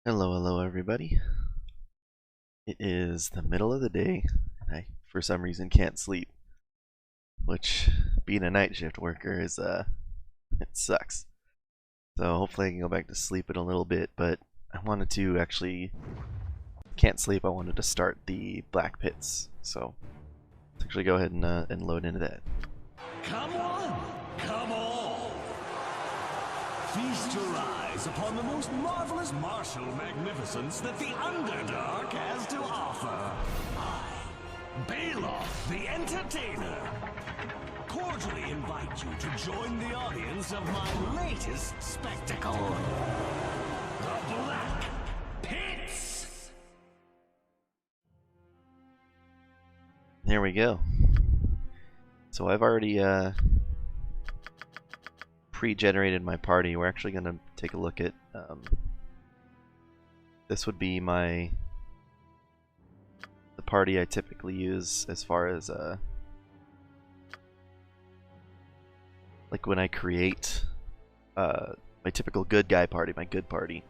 Hello, hello everybody. It is the middle of the day, and I, for some reason, can't sleep. Which, being a night shift worker, it sucks. So hopefully I can go back to sleep in a little bit, but I wanted to actually, can't sleep, I wanted to start the Black Pits. So, let's actually go ahead and load into that. Come on, come all. Feast your eyes upon the most marvelous martial magnificence that the Underdark has to offer. I, Baldur, the Entertainer, cordially invite you to join the audience of my latest spectacle, the Black Pits. There we go. So I've already pre-generated my party. We're actually going to take a look at this would be the party I typically use as far as like when I create my typical good guy party, my good party.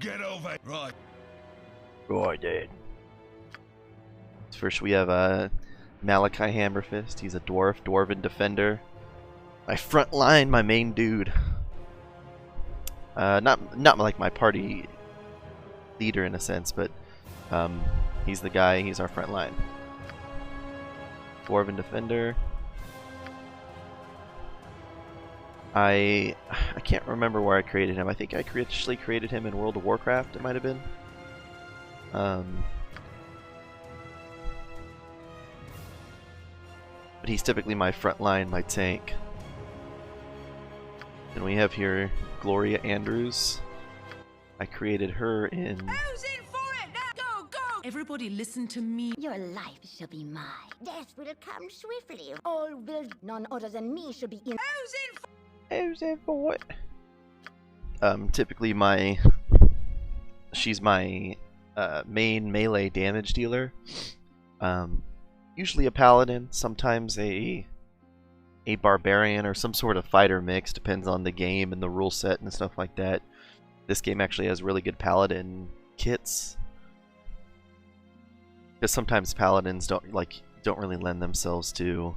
Get over it. Right. Right, dude. First we have Malachi Hammerfist. He's a dwarven defender. My front line, my main dude. Not like my party leader in a sense, but he's the guy. He's our front line. Dwarven defender. I can't remember where I created him. I think I actually created him in World of Warcraft. It might have been. But he's typically my front line, my tank. And we have here Gloria Andrews. I created her in... Who's in for it now? Go, go! Everybody listen to me. Your life shall be mine. Death will come swiftly. All will, none other than me, shall be in. Who's in for it? Typically she's my main melee damage dealer. Usually a paladin, sometimes a barbarian or some sort of fighter mix, depends on the game and the rule set and stuff like that. This game actually has really good paladin kits, because sometimes paladins don't really lend themselves to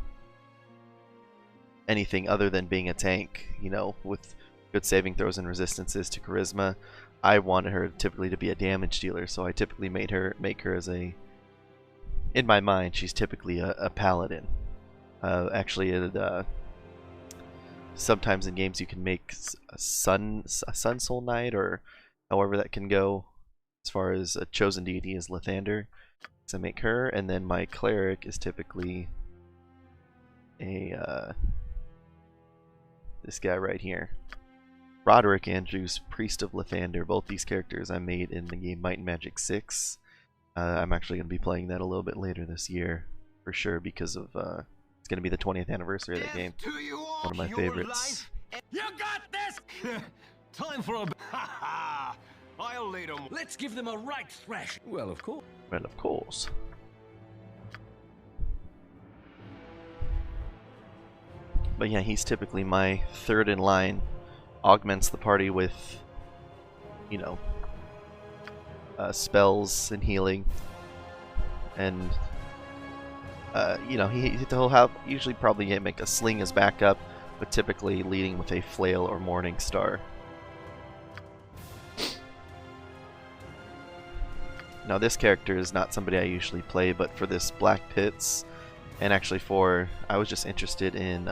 anything other than being a tank, you know, with good saving throws and resistances to charisma. I wanted her typically to be a damage dealer, so I typically make her as a, in my mind, she's typically a paladin. Actually, sometimes in games you can make a sun soul knight, or however that can go. As far as a chosen deity is Lathander, so I make her, and then my cleric is typically a this guy right here, Roderick Andrews, Priest of Lathander. Both these characters I made in the game Might and Magic 6. I'm actually going to be playing that a little bit later this year, for sure, because of it's going to be the 20th anniversary of that game. One of my favorites. You got this! Time for a... I'll lead them. Let's give them a right thrash. Well, of course. Well, of course. But yeah, he's typically my third in line. Augments the party with, you know, spells and healing, and you know, he'll have usually probably make a sling as backup, but typically leading with a flail or morning star. Now this character is not somebody I usually play, but for this Black Pits, and actually I was just interested in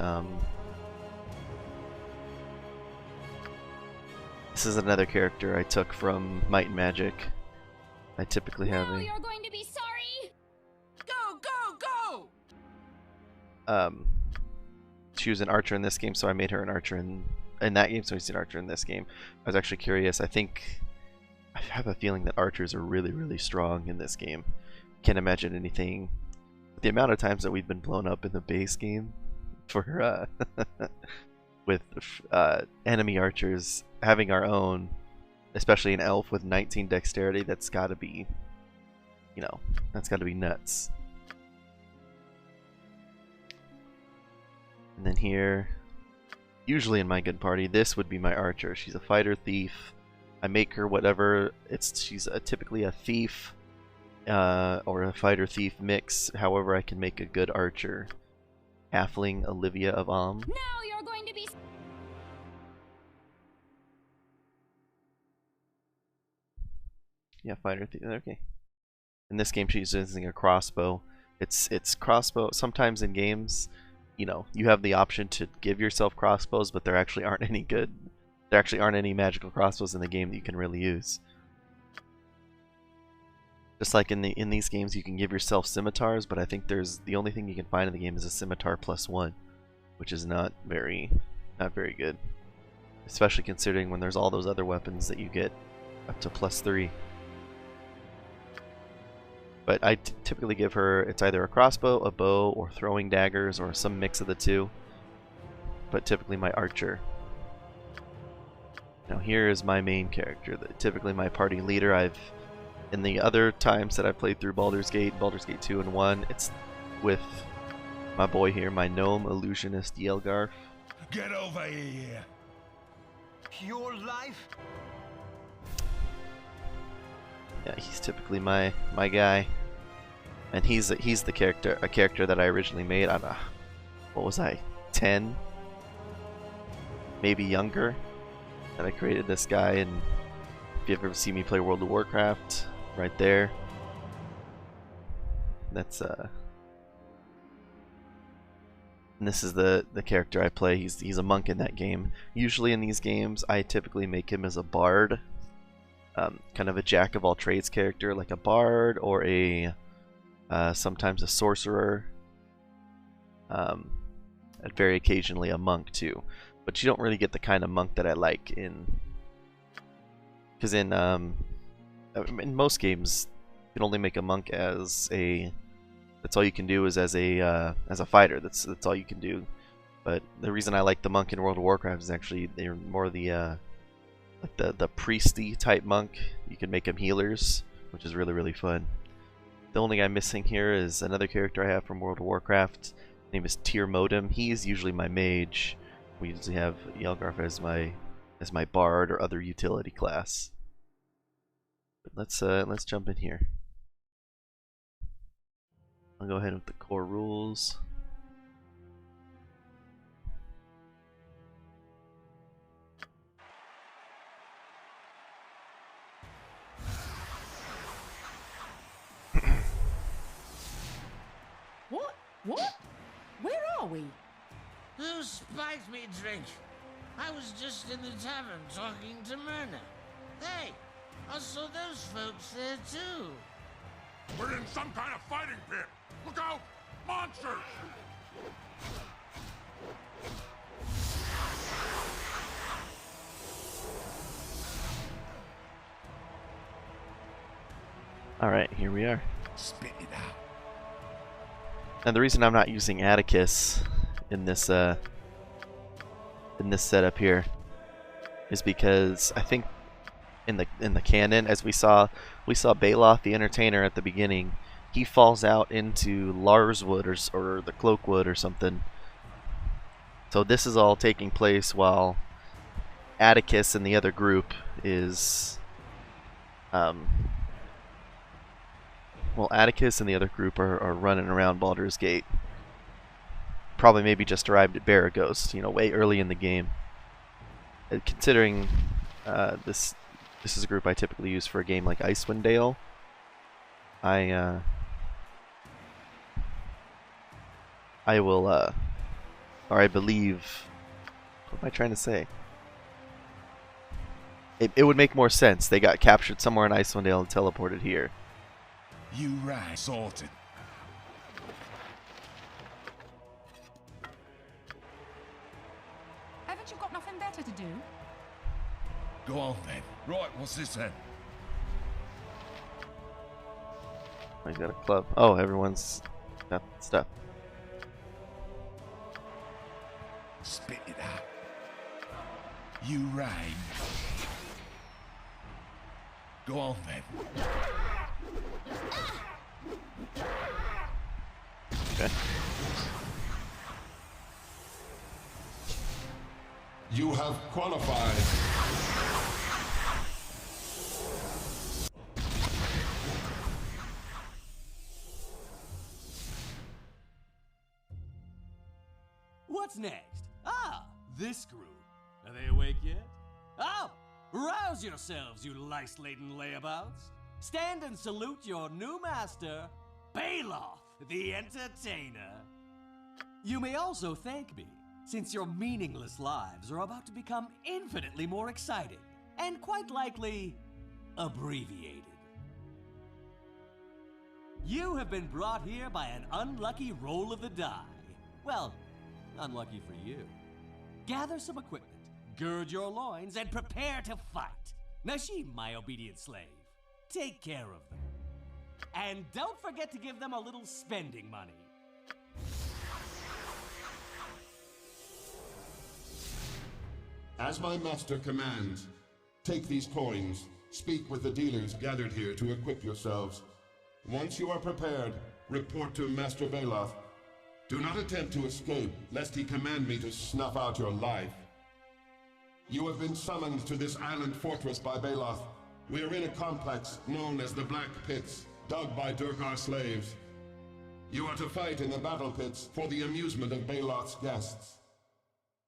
this is another character I took from Might and Magic. I typically have a... You're going to be sorry! Go, go, go! She was an archer in this game, so I made her an archer in that game, so he's an archer in this game. I was actually curious. I have a feeling that archers are really, really strong in this game. Can't imagine anything. The amount of times that we've been blown up in the base game for with enemy archers, having our own, especially an elf with 19 dexterity, that's got to be, you know, that's got to be nuts. And then here, usually in my good party, this would be my archer. She's a fighter thief. I make her whatever. She's typically a thief or a fighter thief mix. However, I can make a good archer. Halfling Olivia of Am. Now you're going to be. Yeah, fighter thief. Okay. In this game, she's using a crossbow. It's crossbow. Sometimes in games, you know, you have the option to give yourself crossbows, but there actually aren't any good. There actually aren't any magical crossbows in the game that you can really use. Just like in these games, you can give yourself scimitars, but I think the only thing you can find in the game is a scimitar +1, which is not very good, especially considering when there's all those other weapons that you get up to +3. But I typically give her, it's either a crossbow, a bow, or throwing daggers, or some mix of the two. But typically my archer. Now here is my main character, typically my party leader. In the other times that I've played through Baldur's Gate 2 and 1, it's with my boy here, my gnome illusionist Yelgarf. Get over here. Your life? Yeah, he's typically my guy, and he's the character that I originally made. I'm what was I, 10, maybe younger, that I created this guy. And if you've ever seen me play World of Warcraft, right there, that's and this is the character I play. He's a monk in that game. Usually in these games, I typically make him as a bard. Kind of a jack of all trades character, like a bard or a sometimes a sorcerer, and very occasionally a monk too. But you don't really get the kind of monk that I like because in most games you can only make a monk as a. That's all you can do is as a fighter. That's all you can do. But the reason I like the monk in World of Warcraft is actually they're more the like the priesty type monk. You can make them healers, which is really fun. The only guy missing here is another character I have from World of Warcraft. His name is Tyr Modem. He's usually my mage. We usually have Yelgarf as my bard or other utility class. But let's jump in here. I'll go ahead with the core rules. What? Where are we? Who spiked me drink? I was just in the tavern talking to Myrna. Hey, I saw those folks there too. We're in some kind of fighting pit. Look out! Monsters! Alright, here we are. Spit it out. And the reason I'm not using Atticus in this setup here is because I think in the canon, as we saw Baloth the Entertainer at the beginning, he falls out into Larswood or the Cloakwood or something. So this is all taking place while Atticus and the other group is Atticus and the other group are running around Baldur's Gate. Probably maybe just arrived at Baragos, you know, way early in the game. Considering this is a group I typically use for a game like Icewind Dale, I will, or I believe, what am I trying to say? It would make more sense. They got captured somewhere in Icewind Dale and teleported here. You right. Sorted. Haven't you got nothing better to do? Go on then. Right, what's this then? I got a club. Oh, everyone's got stuff. Spit it out. You right. Go on then. Okay. You have qualified. What's next? Ah, this crew. Are they awake yet? Oh, rouse yourselves, you lice-laden layabouts. Stand and salute your new master, Baldur, the entertainer. You may also thank me, since your meaningless lives are about to become infinitely more exciting, and quite likely, abbreviated. You have been brought here by an unlucky roll of the die. Well, unlucky for you. Gather some equipment, gird your loins, and prepare to fight. Nashim, my obedient slave, take care of them. And don't forget to give them a little spending money. As my master commands, take these coins, speak with the dealers gathered here to equip yourselves. Once you are prepared, report to Master Baldur. Do not attempt to escape, lest he command me to snuff out your life. You have been summoned to this island fortress by Baldur. We are in a complex known as the Black Pits, dug by Durkar slaves. You are to fight in the battle pits for the amusement of Baldur's guests.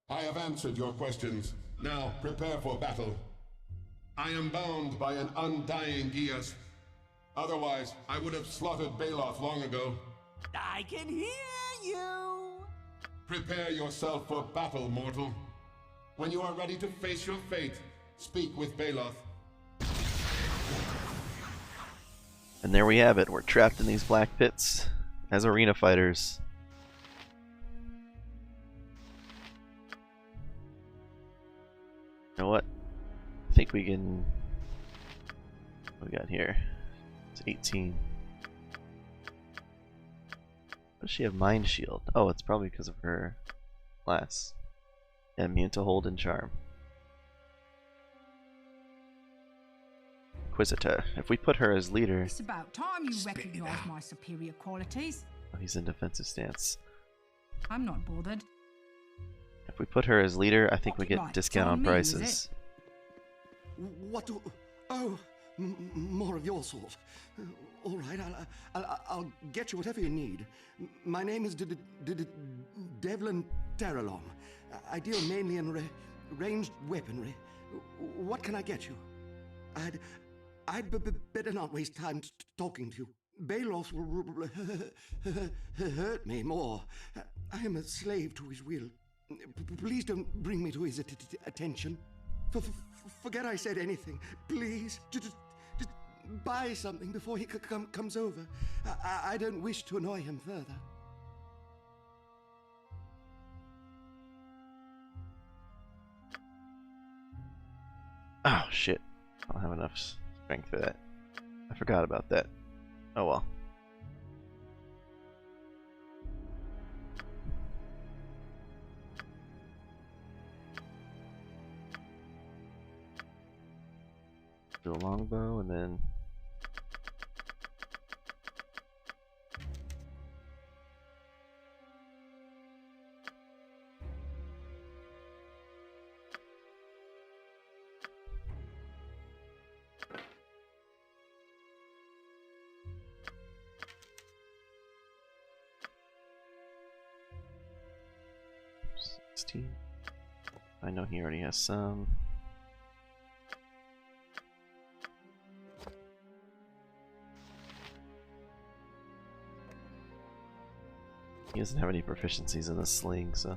I have answered your questions. Now prepare for battle. I am bound by an undying Gias. Otherwise, I would have slaughtered Baldur long ago. I can hear you! Prepare yourself for battle, mortal. When you are ready to face your fate, speak with Baldur. And there we have it. We're trapped in these black pits as arena fighters. You know what? I think we can... What we got here? It's 18. Does she have Mind Shield? Oh, it's probably because of her class. Yeah, immune to hold and charm. Inquisitor. If we put her as leader... It's about time you recognise my superior qualities. Oh, he's in defensive stance. I'm not bothered. If we put her as leader, I think we get Right, discount it's on on me, is prices. What do... Oh, more of your sort. All right, I'll get you whatever you need. My name is Devlin Terralong. I deal mainly in ranged weaponry. What can I get you? I'd better not waste time talking to you. Balos will hurt me more. I am a slave to his will. Please don't bring me to his attention. Forget I said anything. Please, just buy something before he comes over. I don't wish to annoy him further. Oh shit. I don't have enough strength for that. I forgot about that. Oh well. Do a longbow and then I know he already has some. He doesn't have any proficiencies in the sling, so.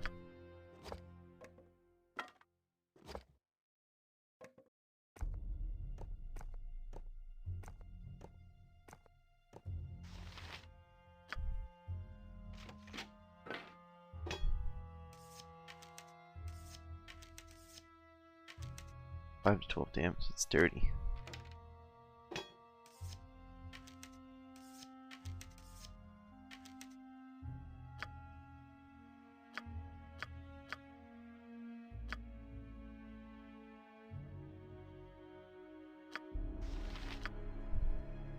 Five to 12 damage. It's dirty.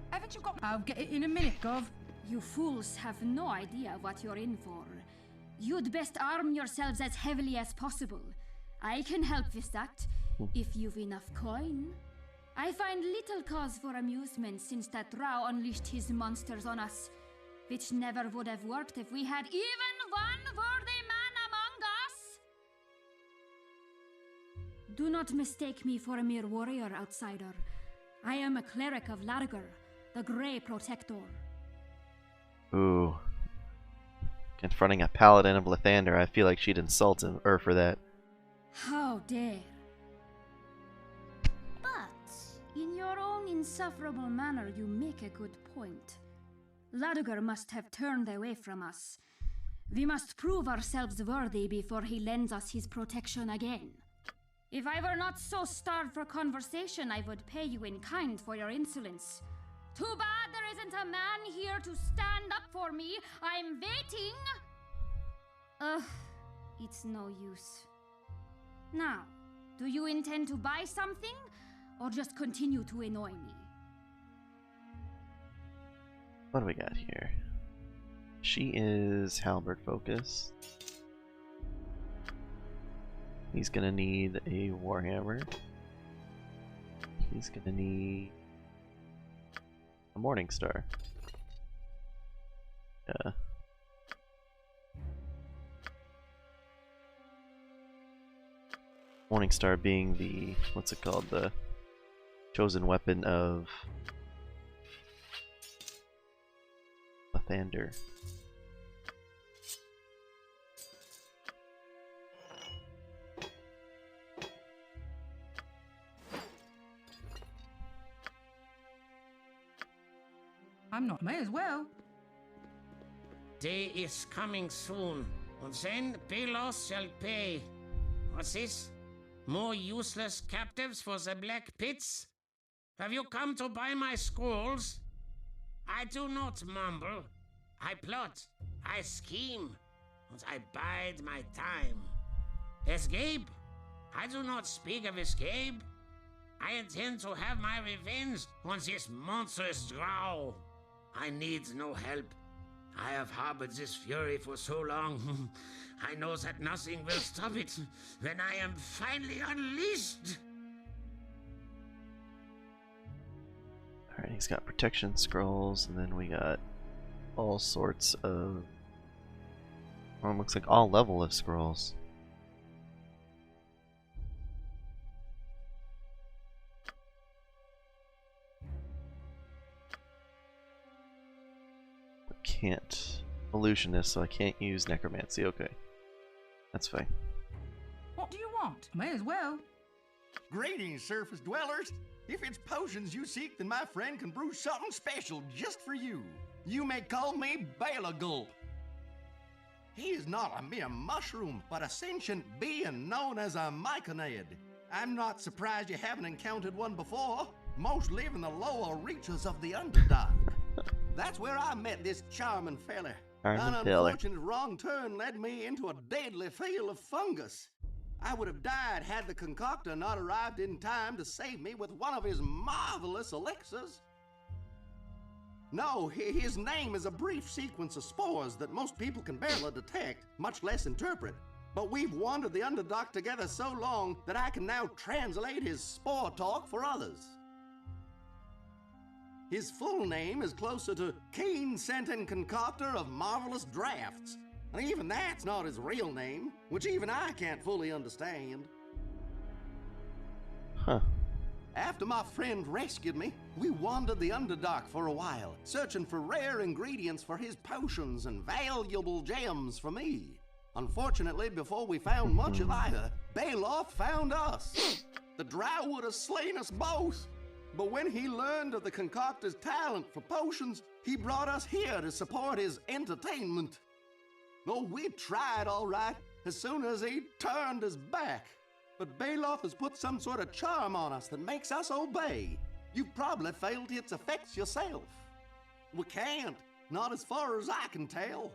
Haven't you got... I'll get it in a minute, Gov. You fools have no idea what you're in for. You'd best arm yourselves as heavily as possible. I can help with that, if you've enough coin. I find little cause for amusement since that drow unleashed his monsters on us, which never would have worked if we had even one worthy man among Do not mistake me for a mere warrior, outsider. I am a cleric of Larger, the Grey Protector. Ooh. Confronting a paladin of Lathander, I feel like she'd insult her for that. How dare. But, in your own insufferable manner, you make a good point. Ladiger must have turned away from us. We must prove ourselves worthy before he lends us his protection again. If I were not so starved for conversation, I would pay you in kind for your insolence. Too bad there isn't a man here to stand up for me. I'm waiting. Ugh, it's no use. Now, do you intend to buy something, or just continue to annoy me? What do we got here? She is halberd focused. He's gonna need a warhammer. He's gonna need a morning star. Yeah. Morning star being the, what's it called, the chosen weapon of Lathander. I'm not. May as well. Day is coming soon, and then Belos shall pay. What's this? More useless captives for the black pits? Have you come to buy my scrolls? I do not mumble. I plot, I scheme, and I bide my time. Escape? I do not speak of escape. I intend to have my revenge on this monstrous drow. I need no help. I have harbored this fury for so long. I know that nothing will stop it when I am finally unleashed. Alright, he's got protection scrolls, and then we got all sorts of... well, it looks like all level of scrolls. Can't illusionist, so I can't use necromancy. Okay, that's fine. What do you want? May as well. Greetings, surface dwellers. If it's potions you seek, then my friend can brew something special just for you. You may call me Baldur. He is not a mere mushroom, but a sentient being known as a myconid. I'm not surprised you haven't encountered one before. Most live in the lower reaches of the Underdark. That's where I met this charming fella. An unfortunate wrong turn led me into a deadly field of fungus. I would have died had the concoctor not arrived in time to save me with one of his marvelous elixirs. No, his name is a brief sequence of spores that most people can barely detect, much less interpret. But we've wandered the Underdark together so long that I can now translate his spore talk for others. His full name is closer to Keen-Scented Concoctor of Marvelous Drafts. And even that's not his real name, which even I can't fully understand. Huh. After my friend rescued me, we wandered the Underdark for a while, searching for rare ingredients for his potions and valuable gems for me. Unfortunately, before we found much of either, Baldur found us. The drow would have slain us both. But when he learned of the concoctor's talent for potions, he brought us here to support his entertainment. Oh, we tried all right as soon as he turned his back. But Baldur has put some sort of charm on us that makes us obey. You've probably felt its effects yourself. We can't, not as far as I can tell.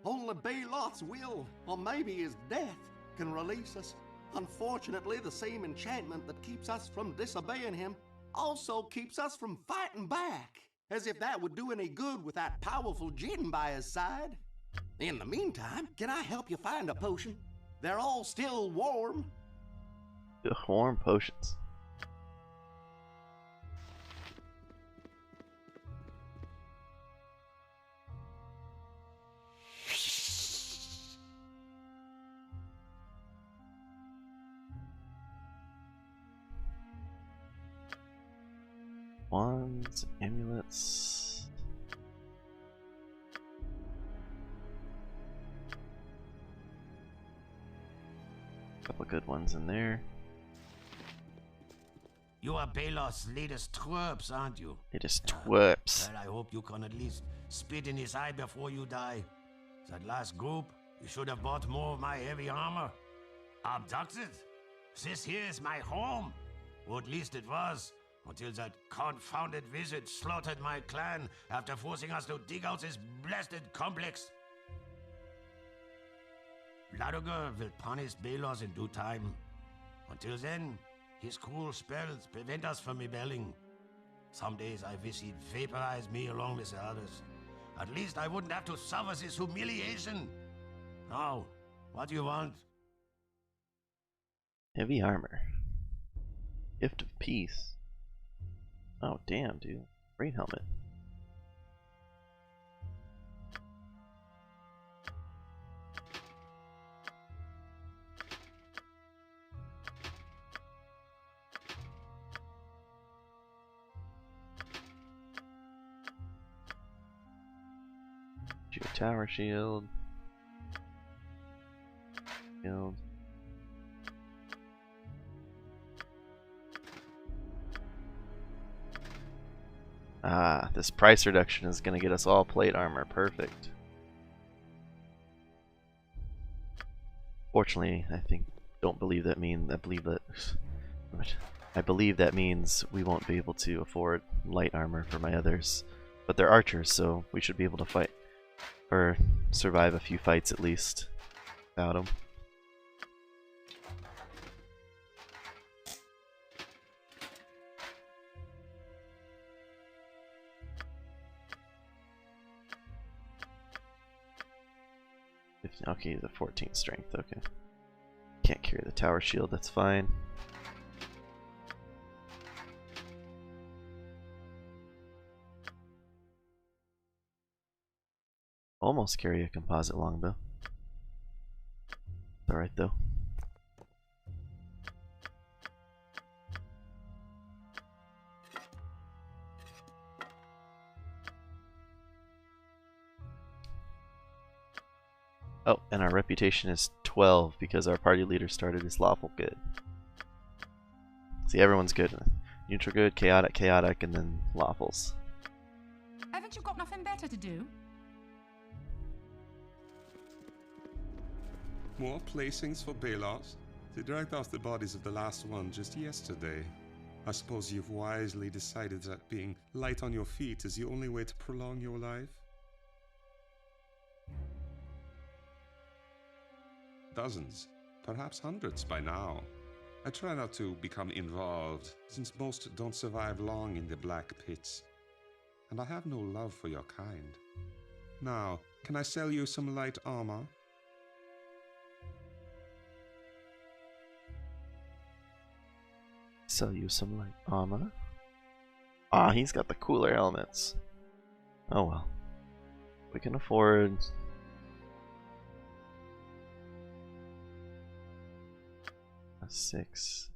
Only Baldur's will, or maybe his death, can release us. Unfortunately, the same enchantment that keeps us from disobeying him also keeps us from fighting back, as if that would do any good with that powerful djinn by his side. In the meantime, can I help you find a potion? They're all still warm. Warm potions. wands, amulets. Couple good ones in there. You are Balor's latest twerps, aren't you? Latest twerps. Well, I hope you can at least spit in his eye before you die. That last group, you should have bought more of my heavy armor. Abducted? This here is my home. Or at least it was, until that confounded wizard slaughtered my clan after forcing us to dig out this blasted complex. Baldur will punish Balor in due time. Until then, his cruel spells prevent us from rebelling. Some days I wish he'd vaporize me along with the others. At least I wouldn't have to suffer this humiliation. Now, what do you want? Heavy armor. Gift of peace. Oh damn, dude. Great helmet. Tower shield. Shield. Ah, this price reduction is going to get us all plate armor. Perfect. Fortunately, I believe that means we won't be able to afford light armor for my others. But they're archers, so we should be able to fight. Or survive a few fights at least without them. Okay, the 14 strength, okay. Can't carry the tower shield, that's fine. Almost carry a composite longbow. Alright though. Oh, and our reputation is 12 because our party leader started as lawful good. See, everyone's good. Neutral good, chaotic, and then lawfuls. Haven't you got nothing better to do? More placings for Balor? They dragged off the bodies of the last one just yesterday. I suppose you've wisely decided that being light on your feet is the only way to prolong your life? Dozens, perhaps hundreds by now. I try not to become involved, since most don't survive long in the black pits. And I have no love for your kind. Now, can I sell you some light armor? Sell you some light armor. Ah, he's got the cooler helmets. Oh well. We can afford a 6.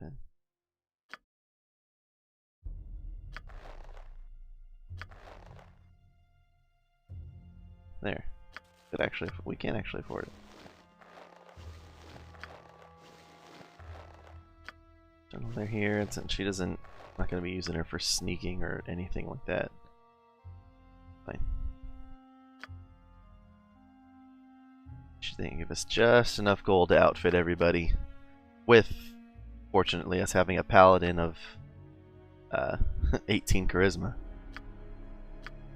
Okay. There. We can actually afford it. They're here, and since she doesn't, I'm not going to be using her for sneaking or anything like that. Fine. She didn't give us just enough gold to outfit everybody. With, fortunately, us having a paladin of 18 charisma.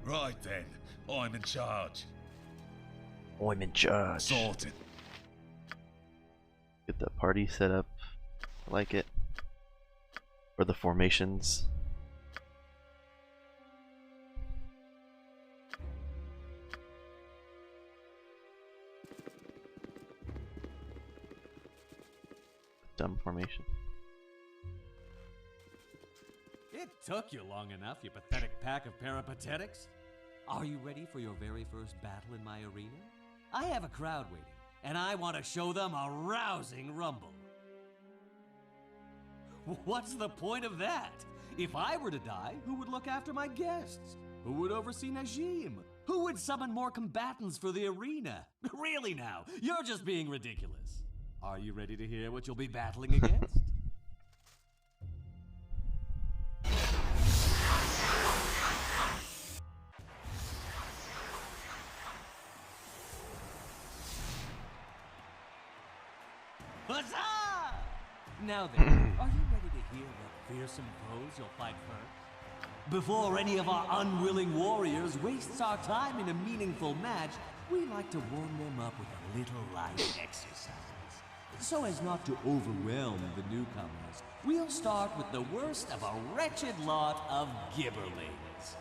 Right then, I'm in charge. I'm in charge. Sorted. Get the party set up. I like it. Or the formations. Dumb formation. It took you long enough, you pathetic pack of peripatetics. Are you ready for your very first battle in my arena? I have a crowd waiting, and I want to show them a rousing rumble. What's the point of that? If I were to die, who would look after my guests? Who would oversee Najim? Who would summon more combatants for the arena? Really now, you're just being ridiculous. Are you ready to hear what you'll be battling against? Huzzah! Now then, are you ready to hear what fearsome foes you'll fight first? Before any of our unwilling warriors wastes our time in a meaningful match, we like to warm them up with a little light exercise. So as not to overwhelm the newcomers, we'll start with the worst of a wretched lot of gibberlings.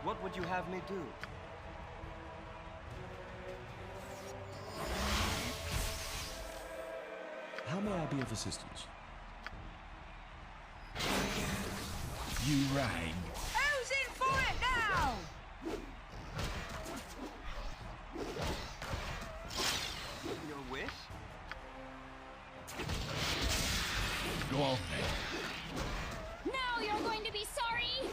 What would you have me do? How may I be of assistance? You rang. Who's in for it now? Your wish? Go on then. Now you're going to be sorry!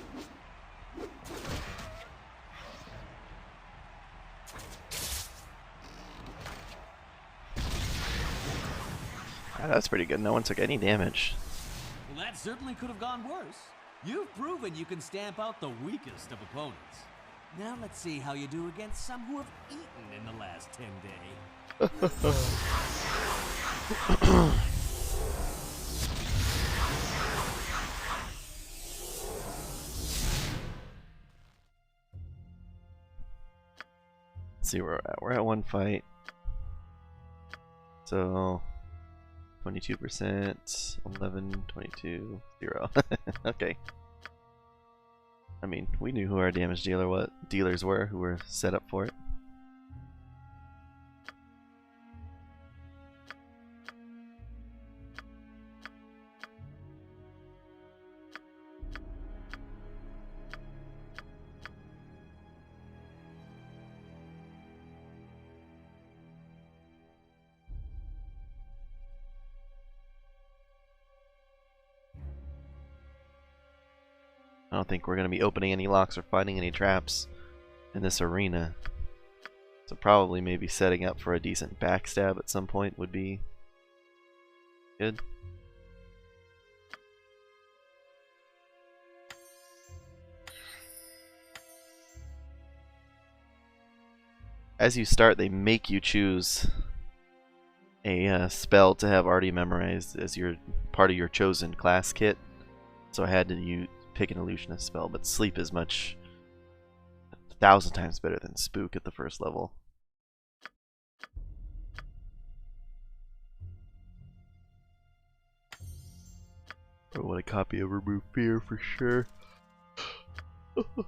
That's pretty good. No one took any damage. Well, that certainly could have gone worse. You've proven you can stamp out the weakest of opponents. Now let's see how you do against some who have eaten in the last 10 days. Let's see where we're at. We're at one fight. So 22%, 11, 22, 0. Okay. I mean, we knew who our damage dealers were, who were set up for it. I don't think we're going to be opening any locks or finding any traps in this arena. So probably maybe setting up for a decent backstab at some point would be good. As you start, they make you choose a spell to have already memorized as your part of your chosen class kit. So I had to pick an illusionist spell, but sleep is 1,000 times better than spook at the first level. I want a copy of Remove Fear for sure.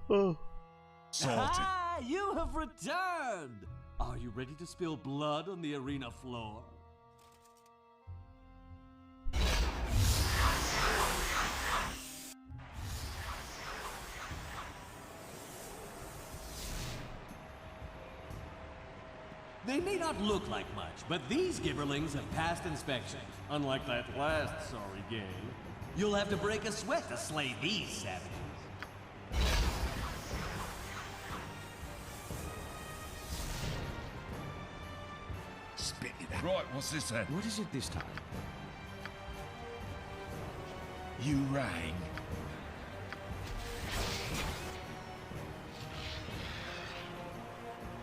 Ah, you have returned! Are you ready to spill blood on the arena floor? They may not look like much, but these gibberlings have passed inspection. Unlike that last sorry game. You'll have to break a sweat to slay these savages. Spit it out. Right, what's this then? What is it this time? You rang.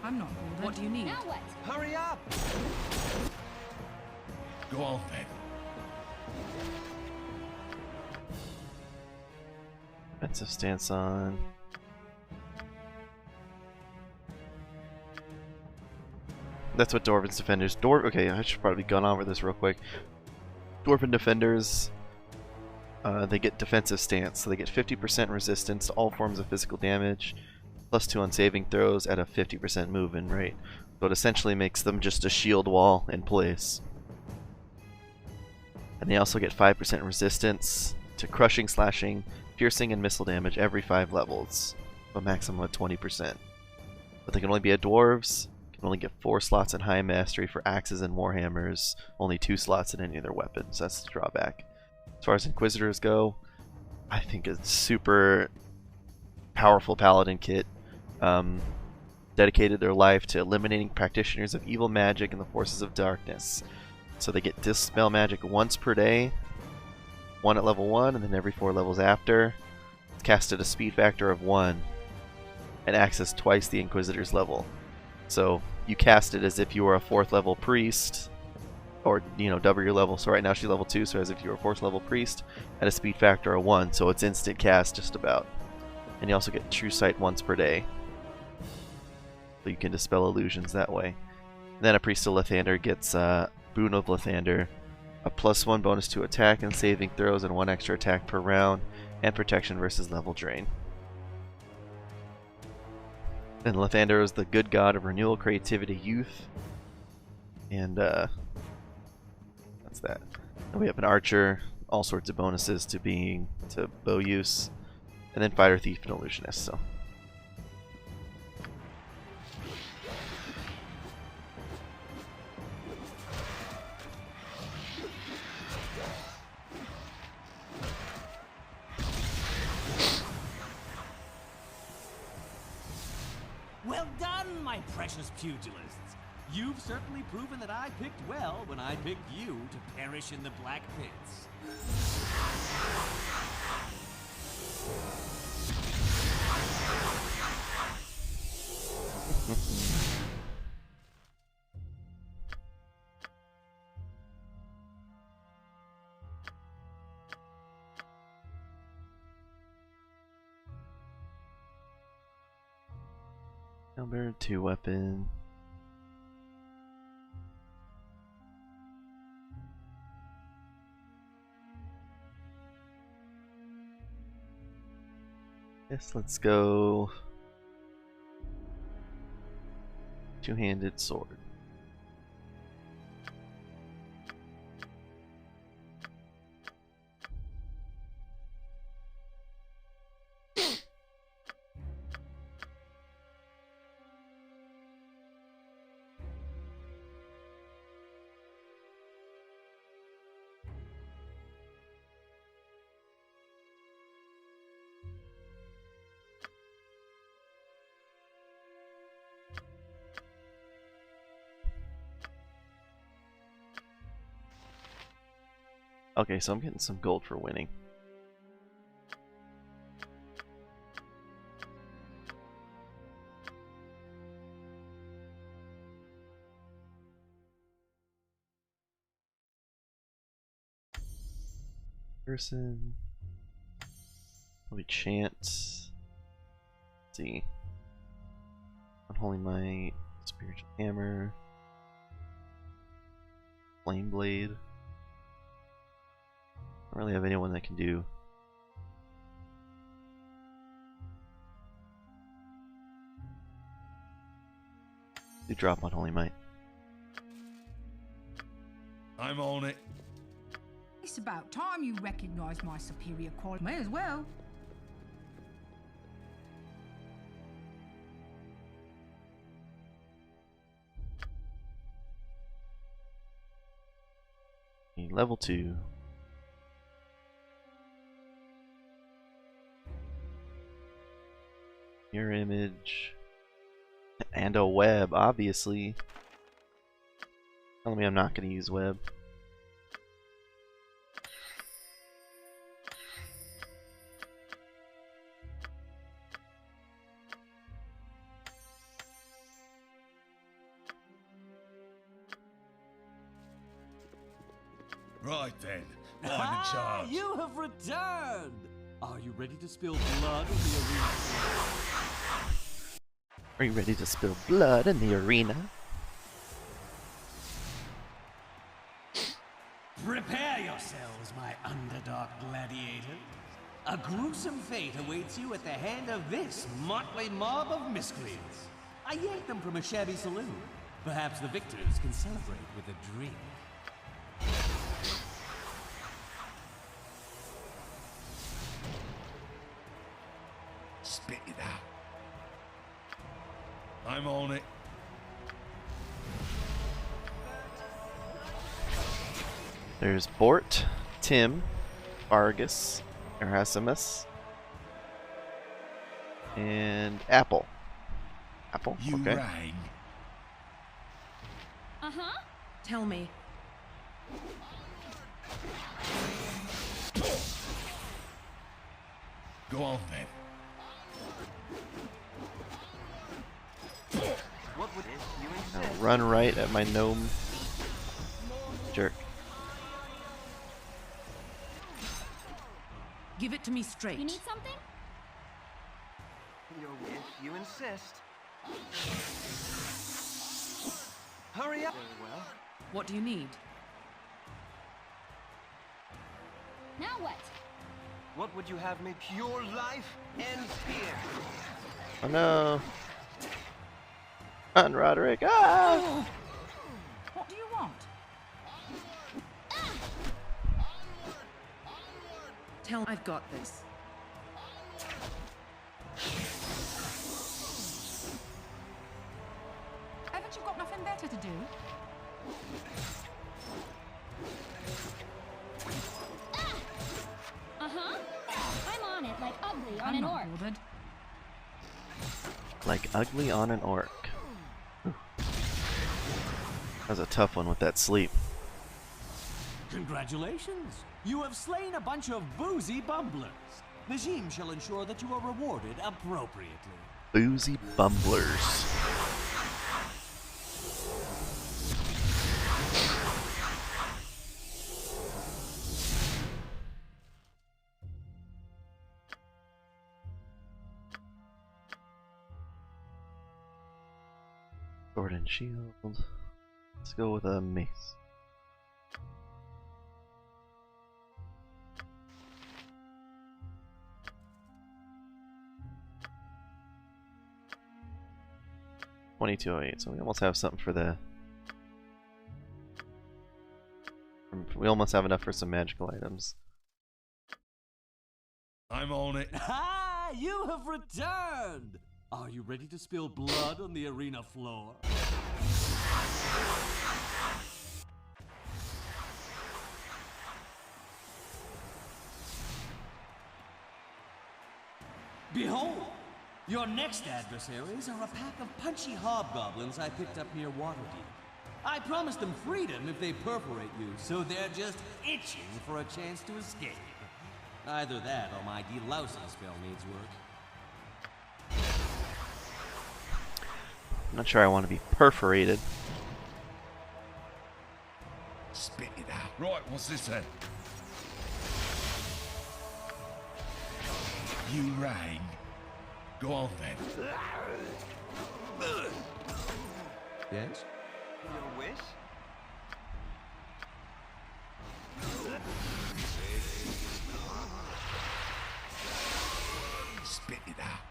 I'm not bothered. What do you need? Now what? Hurry up! Go on then. Defensive stance on. That's what Dwarven's defenders. Okay, I should probably gone over this real quick. Dwarven defenders, they get defensive stance, so they get 50% resistance to all forms of physical damage, +2 on saving throws at a 50% move-in rate. So it essentially makes them just a shield wall in place. And they also get 5% resistance to crushing, slashing, piercing, and missile damage every 5 levels, a maximum of 20%. But they can only be at dwarves, can only get 4 slots in high mastery for axes and warhammers, only 2 slots in any other weapons. That's the drawback. As far as Inquisitors go, I think it's super powerful paladin kit. Dedicated their life to eliminating practitioners of evil magic and the forces of darkness. So they get Dispel Magic once per day, 1 at level 1, and then every 4 levels after. It's cast at a speed factor of 1, and access twice the Inquisitor's level. So you cast it as if you were a 4th level priest, or double your level. So right now she's level 2, so as if you were a 4th level priest at a speed factor of 1, so it's instant cast just about. And you also get True Sight once per day, so you can dispel illusions that way. And then a Priest of Lathander gets Boon of Lathander, a +1 bonus to attack and saving throws, and 1 extra attack per round, and protection versus level drain. And Lathander is the good god of renewal, creativity, youth, and that's that. And we have an archer, all sorts of bonuses to bow use, and then fighter, thief, and illusionist. So. Well done, my precious pugilists. You've certainly proven that I picked well when I picked you to perish in the Black Pits. Number 2 weapon. Yes, let's go. Two-handed sword. Okay, so I'm getting some gold for winning. Person. Probably chant. Let's see. Unholy Might, Spiritual Hammer, Flame Blade. I don't really have anyone that can do. Do drop on Holy Might. I'm on it. It's about time you recognize my superior quality. May as well. Level 2. Mirror image. And a web, obviously. Tell me I'm not going to use web. Right then, I'm in charge. You have returned! Are you ready to spill blood in the arena? Are you ready to spill blood in the arena? Prepare yourselves, my Underdark gladiators. A gruesome fate awaits you at the hand of this motley mob of miscreants. I yanked them from a shabby saloon. Perhaps the victors can celebrate with a drink. Spit it out. I'm on it. There's Bort, Tim, Argus, Erasimus, and Apple. Apple? You okay. rang. Uh-huh. Tell me. Go on then. What would you Now insist? run right at my gnome. Jerk. Give it to me straight. You need something? Your wish, you insist. Hurry up. Very well. What do you need? Now what? What would you have me? Your life ends here. Oh no. Run, Roderick. Ah! What do you want? Tell I've got this. Haven't you got nothing better to do? Uh-huh. I'm on it like ugly on I'm an not orc. bothered. Like ugly on an orc. Ooh. That was a tough one with that sleep. Congratulations! You have slain a bunch of boozy bumblers. Najim shall ensure that you are rewarded appropriately. Boozy bumblers. Sword and shield. Let's go with a mace. $22.08, so we almost have something for the. We almost have enough for some magical items. I'm on it. Ah, you have returned! Are you ready to spill blood on the arena floor? Behold! Your next adversaries are a pack of punchy hobgoblins I picked up near Waterdeep. I promised them freedom if they perforate you, so they're just itching for a chance to escape. Either that or my delousing spell needs work. I'm not sure I want to be perforated. Spit it out. Right, what's this then? You rang. Go on then. Yes? Your wish? Spit it out.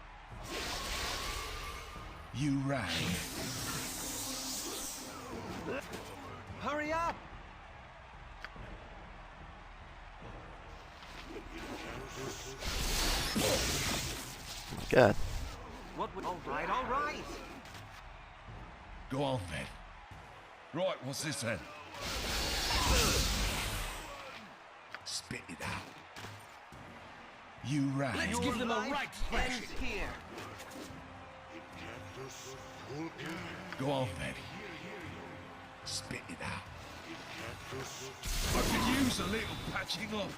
You rang. Hurry up! Oh my god. What would... All right. Go on then. Right, what's this then? Spit it out. You rang. Let's give them a right thrashing. Here. Go on then. Spit it out. I could use a little patching up.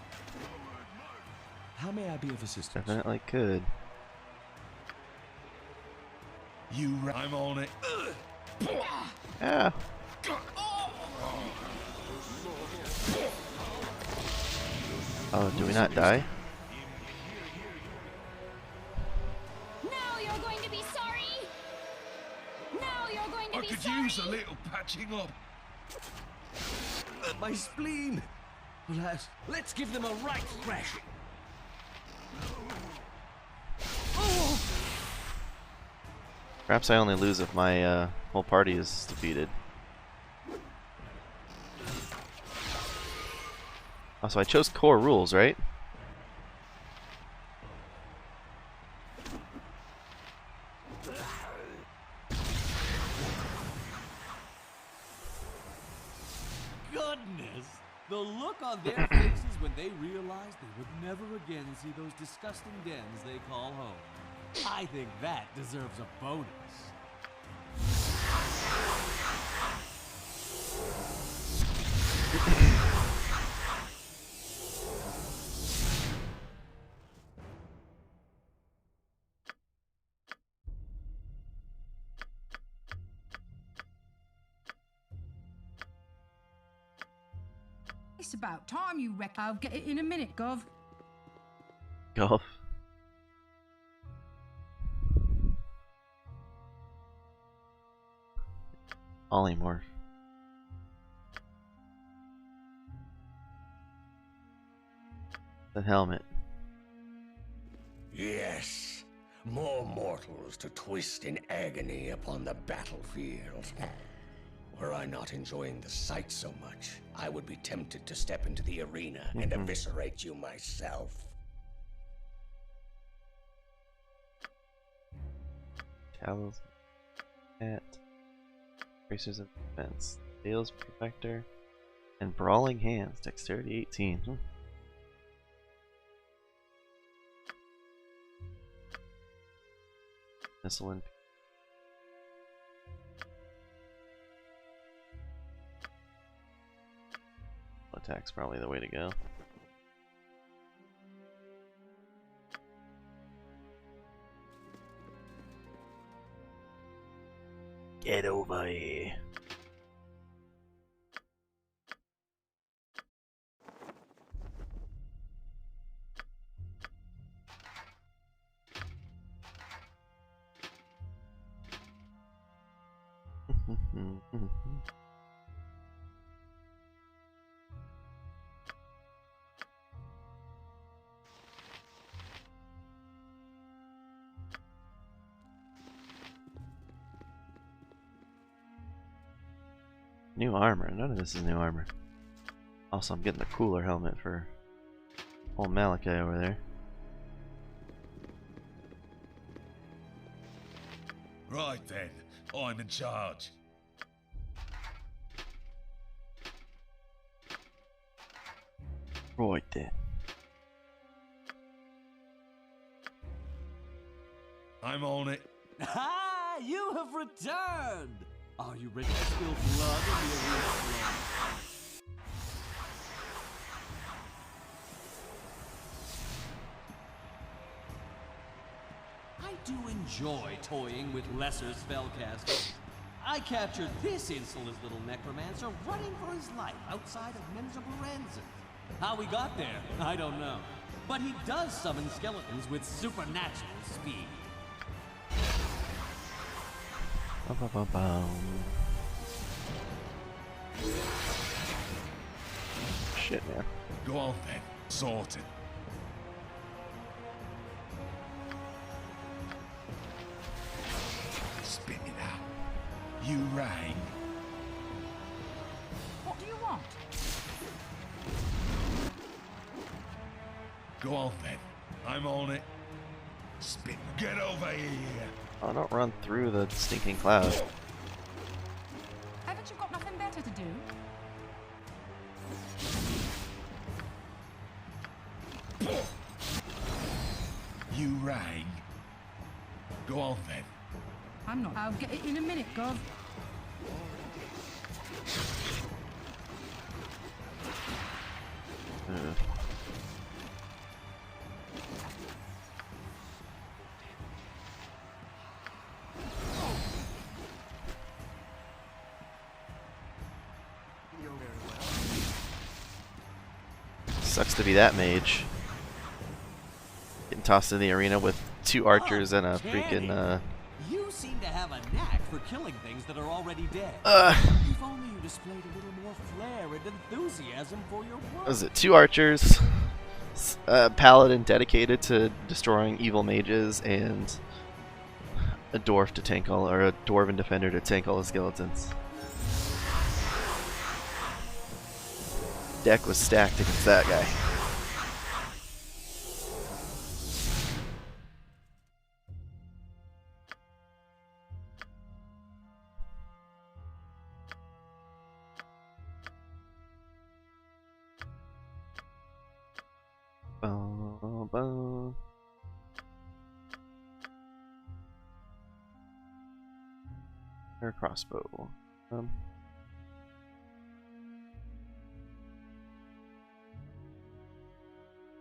How may I be of assistance? Definitely could. You rang. I'm on it. Yeah. Oh, do we not die? Now you're going to be sorry. Now you're going to I be could sorry. use a little patching up. My spleen! Alas, let's give them a right thrashing. Perhaps I only lose if my whole party is defeated. Oh, so I chose core rules, right? Goodness! The look on their faces when they realized they would never again see those disgusting dens they call home. I think that deserves a bonus. It's about time you wreck. I'll get it in a minute, Gov. Golf. Polymorph. The helmet. Yes, more mortals to twist in agony upon the battlefield. Were I not enjoying the sight so much, I would be tempted to step into the arena and eviscerate you myself. Talos. Hat. Tracers of Defense. Sales Perfector. And Brawling Hands. Dexterity 18. Missile and attack's probably the way to go. Get over here. New armor. None of this is new armor. Also, I'm getting the cooler helmet for old Malachi over there. Right then, I'm in charge. Right then. I'm on it. Ah, you have returned! Are you ready to spill blood in the arena floor? I do enjoy toying with lesser spellcasters. I captured this insolent little necromancer running for his life outside of Mensa Lorenzen. How we got there, I don't know. But he does summon skeletons with supernatural speed. Shit, man. Go on then, sorted. Spit it out. You rang. What do you want? Go on then. I'm on it. Spit. Get over here. Oh, don't run through the stinking cloud. Haven't you got nothing better to do? You rang. Go on then. I'm not. I'll get it in a minute, Gov. Sucks to be that mage. Getting tossed in the arena with two archers and a freaking You seem to have a knack for killing things that are already dead. If only you displayed a little more flair and enthusiasm for your work. Was it two archers, a paladin dedicated to destroying evil mages, and a dwarf to tank all, or a dwarven defender to tank all the skeletons? Deck was stacked against that guy. Or a crossbow.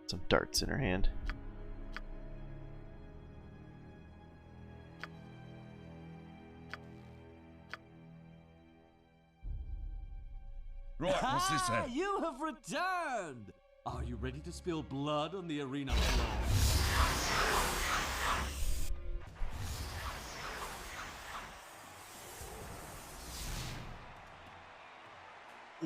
Some darts in her hand. Right, what's this then? You have returned! Are you ready to spill blood on the arena floor?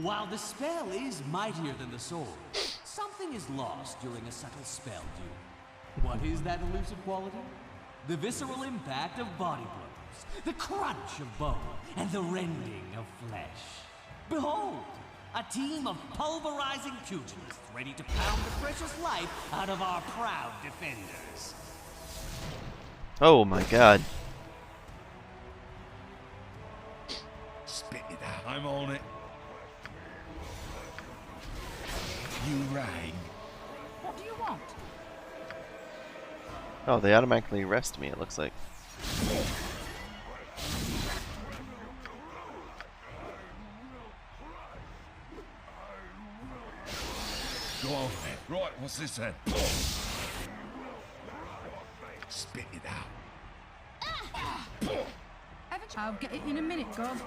While the spell is mightier than the sword, something is lost during a subtle spell duel. What is that elusive quality? The visceral impact of body blows, the crunch of bone, and the rending of flesh. Behold, a team of pulverizing pugilists ready to pound the precious life out of our proud defenders. Oh my god. Spit it out. I'm on it. You rang. What do you want? Oh, they automatically arrest me, it looks like. Go on then. Right, what's this then? Spit it out. I'll get it in a minute, Gov.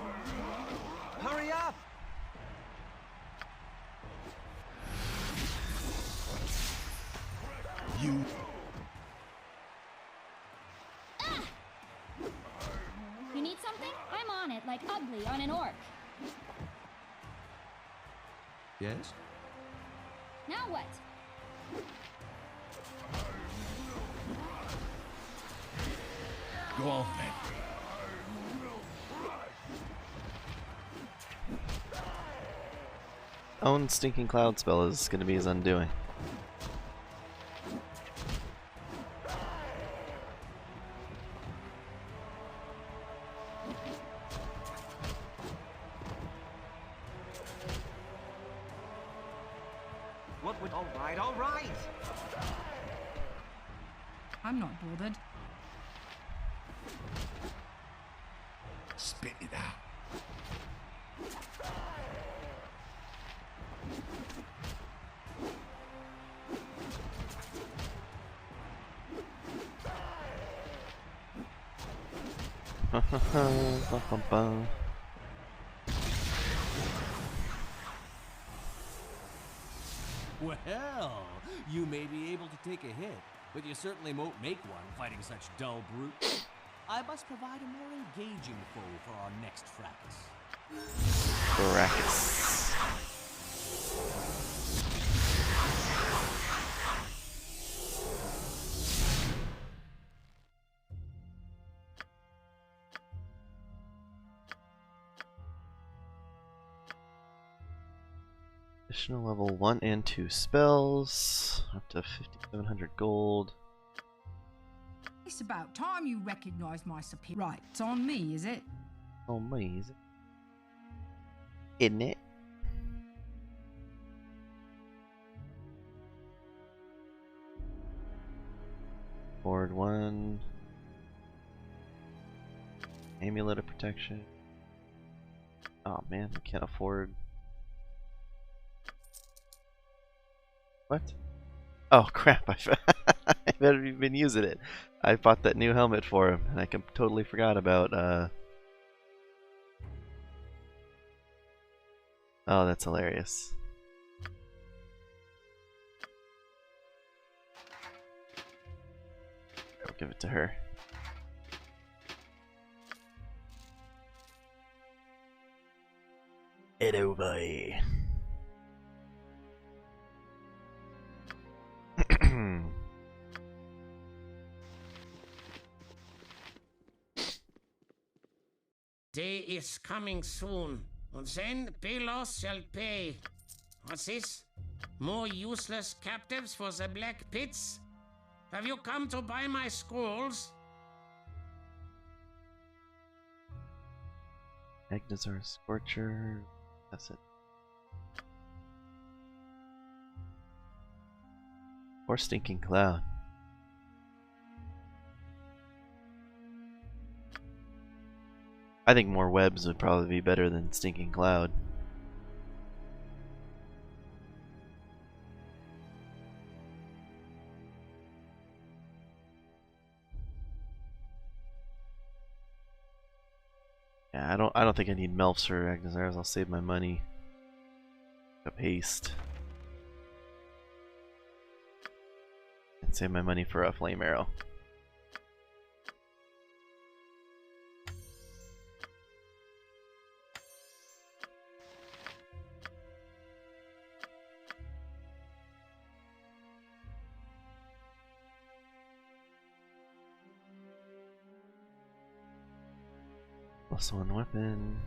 Hurry up! You. You need something? I'm on it, like ugly on an orc. Yes? Now what? Go on then. Own stinking cloud spell is going to be his undoing. What would... All right! I'm not bothered. Spit it out. Well, you may be able to take a hit, but you certainly won't make one fighting such dull brutes. I must provide a more engaging foe for our next fracas. Fracas. Additional level 1 and 2 spells, up to 5,700 gold. It's about time you recognize my superior. Right, it's on me, is it? Oh my, is it? Isn't it? Board 1. Amulet of protection. Oh man, I can't afford. What? Oh crap, I better have been using it. I bought that new helmet for him, and I totally forgot about, Oh, that's hilarious. I'll give it to her. Hello, boy. Day is coming soon, and then Pelos shall pay. What's this? More useless captives for the black pits? Have you come to buy my scrolls? Magnazar Scorcher. That's it. Or Stinking Cloud. I think more webs would probably be better than stinking cloud. Yeah, I don't think I need Melfs or Agnesars. I'll save my money. A paste. And save my money for a flame arrow. Plus one weapon.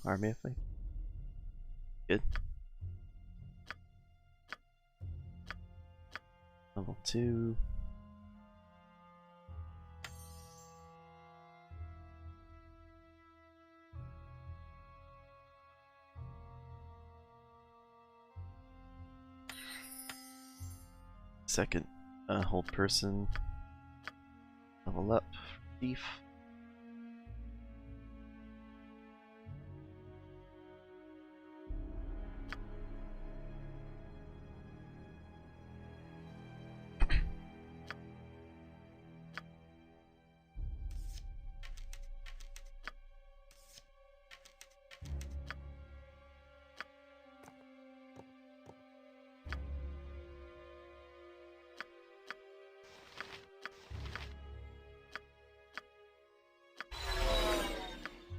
Army of Flame. Good. Level 2. Second hold person. Level up. Thief.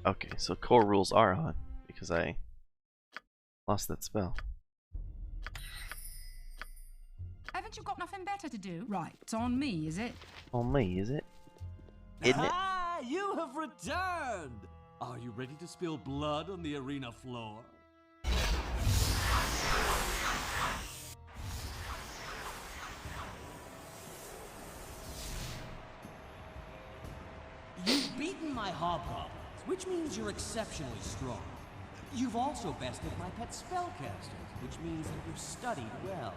Okay, so core rules are on because I lost that spell. Haven't you got nothing better to do? Right, it's on me, is it? On me, is it? Isn't it? Ah, you have returned! Are you ready to spill blood on the arena floor? You've beaten my hobgoblins, which means you're exceptionally strong. You've also bested my pet spellcasters, which means that you've studied well.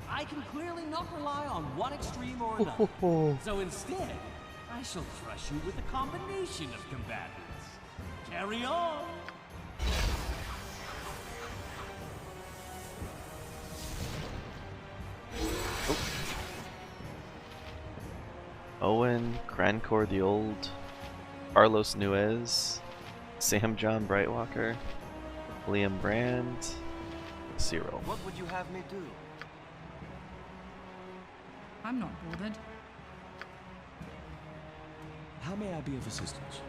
I can clearly not rely on one extreme or another. So instead, I shall crush you with a combination of combatants. Carry on! Owen, Crancor the Old, Carlos Nuez, Sam John Brightwalker, Liam Brand, Cyril. What would you have me do? I'm not bothered. How may I be of assistance?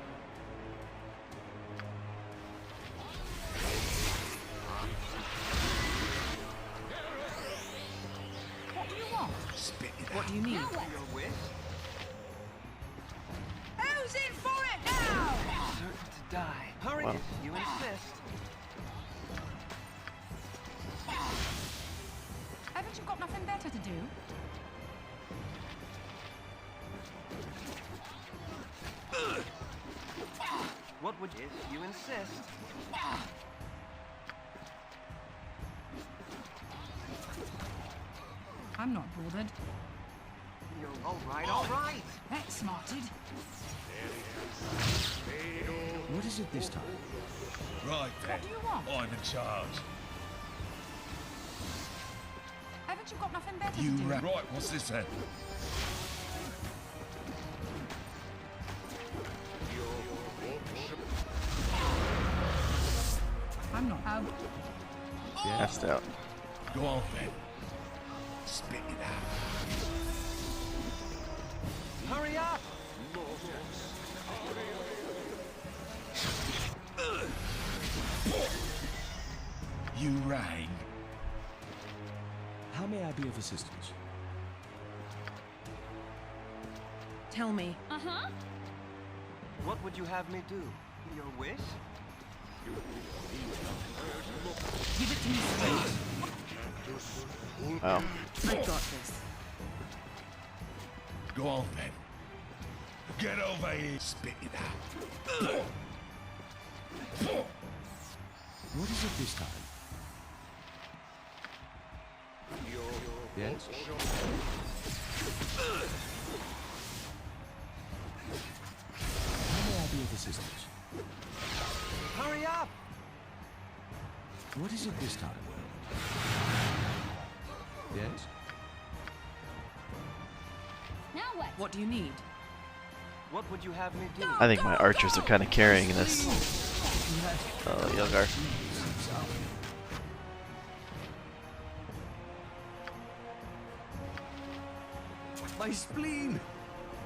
What do you want? Spit it What out. do you need? Your wish? Who's in for it now? Certain to die. Hurry Wow. if you insist. Haven't you got nothing better to do? What would if you insist? I'm not bothered. You're all right. That smarted. What is it this time? Right then. What do you want? I'm in charge. Haven't you got nothing better You to do? right, what's this then? I'm not out. Cast out. Go on then. Spit it out. Hurry up! You rang. How may I be of assistance? Tell me. Uh-huh. What would you have me do? Your wish? Give it to me straight. Wow. I've got this. Go on then. Get over here. Spit it out. What is it this time? Yes? How may I be of assistance? Hurry up! What is it this time, Will? Yes? Now what? What do you need? What would you have me do? I think my archers are kind of carrying this. Oh, Yelgar. My spleen!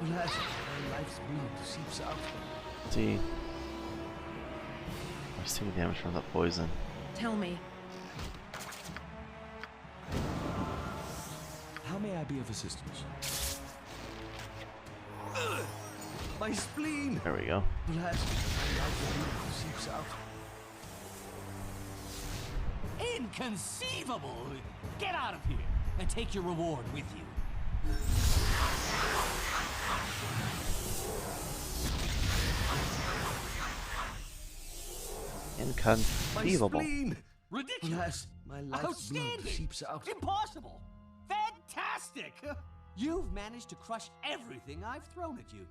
Alas, my life's blood seeps out. See. I'm just taking damage from the poison. Tell me. How may I be of assistance? My spleen! There we go. Alas, my life's blood seeps out. Inconceivable! Get out of here and take your reward with you. Inconceivable. Ridiculous! Alas, my life's blood Outstanding! seeps out. Impossible! Fantastic! You've managed to crush everything I've thrown at you.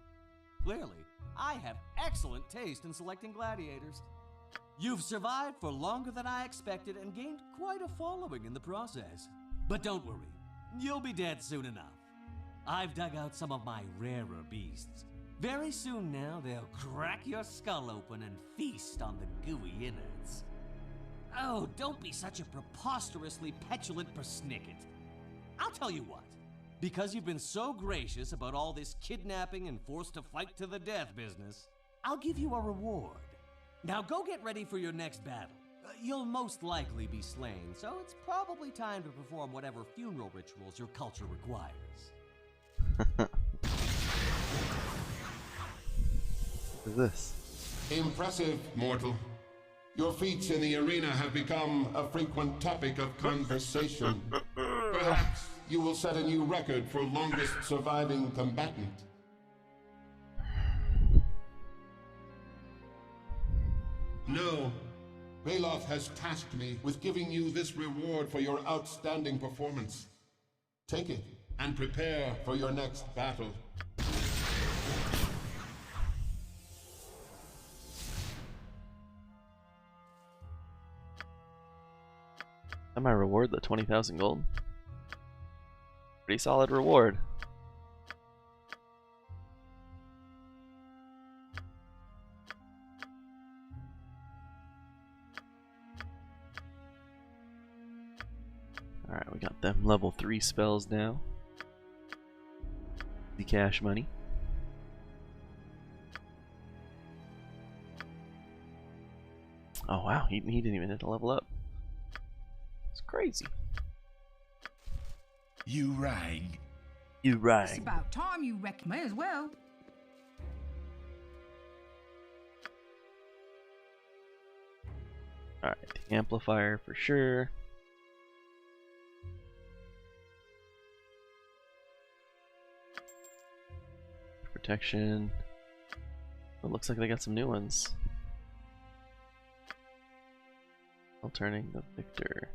Clearly, I have excellent taste in selecting gladiators. You've survived for longer than I expected and gained quite a following in the process. But don't worry, you'll be dead soon enough. I've dug out some of my rarer beasts. Very soon now, they'll crack your skull open and feast on the gooey innards. Oh, don't be such a preposterously petulant persnicket. I'll tell you what. Because you've been so gracious about all this kidnapping and forced to fight to the death business, I'll give you a reward. Now go get ready for your next battle. You'll most likely be slain, so it's probably time to perform whatever funeral rituals your culture requires. What is this? Impressive, mortal. Your feats in the arena have become a frequent topic of conversation. Perhaps you will set a new record for longest surviving combatant. No. Baloth has tasked me with giving you this reward for your outstanding performance. Take it and prepare for your next battle. Am I reward the 20,000 gold? Pretty solid reward. Alright, we got them level 3 spells now. The cash money. Oh wow, he didn't even hit a level up. It's crazy. You rang. You It's rang. about time you reckon. May as well. Alright, the amplifier for sure. Protection. It looks like they got some new ones. Alternating the victor.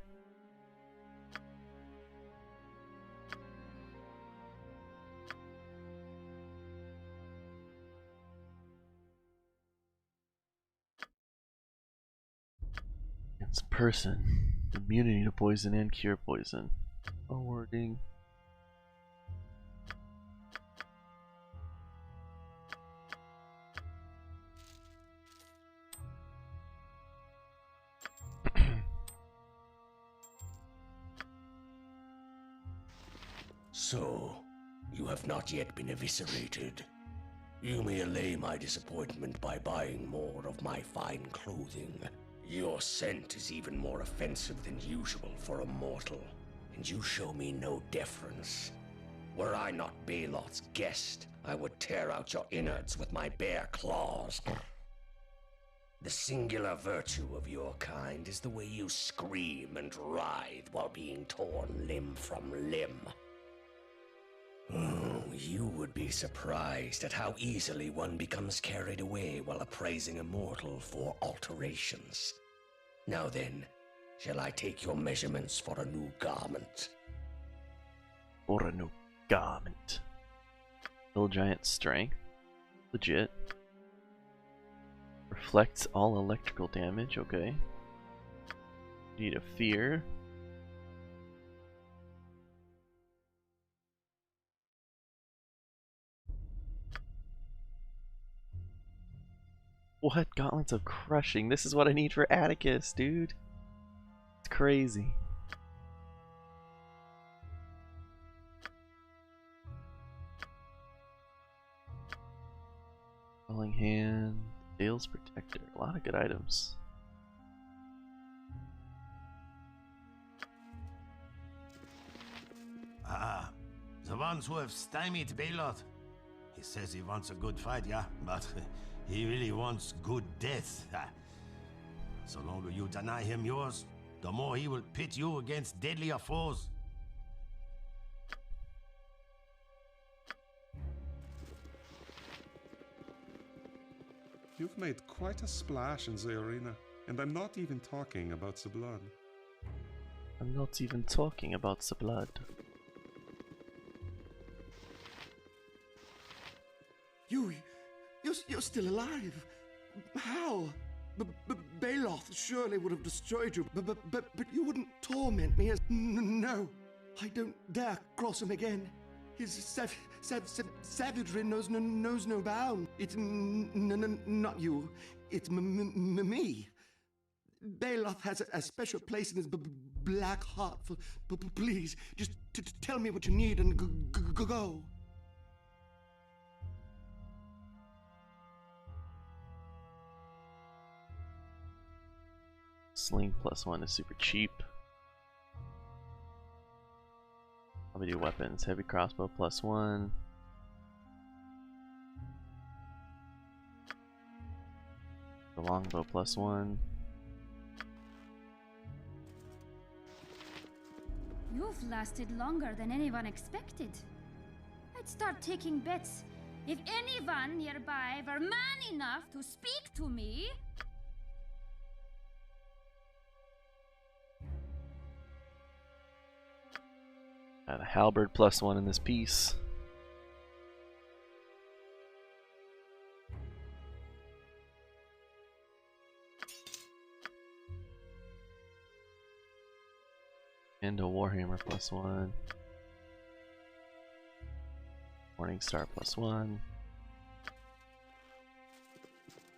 It's person. Immunity to poison and cure poison. Awarding. So, you have not yet been eviscerated. You may allay my disappointment by buying more of my fine clothing. Your scent is even more offensive than usual for a mortal, and you show me no deference. Were I not Balot's guest, I would tear out your innards with my bare claws. The singular virtue of your kind is the way you scream and writhe while being torn limb from limb. Oh, you would be surprised at how easily one becomes carried away while appraising a mortal for alterations. Now then, shall I take your measurements for a new garment? or a new garment. Hill giant strength. Legit. Reflects all electrical damage, okay. Need a fear. What? Gauntlets of Crushing? This is what I need for Atticus, dude. It's crazy. Falling Hand, Dale's Protector. A lot of good items. Ah, the ones who have stymied Baldur. He says he wants a good fight, yeah, but he really wants good death. So longer you deny him yours, the more he will pit you against deadlier foes. You've made quite a splash in the arena, and I'm not even talking about the blood. I'm not even talking about the blood. You're still alive. How? Baldur surely would have destroyed you, but you wouldn't torment me as... No, I don't dare cross him again. His savagery knows no bound. It's not you, it's me. Baldur has a special place in his black heart. Please, just tell me what you need and go. Sling +1 is super cheap. Probably do weapons. Heavy crossbow +1. The longbow +1. You've lasted longer than anyone expected. I'd start taking bets. If anyone nearby were man enough to speak to me... Got a halberd +1 in this piece. And a warhammer +1. Morningstar +1.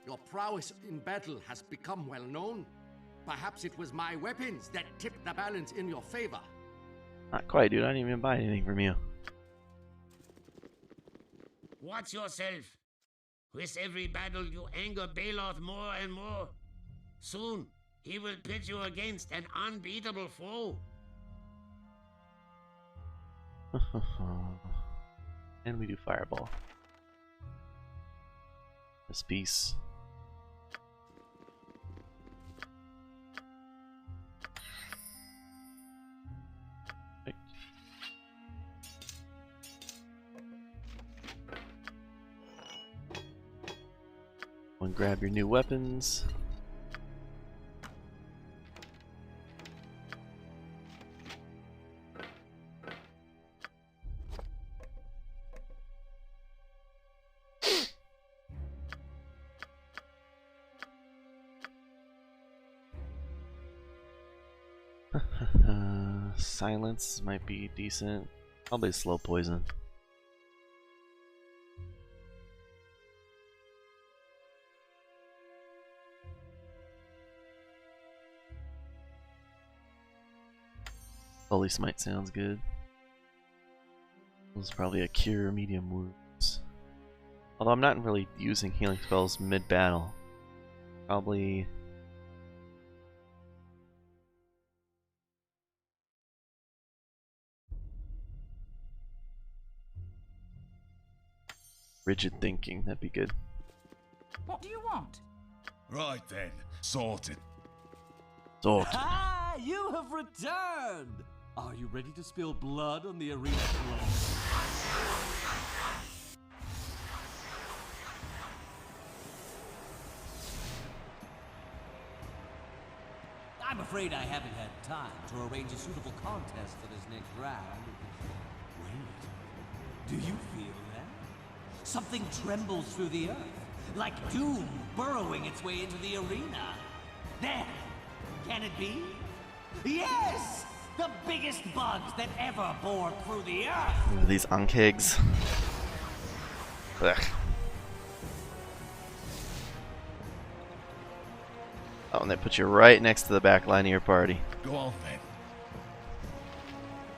Your prowess in battle has become well known. Perhaps it was my weapons that tipped the balance in your favor. Not quite, dude. I didn't even buy anything from you. Watch yourself. With every battle, you anger Baldur more and more. Soon, he will pit you against an unbeatable foe. And we do fireball. This piece. And grab your new weapons. Silence might be decent. Probably slow poison. Holy Smite sounds good. This is probably a cure medium wounds. Although I'm not really using healing spells mid-battle. Probably... rigid thinking, that'd be good. What do you want? Right then, sorted. Sorted. Ah, you have returned! Are you ready to spill blood on the arena floor? I'm afraid I haven't had time to arrange a suitable contest for this next round. Do you feel that? Something trembles through the earth, like doom burrowing its way into the arena. There! Can it be? Yes! The biggest bugs that ever bored through the earth! These ankegs. Ugh. Oh, and they put you right next to the back line of your party. Go on then.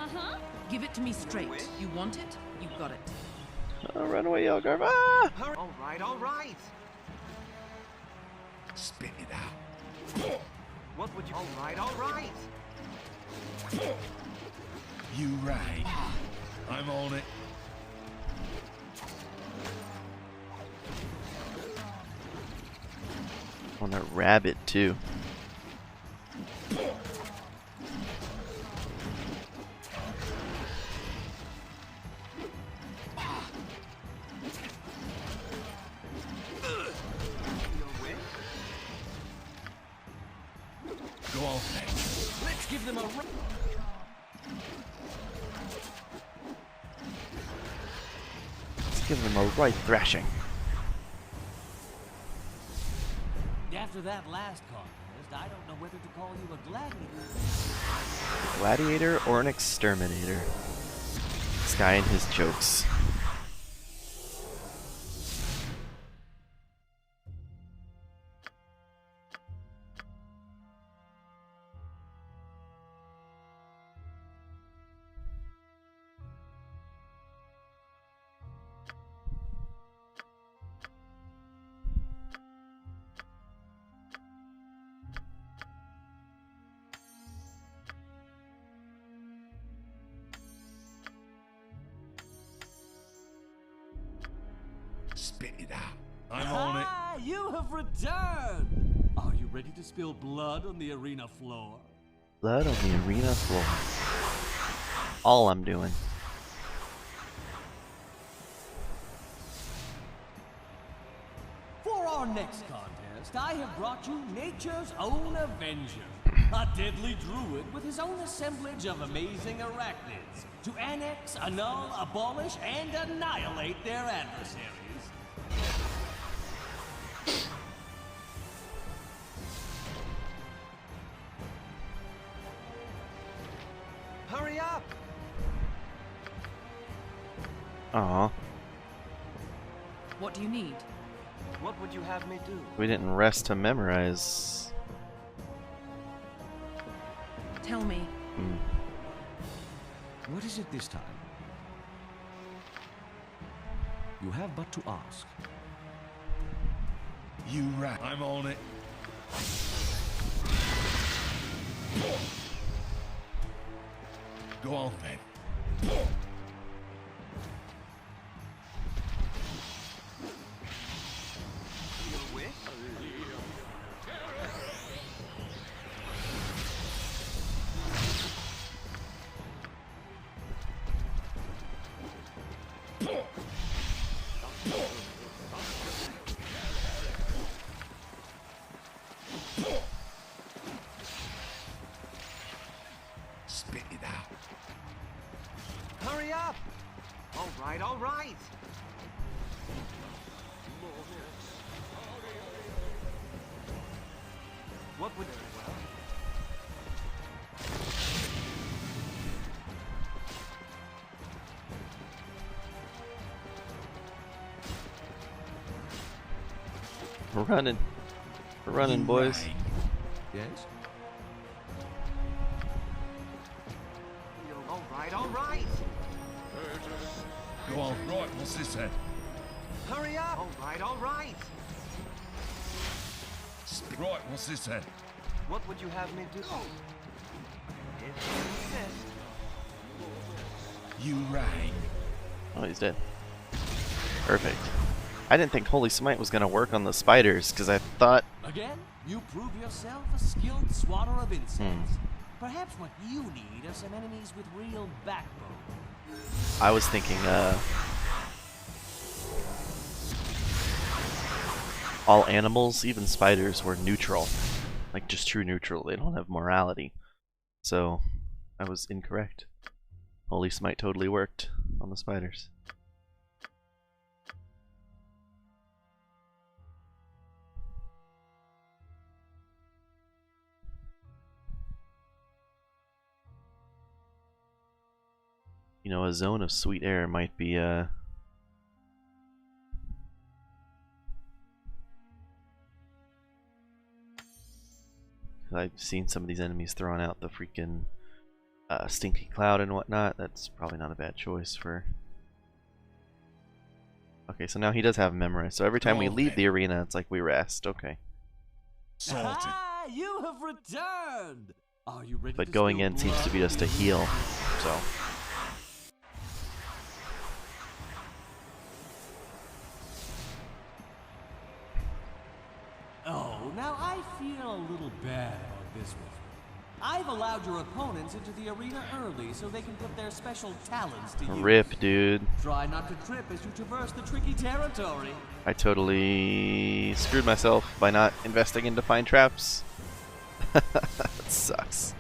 Uh-huh. Give it to me straight. You want it? You got it. Oh, run away, Yelgarv. Ah! All right, all right. Spit it out. What would you... All right, all right. You right. I'm on it. On a rabbit too. Go on then. Let's give them a... Let's give them a right thrashing. After that last contest, I don't know whether to call you a gladiator. Gladiator or an exterminator? This guy and his jokes. Spit it out. I'm on it. Ah, you have returned! Are you ready to spill blood on the arena floor? Blood on the arena floor. All I'm doing. For our next contest, I have brought you nature's own avenger. A deadly druid with his own assemblage of amazing arachnids to annex, annul, abolish, and annihilate their adversaries. Hurry up! Aw, What do you need? What would you have me do? we didn't rest to memorize. Tell me. What is it this time? You have but to ask. You right. I'm on it. Go on then. Spit it out. Hurry up! All right, all right. What would... We're running. We're running, boys. Yes? All right, all right. Go on. Right, what's this then? Hurry up! All right, all right. Right, what's this then? What would you have me do? If you insist. You right. Oh, he's dead. Perfect. I didn't think Holy Smite was gonna work on the spiders, because I thought... Again, you prove yourself a skilled swatter of insects. Perhaps what you need are some enemies with real backbone. I was thinking, all animals, even spiders, were neutral. Like, just true neutral. They don't have morality. So, I was incorrect. Holy Smite totally worked on the spiders. You know, a zone of sweet air might be I've seen some of these enemies throwing out the freaking stinky cloud and whatnot. That's probably not a bad choice for... Okay, so now he does have memorized. So every time we leave the arena, it's like we rest. Okay. Ah, you have returned. Are you ready? But to going spill in seems to be blood? just a heal. So. Oh, now I feel a little bad about this one. I've allowed your opponents into the arena early so they can put their special talents to use. Rip, dude. Try not to trip as you traverse the tricky territory. I totally screwed myself by not investing into find traps. That sucks.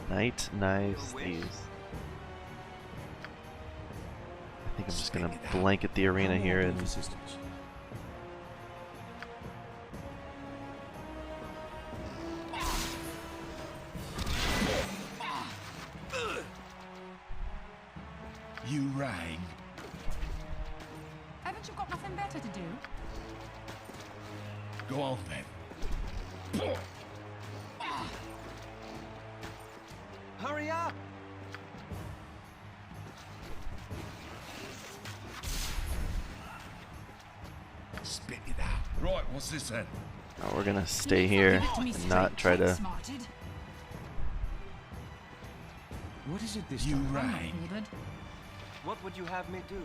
Night, knives, thieves. I think I'm just gonna blanket the arena here and You rang. Haven't you got nothing better to do? Go on then. Hurry up! Spit it out. Right, what's this then? oh, we're gonna stay here and not try to. What is it this You time? rang. What would you have me do?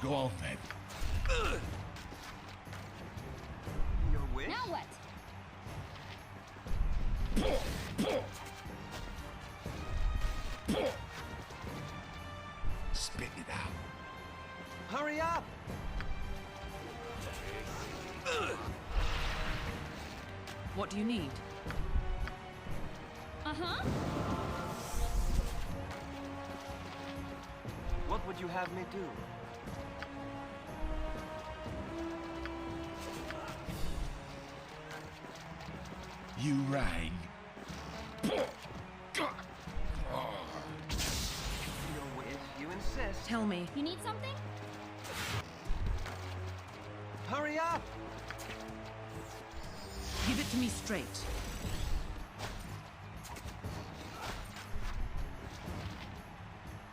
Go on then. Your wish? Now what? Spit it out. Hurry up! What do you need? Uh-huh. What would you have me do? You rang. Your wish? You insist. Tell me. You need something? Hurry up! Give it to me straight.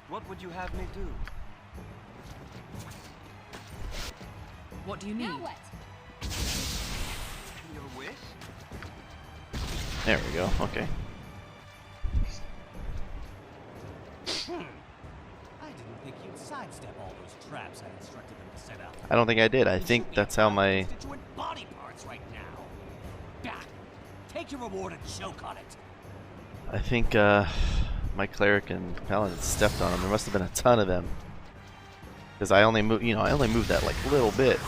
What would you have me do? What do you need? Now what? Your wish? There we go. Okay. I didn't think you'd sidestep all those traps I instructed them to set up. I don't think I did. I think that's how my. Constituent body parts right now. Bah! Take your reward and choke on it. I think my cleric and paladin stepped on them. There must have been a ton of them. Because I only moved, I only moved that like little bit.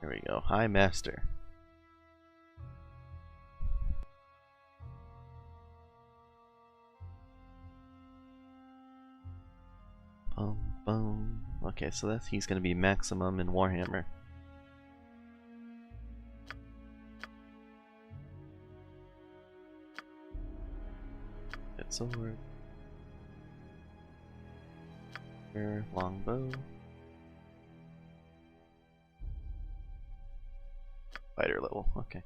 Here we go. High Master. Boom, boom. Okay, so that's he's gonna be maximum in Warhammer. Good sword. Longbow. Fighter level, okay.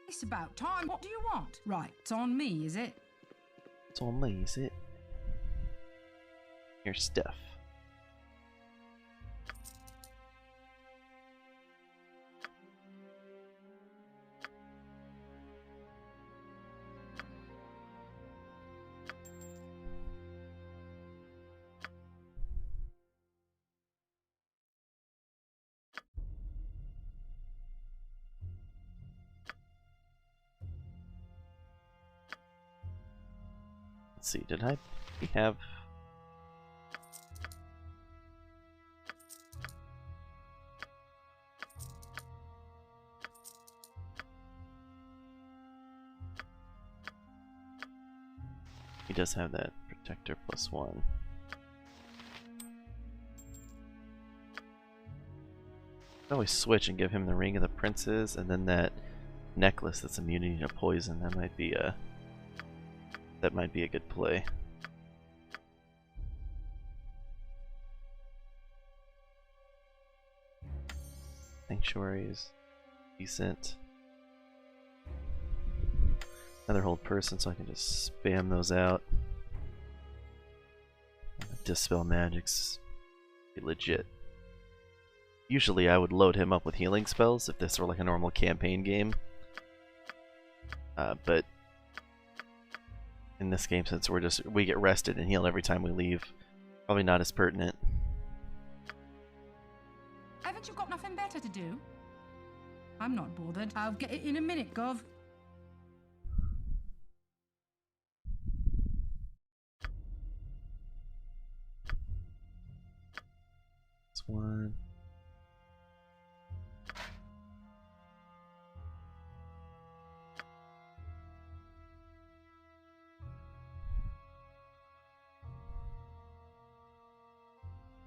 It's about time. What do you want? Right, it's on me, is it? It's on me, is it? Your stuff. Let's see, did I have... He does have that protector +1. I always switch and give him the Ring of the Princes and then that necklace that's immunity to poison. That might be a good play. Sanctuary is decent. Another hold person, so I can just spam those out. Dispel magic's legit. Usually I would load him up with healing spells if this were like a normal campaign game. But in this game, since we get rested and healed every time we leave, probably not as pertinent. Haven't you got nothing better to do? I'm not bothered. I'll get it in a minute, Gov. This one.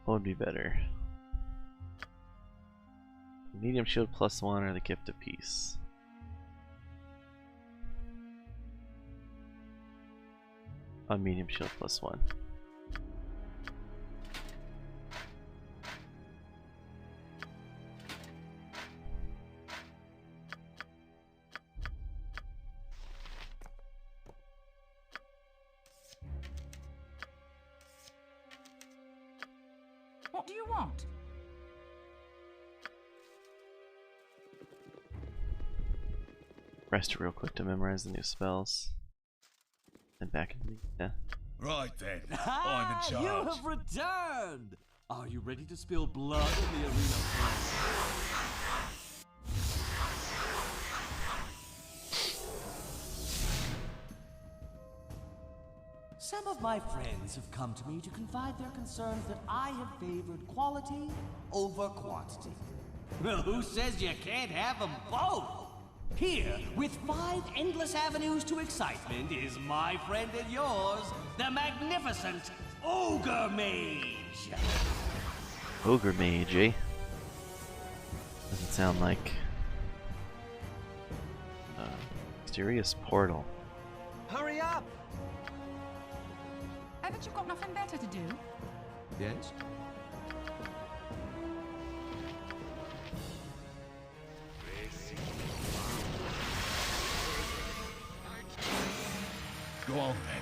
What would be better? Medium shield +1 or the gift of peace? On medium shield +1. What do you want? Rest real quick to memorize the new spells. And back into the... Yeah. Right then, I'm in charge. You have returned! Are you ready to spill blood in the arena? Some of my friends have come to me to confide their concerns that I have favored quality over quantity. Well, who says you can't have them both? Here, with 5 endless avenues to excitement, is my friend and yours, the magnificent Ogre Mage! Ogre Mage, eh? Doesn't sound like... mysterious portal. Hurry up! Haven't you got nothing better to do? Yes? Go on then.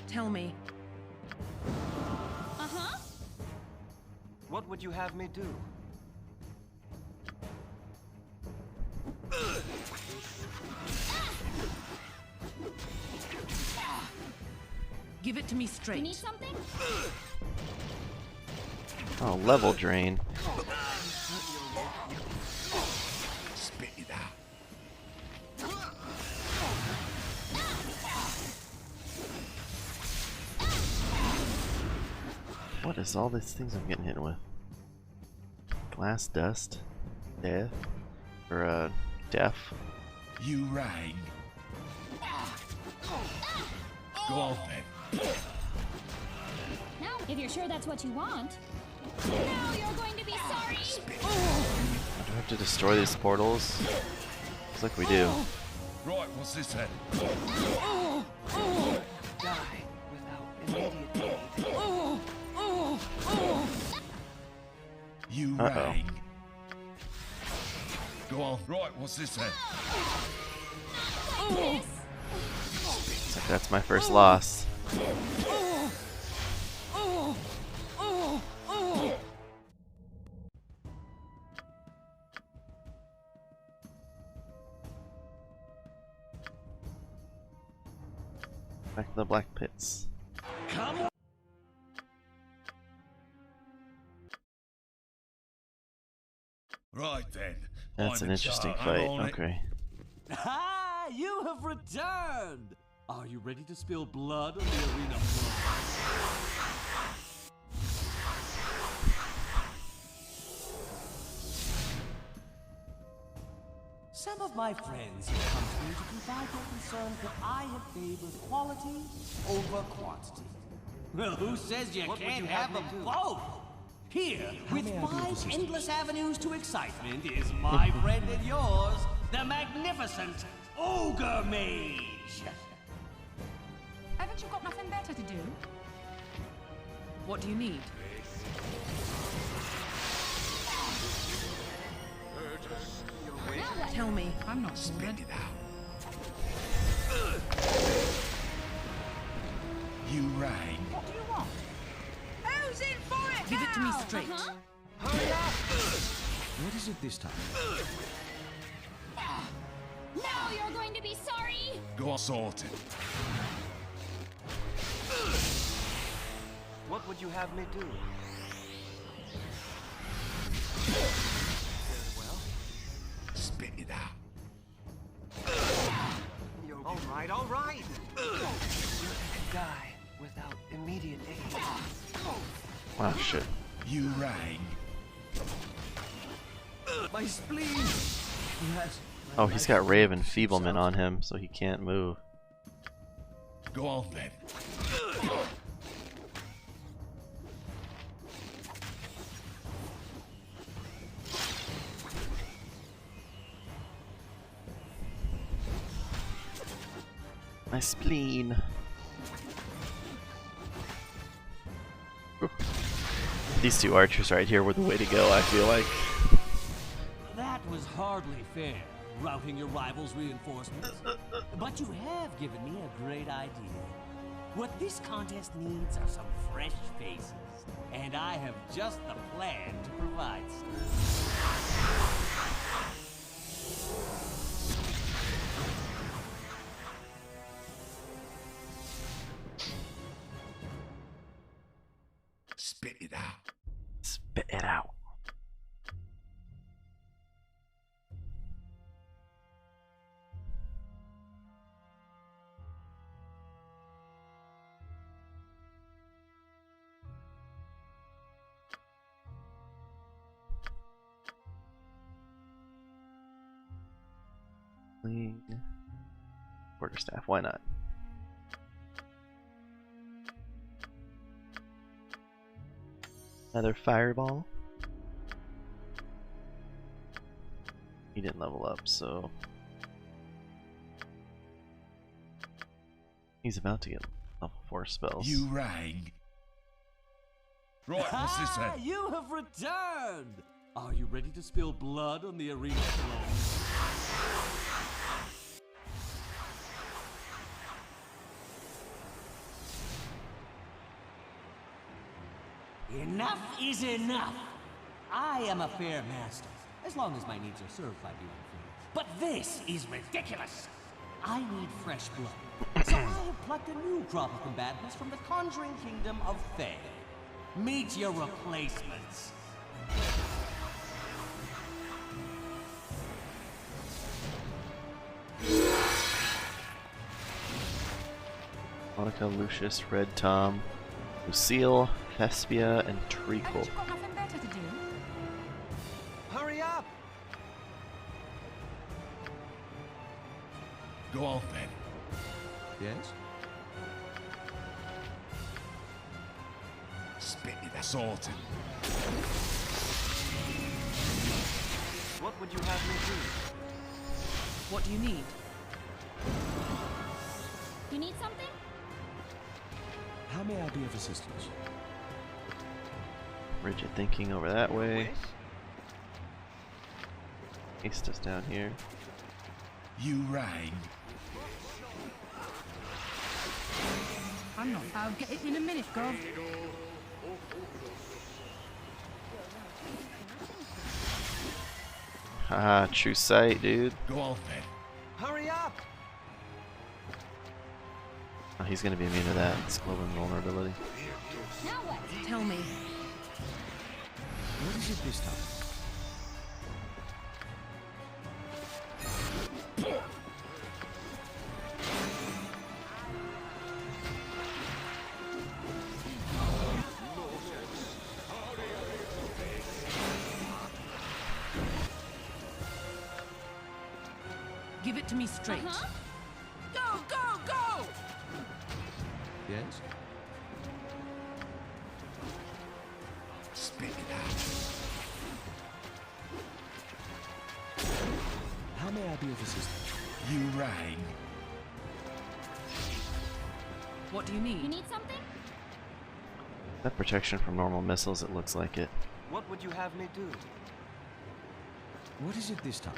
Tell me. Uh-huh. What would you have me do? Give it to me straight. You need something? Oh, level drain. Spit it out. What is all these things I'm getting hit with? Glass dust? Death? Or, deaf? You rang. Go on then. Now, if you're sure that's what you want. Now you're going to be sorry! Do I have to destroy these portals? Looks like we do. Right, what's this then? Die without immediate aid. You rang. Go on. Right, what's this then? Looks like that's my first loss. Back to the Black Pits. Come on! Right then. That's an interesting fight. Okay. Ah, you have returned! Are you ready to spill blood on the arena floor? Some of my friends have come to me to confide their concerns that I have favored quality over quantity. Well, who says you can't have them both? Here, with 5 endless avenues to excitement, is my friend and yours, the magnificent Ogre Mage! Haven't you got nothing better to do? What do you need? Tell me. I'm not Spit bothered. it out. You rang. What do you want? Who's in for it Give it to me now? straight. Hurry up! What is it this time? Now you're going to be sorry! Go on, sort it. What would you have me do? Well, Spit it out. all right. You could die without immediate aid. Wow, shit. You rang. My spleen! Yes. Oh, he's got Ray of Enfeeblement on him, so he can't move. Go on then. My spleen. Ooh. These two archers right here were the way to go, I feel like. That was hardly fair, routing your rivals' reinforcements. But you have given me a great idea. What this contest needs are some fresh faces, and I have just the plan to provide some. Spit it out. Spit it out. Quarterstaff, why not? Another fireball. He didn't level up, so he's about to get level 4 spells. You rang. Right, what's this then? You have returned! Are you ready to spill blood on the arena floor? Enough is enough! I am a fair master, as long as my needs are served by being fair. But this is ridiculous! I need fresh blood, so I have plucked a new crop of combatants from the conjuring kingdom of Fae. Meet your replacements. Monica, Lucius, Red Tom, Lucille, Thespia, and Treacle. Haven't you got nothing better to do? Hurry up! Go on then. Yes? Spit it out. Sorted. What would you have me do? What do you need? You need something? How may I be of assistance? Rigid thinking over that way. East is down here. You rang. I'm not. I'll get it in a minute, Gov. Haha, true sight, dude. Go on then. Hurry up! Oh, he's gonna be immune to that. It's global invulnerability. Now what? Tell me. What is it this time? to me straight. Go, go, go! Yes? Spit it out. How may I be of assistance? You rang. What do you need? You need something? That protection from normal missiles, it looks like it. What would you have me do? What is it this time?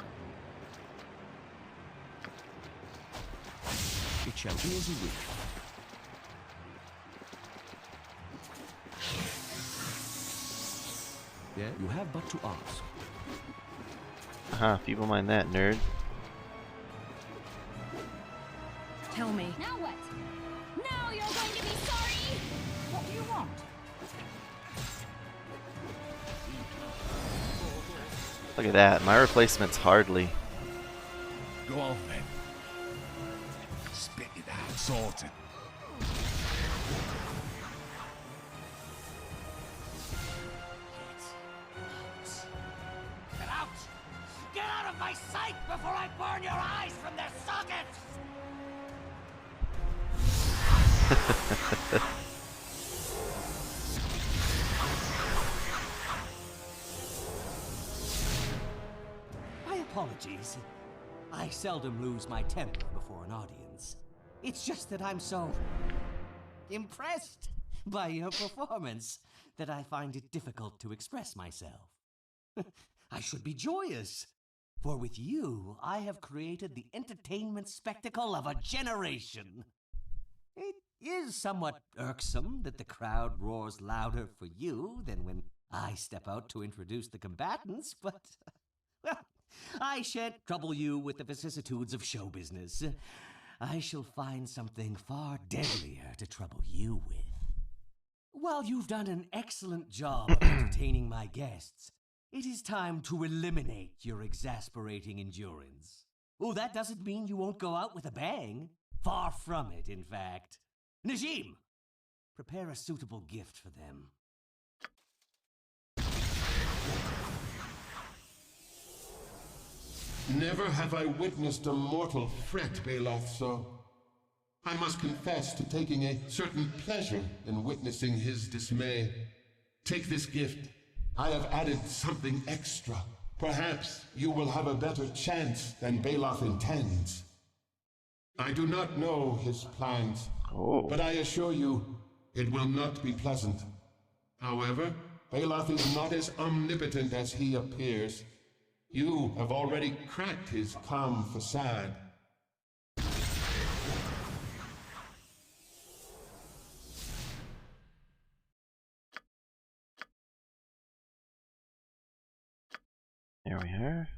It shall be as you wish. Yeah, you have but to ask. Aha, people mind that, nerd. Tell me. Now what? Now you're going to be sorry! What do you want? Look at that, my replacement's hardly. Go on then. Spit it out. Sort it. Get out! Get out of my sight before I burn your eyes from their sockets! My apologies. I seldom lose my temper before an audience. It's just that I'm so impressed by your performance that I find it difficult to express myself. I should be joyous, for with you, I have created the entertainment spectacle of a generation. It is somewhat irksome that the crowd roars louder for you than when I step out to introduce the combatants, but, well, I shan't trouble you with the vicissitudes of show business. I shall find something far deadlier to trouble you with. While you've done an excellent job of entertaining my guests, it is time to eliminate your exasperating endurance. Oh, that doesn't mean you won't go out with a bang. Far from it, in fact. Najim, prepare a suitable gift for them. Never have I witnessed a mortal fret Baloth so. I must confess to taking a certain pleasure in witnessing his dismay. Take this gift. I have added something extra. Perhaps you will have a better chance than Baloth intends. I do not know his plans, but I assure you it will not be pleasant. However, Baloth is not as omnipotent as he appears. You have already cracked his calm facade. There we are.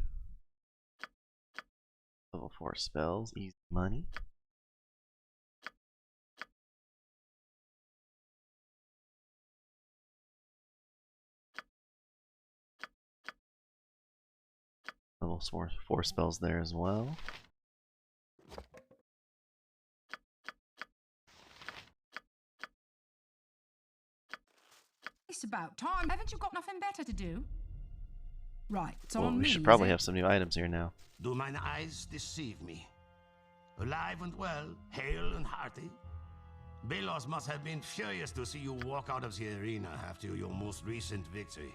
Level 4 spells, easy money. Level 4 spells there as well. It's about time. Haven't you got nothing better to do? Right, it's Well, on we me. should probably have some new items here now. Do mine eyes deceive me? Alive and well, hale and hearty? Balos must have been furious to see you walk out of the arena after your most recent victory.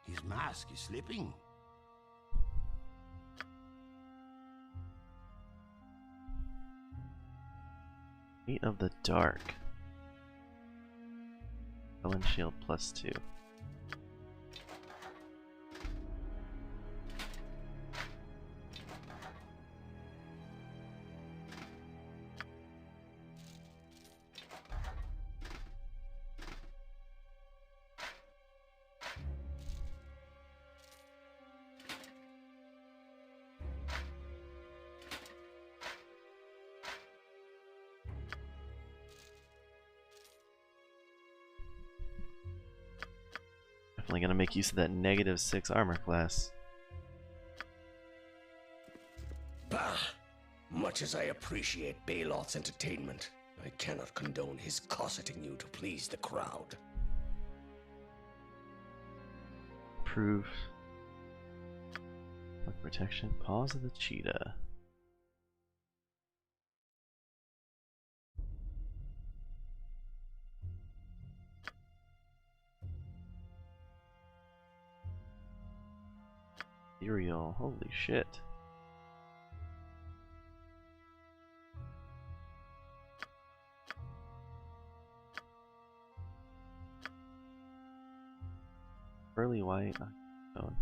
His mask is slipping. Feet of the Dark. Ellen Shield +2. Definitely gonna make use of that -6 armor class. Bah! Much as I appreciate Balot's entertainment, I cannot condone his cosseting you to please the crowd. Proof. Look, protection. Paws of the cheetah. Ethereal, holy shit. Pearly white. Oh.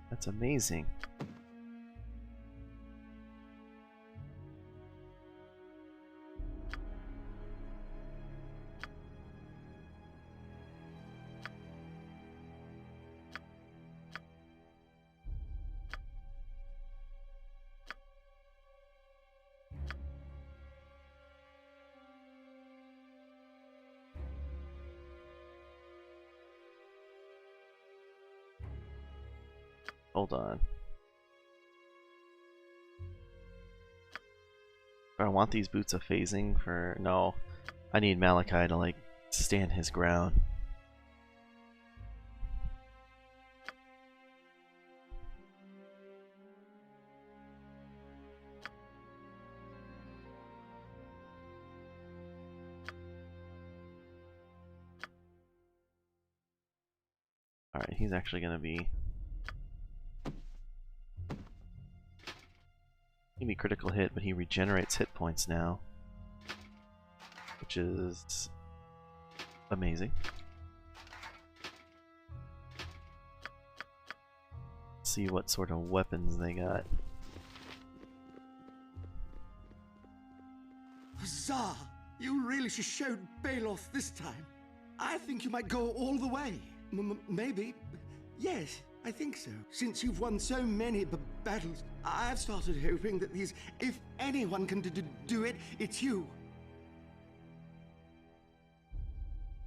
That's amazing. Hold on. Do I want these boots of phasing for... No. I need Malachi to, like, stand his ground. Alright, he's actually gonna be... Give me critical hit, but he regenerates hit points now, which is amazing. Let's see what sort of weapons they got. Huzzah! You really showed Balor this time. I think you might go all the way. Maybe. Yes, I think so. Since you've won so many battles, I've started hoping that if anyone can do it, it's you.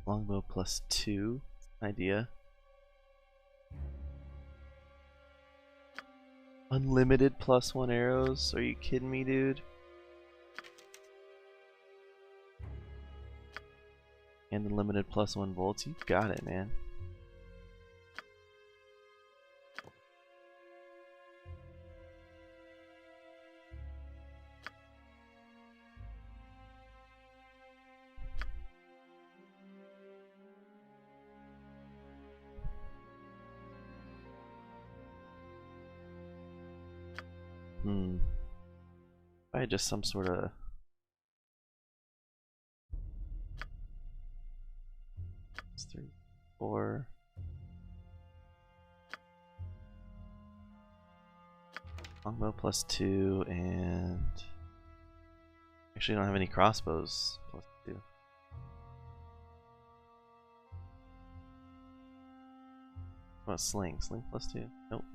Longbow +2 idea. Unlimited +1 arrows? Are you kidding me, dude? And unlimited +1 bolts? You got it, man. I had just some sort of... It's 3, 4... Longbow +2 and... Actually, I don't have any crossbows +2. What about sling? Sling +2? Nope.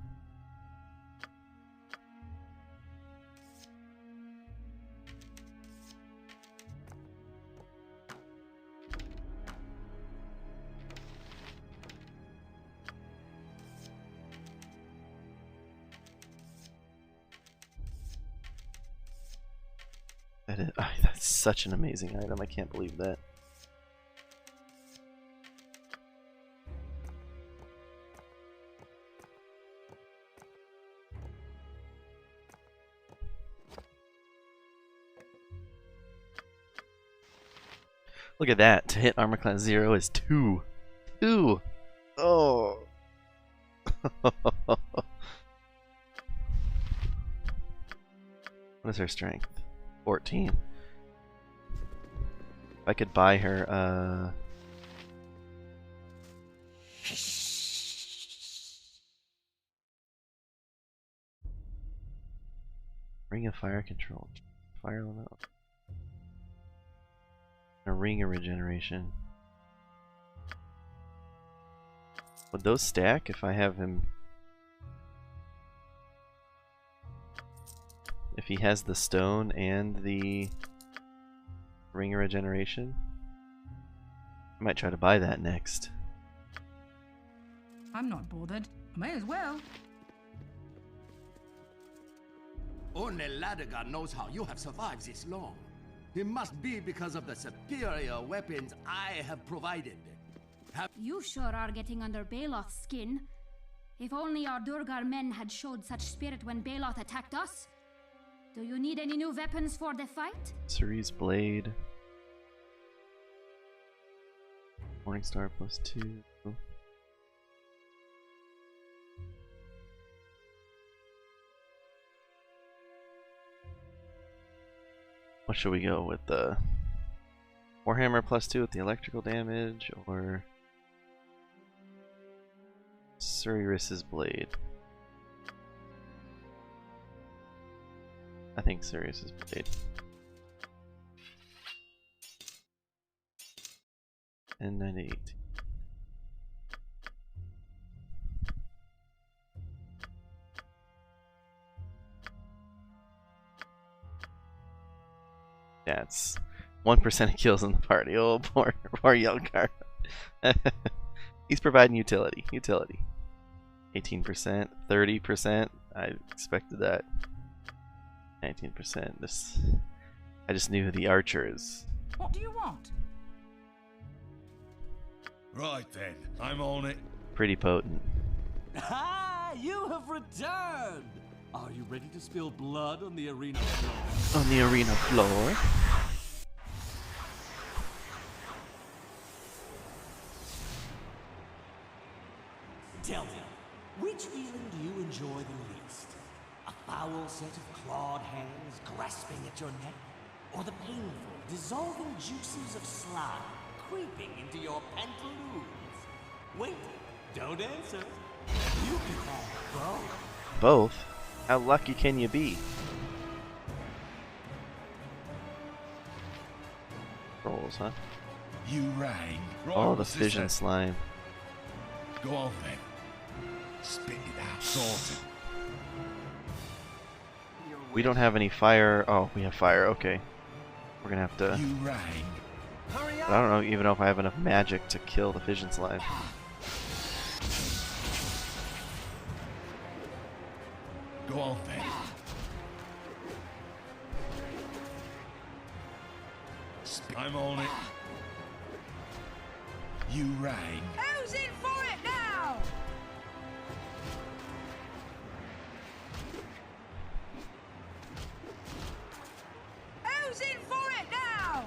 That's such an amazing item. I can't believe that. Look at that. To hit armor class 0 is 2. 2! Oh! What is her strength? 14. If I could buy her, Ring of Fire Control. Fire one up. A Ring of Regeneration. Would those stack if I have him? If he has the stone and the Ring of Regeneration? I might try to buy that next. I'm not bothered. I may as well. Only Ladigar knows how you have survived this long. It must be because of the superior weapons I have provided. You sure are getting under Baloth's skin. If only our Durgar men had showed such spirit when Baloth attacked us. Do you need any new weapons for the fight? Cerise Blade. Morningstar +2. What should we go with? The Warhammer +2 with the electrical damage, or Sirius's blade? I think Sirius's blade. And 98. Yeah, it's 1% of kills in the party. Oh, poor Yelgar. He's providing utility. 18%, 30%. I expected that. 19%. I just knew the archers. What do you want? Right then, I'm on it. Pretty potent. Ah, you have returned! Are you ready to spill blood on the arena floor? On the arena floor? Tell me, which feeling do you enjoy the least? A foul set of clawed hands grasping at your neck? Or the painful, dissolving juices of slime creeping into your pantaloons? Wait, don't answer. You can have both. Both? How lucky can you be? Rolls, huh? You rang. Right, Oh, the what's this fission then? slime. Go on then. Spit it out. Sorted. We don't have any fire. Oh, we have fire. Okay. We're gonna have to. You rang. I don't even know if I have enough magic to kill the fission slime. Go on then. I'm on it. You rang. Who's in for it now? Who's in for it now?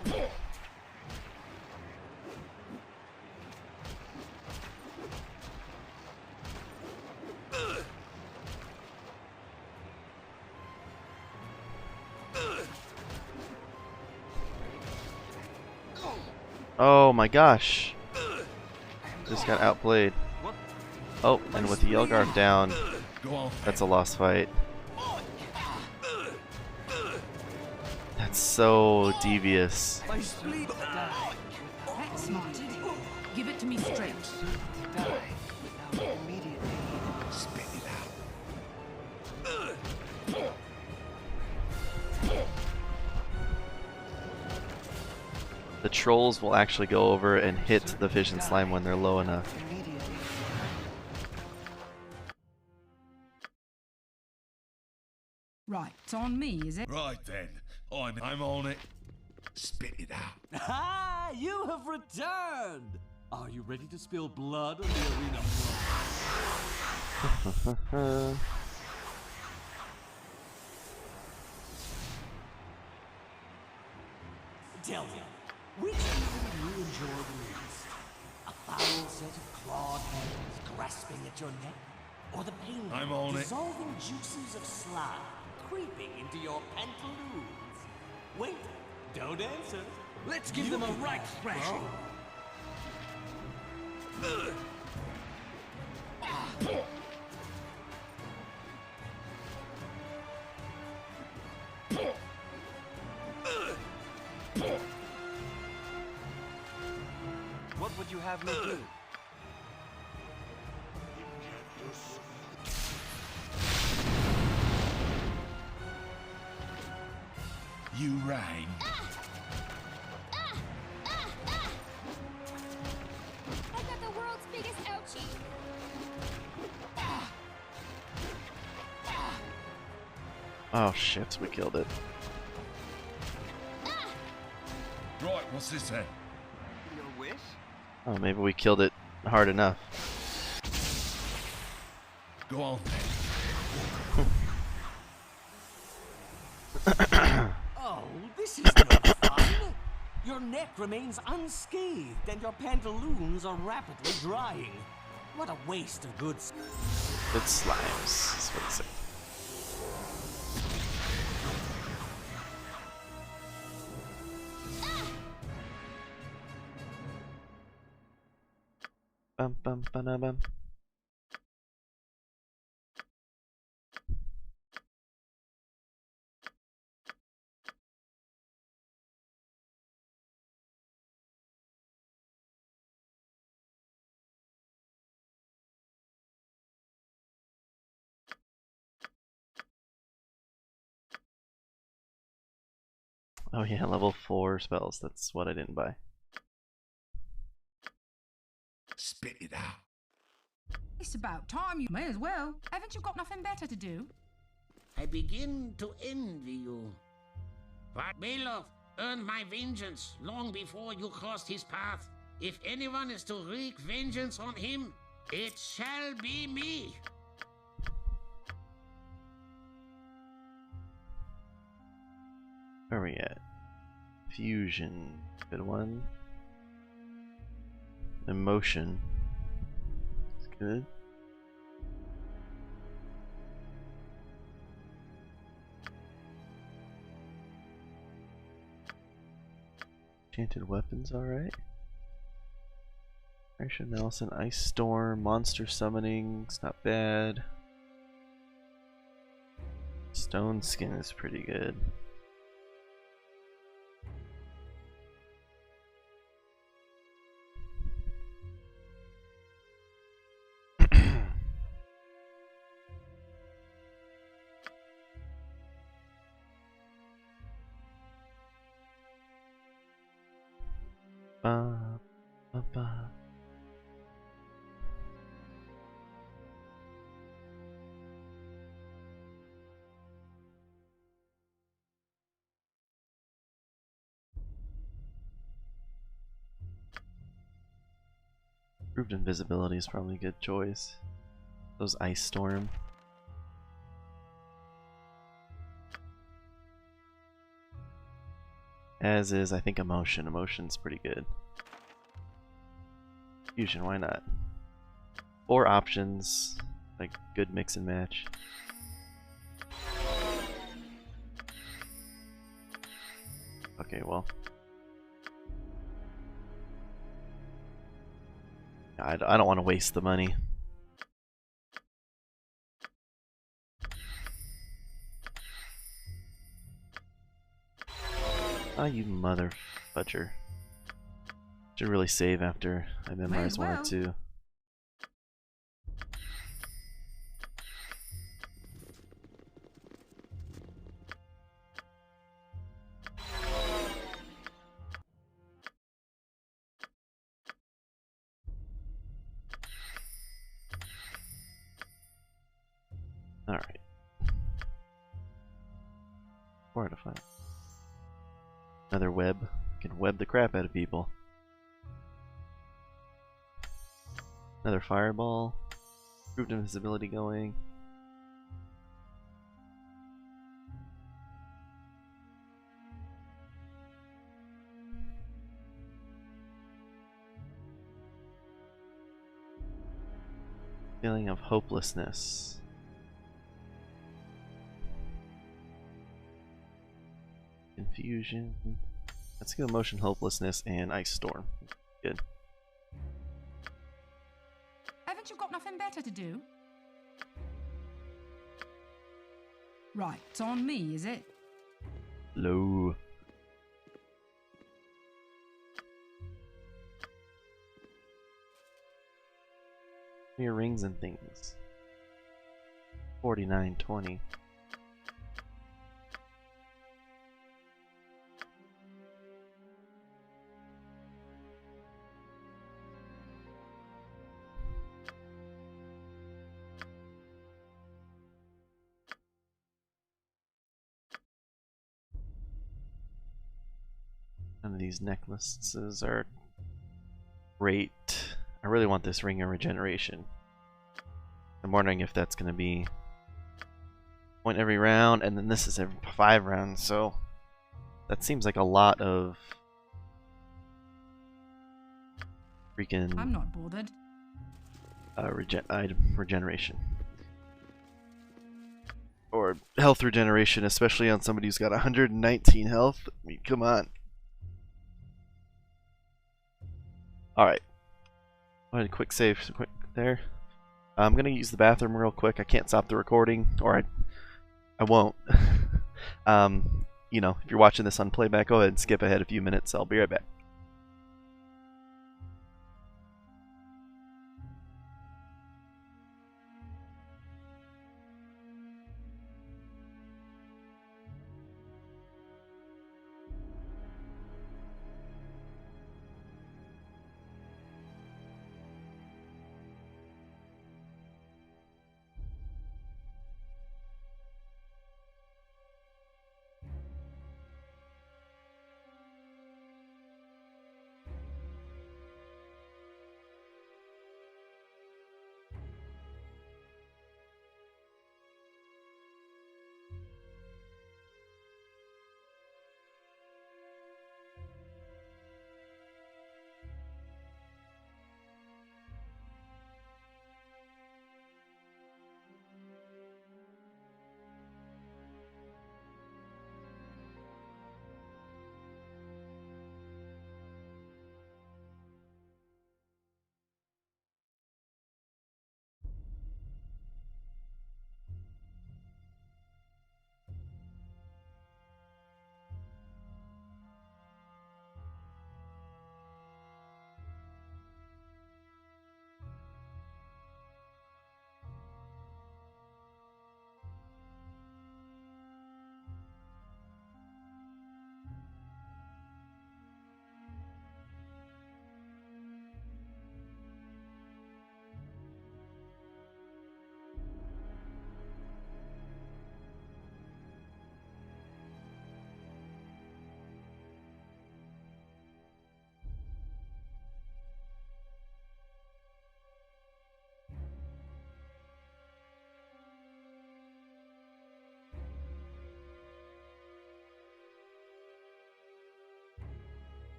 Oh my gosh. Just got outplayed. Oh, and with the Yelgar down, that's a lost fight. That's so devious. That's smart. Give it to me straight. Spit it out. The trolls will actually go over and hit the fission slime when they're low enough. Right, it's on me, is it? Right then. I'm on it. Spit it out. Ah, you have returned! Are you ready to spill blood on the arena floor? Tell me, which feeling do you enjoy the least? A foul set of clawed hands grasping at your neck? Or the painful, I'm on it. dissolving juices of slime creeping into your pantaloons? Wait, don't answer. Let's give them a right thrashing. What would you have me do? You rang. I got the world's biggest ouchie. Oh shit, we killed it. Right, what's this then? Your wish? Oh, maybe we killed it hard enough. Go on Oh, this is no fun. Your neck remains unscathed and your pantaloons are rapidly drying. What a waste of good slimes, is what it said. Bum bum bum bum. Oh yeah, level 4 spells. That's what I didn't buy. Spit it out. It's about time you may as well. Haven't you got nothing better to do? I begin to envy you. But Balor earned my vengeance long before you crossed his path. If anyone is to wreak vengeance on him, it shall be me. Where are we at? Fusion. Good one. Emotion. That's good. Enchanted weapons, alright. Ration Nelson, Ice Storm, Monster Summoning, it's not bad. Stone Skin is pretty good. Ba, ba, ba. Improved invisibility is probably a good choice. Those Ice Storm. As is, I think, Emotion. Emotion's pretty good. Fusion, why not? 4 options, like good mix and match. Okay, well. I don't want to waste the money. Ah, you mother fudger. Should really save after I memorize one or two. Alright. 4 out of 5. Another web. Can web the crap out of people. Another fireball. Improved invisibility going. Feeling of hopelessness. Confusion. Let's go Emotion, Hopelessness, and Ice Storm. Good. Haven't you got nothing better to do? Right, it's on me, is it? Low. Your rings and things. 49.20. None of these necklaces are great. I really want this ring of regeneration. I'm wondering if that's going to be point every round, and then this is every 5 rounds, so that seems like a lot of freaking I'm not bothered. regeneration. Or health regeneration, especially on somebody who's got 119 health. I mean, come on. Alright. Go ahead, quick save, quick there. I'm gonna use the bathroom real quick. I can't stop the recording, or I won't. You know, if you're watching this on playback, go ahead and skip ahead a few minutes. I'll be right back.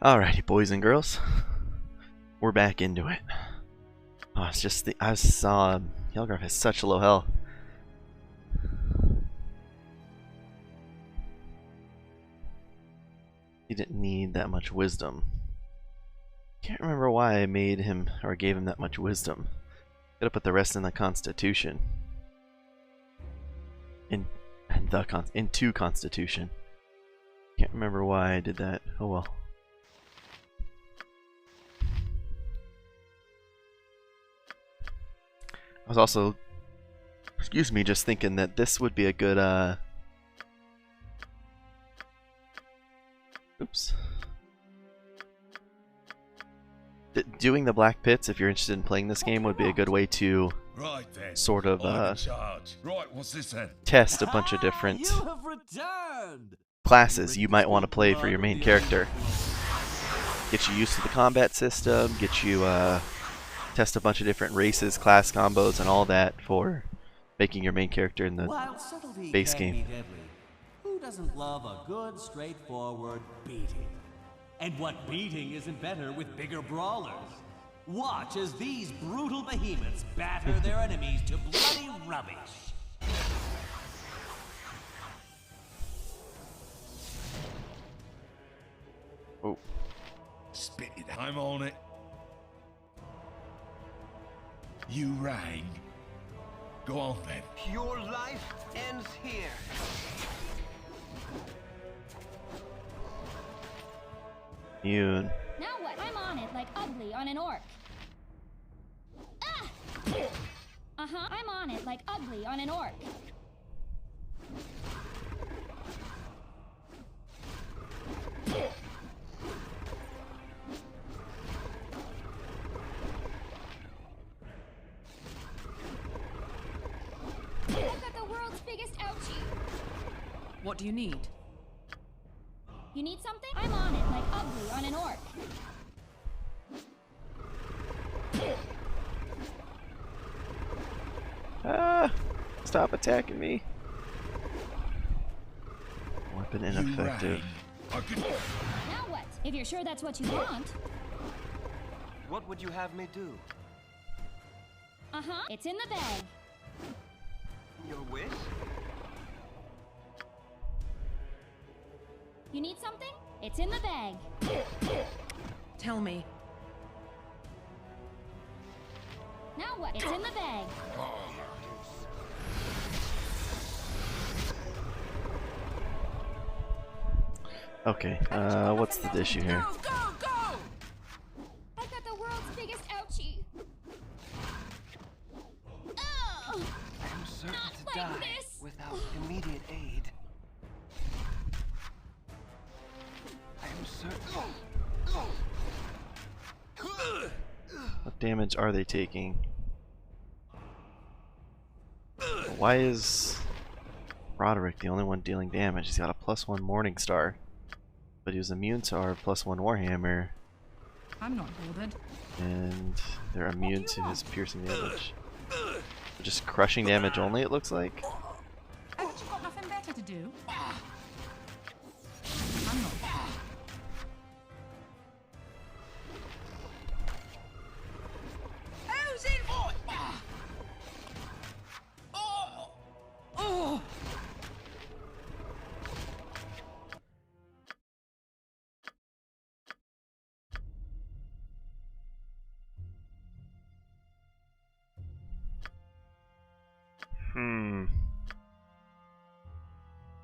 Alrighty, boys and girls. We're back into it. Oh, it's just I saw Helgraf has such low health. He didn't need that much wisdom. Can't remember why I made him or gave him that much wisdom. Gotta put the rest in the Constitution. Into Constitution. Can't remember why I did that. Oh well. I was also, excuse me, just thinking that this would be a good oops. Doing the Black Pits, if you're interested in playing this game, would be a good way to sort of test a bunch of different classes you might want to play for your main character. Get you used to the combat system, get you test a bunch of different races, class combos, and all that for making your main character in the base game. Who doesn't love a good, straightforward beating? And what beating isn't better with bigger brawlers? Watch as these brutal behemoths batter their enemies to bloody rubbish. Oh. Spit it. I'm on it. You rang. Go on then. Your life ends here. Yoon. Now what? I'm on it like ugly on an orc. Ah! Uh-huh, I'm on it like ugly on an orc. I've got the world's biggest ouchie. What do you need? You need something? I'm on it like ugly on an orc. Ah! Stop attacking me. Weapon ineffective. Now what? If you're sure that's what you want. What would you have me do? Uh-huh, it's in the bag. Your wish? You need something? It's in the bag. Tell me. Now what? It's in the bag. Okay, what's the issue here? Go, go! I've got the world's biggest ouchie. I am certain to like die this. without immediate aid. I am certain. What damage are they taking? Why is Roderick the only one dealing damage? He's got a +1 Morning Star, but he was immune to our +1 Warhammer. I'm not bothered. And they're immune to his piercing damage. Just crushing damage only, it looks like. Haven't you got nothing better to do? I'm not. Who's in for it? Oh!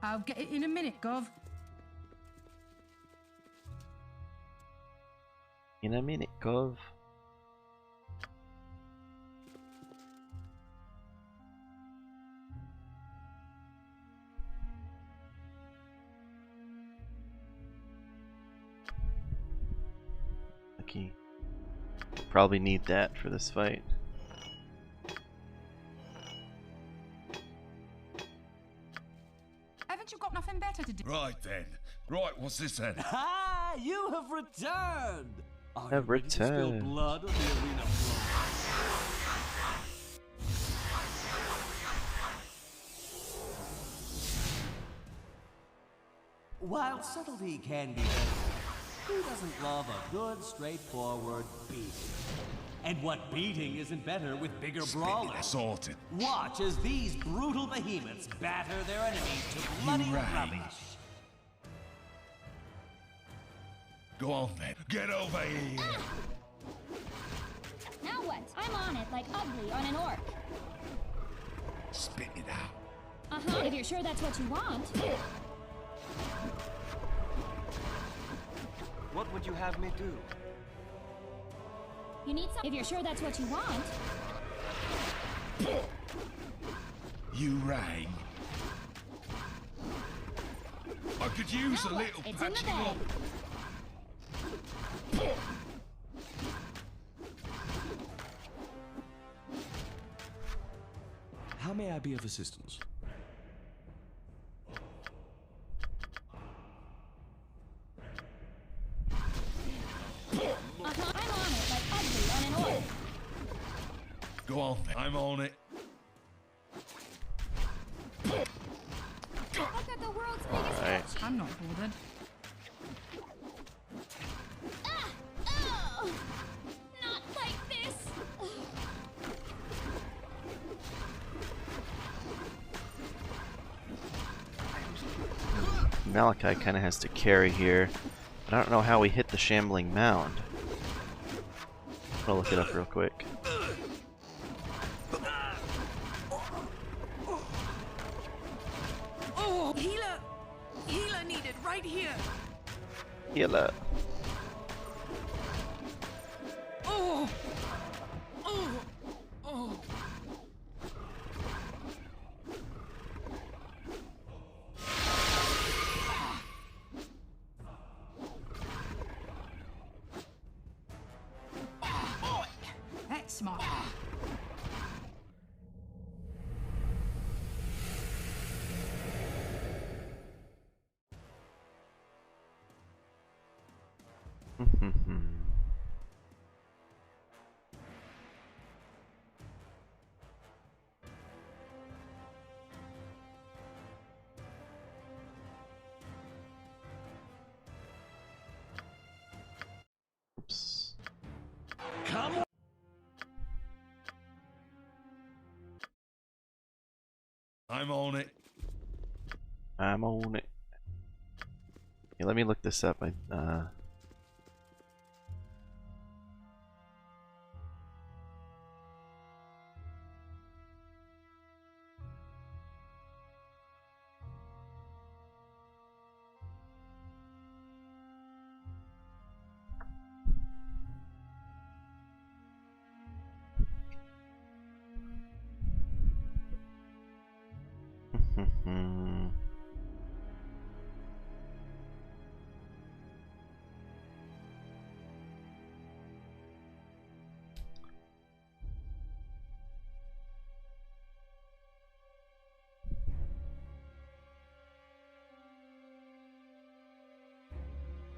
I'll get it in a minute, Gov. In a minute, Gov. Okay. Probably need that for this fight. Haven't you got nothing better to do? Right then. Right, what's this then? Ah, you have returned! Are Have you ready to spill returned. blood on the arena floor? While subtlety can be better, Who doesn't love a good, straightforward beating? And what beating isn't better with bigger brawlers? Sorted. Watch as these brutal behemoths batter their enemies to bloody rubbish. Go on then. Get over here. Now what? I'm on it like ugly on an orc. Spit it out. Uh-huh. If you're sure that's what you want. What would you have me do? You need some. If you're sure that's what you want. You rang. I could use Now a what? little It's in the patching bag. up. How may I be of assistance? Uh-huh. I'm on it like ugly on an orc. Go on then. I'm on it. I've got the world's biggest Alright. watch. I'm not bothered. Ah! Oh! Not like this. Malachi kind of has to carry here. But I don't know how we hit the shambling mound. I'll look it up real quick. Oh, healer! Healer needed right here. Healer. Oh! Oh! Oh! That's smart. Oops. Come on! I'm on it. I'm on it. Yeah, let me look this up.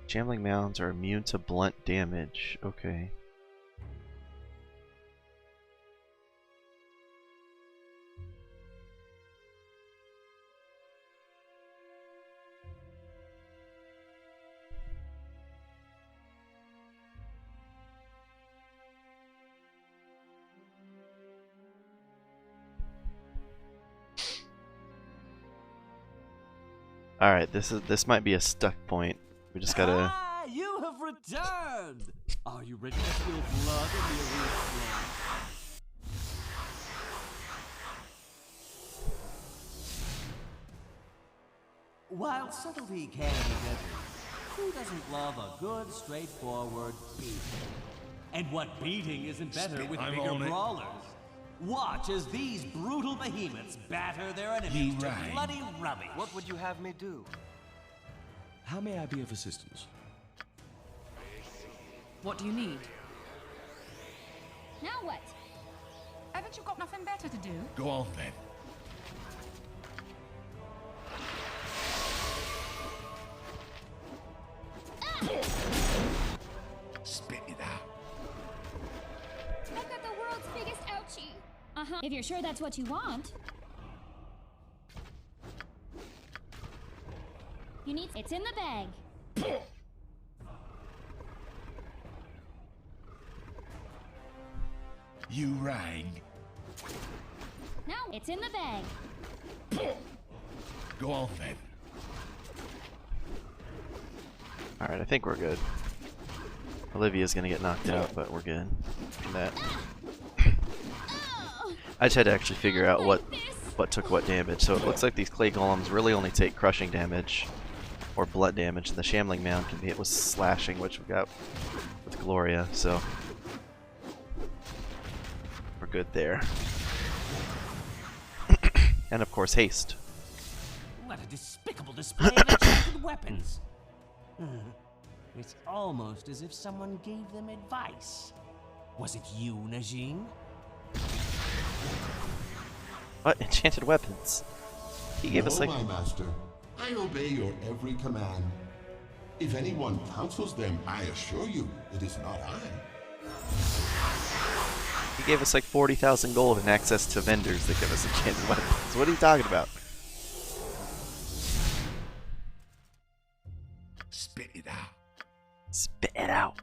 Shambling mounds are immune to blunt damage. Okay. All right, this might be a stuck point. We just gotta. Ah, you have returned! Are you ready to feel blood in the arena floor? While subtlety can be deadly, who doesn't love a good, straightforward beating? And what beating isn't better with I'm bigger on it. brawlers? Watch as these brutal behemoths batter their enemies You to right. bloody rubbish. What would you have me do? How may I be of assistance? What do you need? Now what? Haven't you got nothing better to do? Go on then. Spit it out. I've got the world's biggest ouchie. Uh-huh. If you're sure that's what you want. You need. It's in the bag. You rang. No, it's in the bag. Go on then. Alright, I think we're good. Olivia's gonna get knocked out, but we're good. From that. I just had to actually figure out what took what damage. So it looks like these clay golems really only take crushing damage or blood damage, and the shambling mound can be hit with slashing, which we got with Gloria, so we're good there. And of course haste. What a despicable display of enchanted weapons. It's almost as if someone gave them advice. Was it you, Najin? What? Enchanted weapons? He gave us like... my master. I obey your every command. If anyone counsels them, I assure you, it is not I. He gave us like 40,000 gold and access to vendors that give us enchanted weapons. What are you talking about? Spit it out. Spit it out.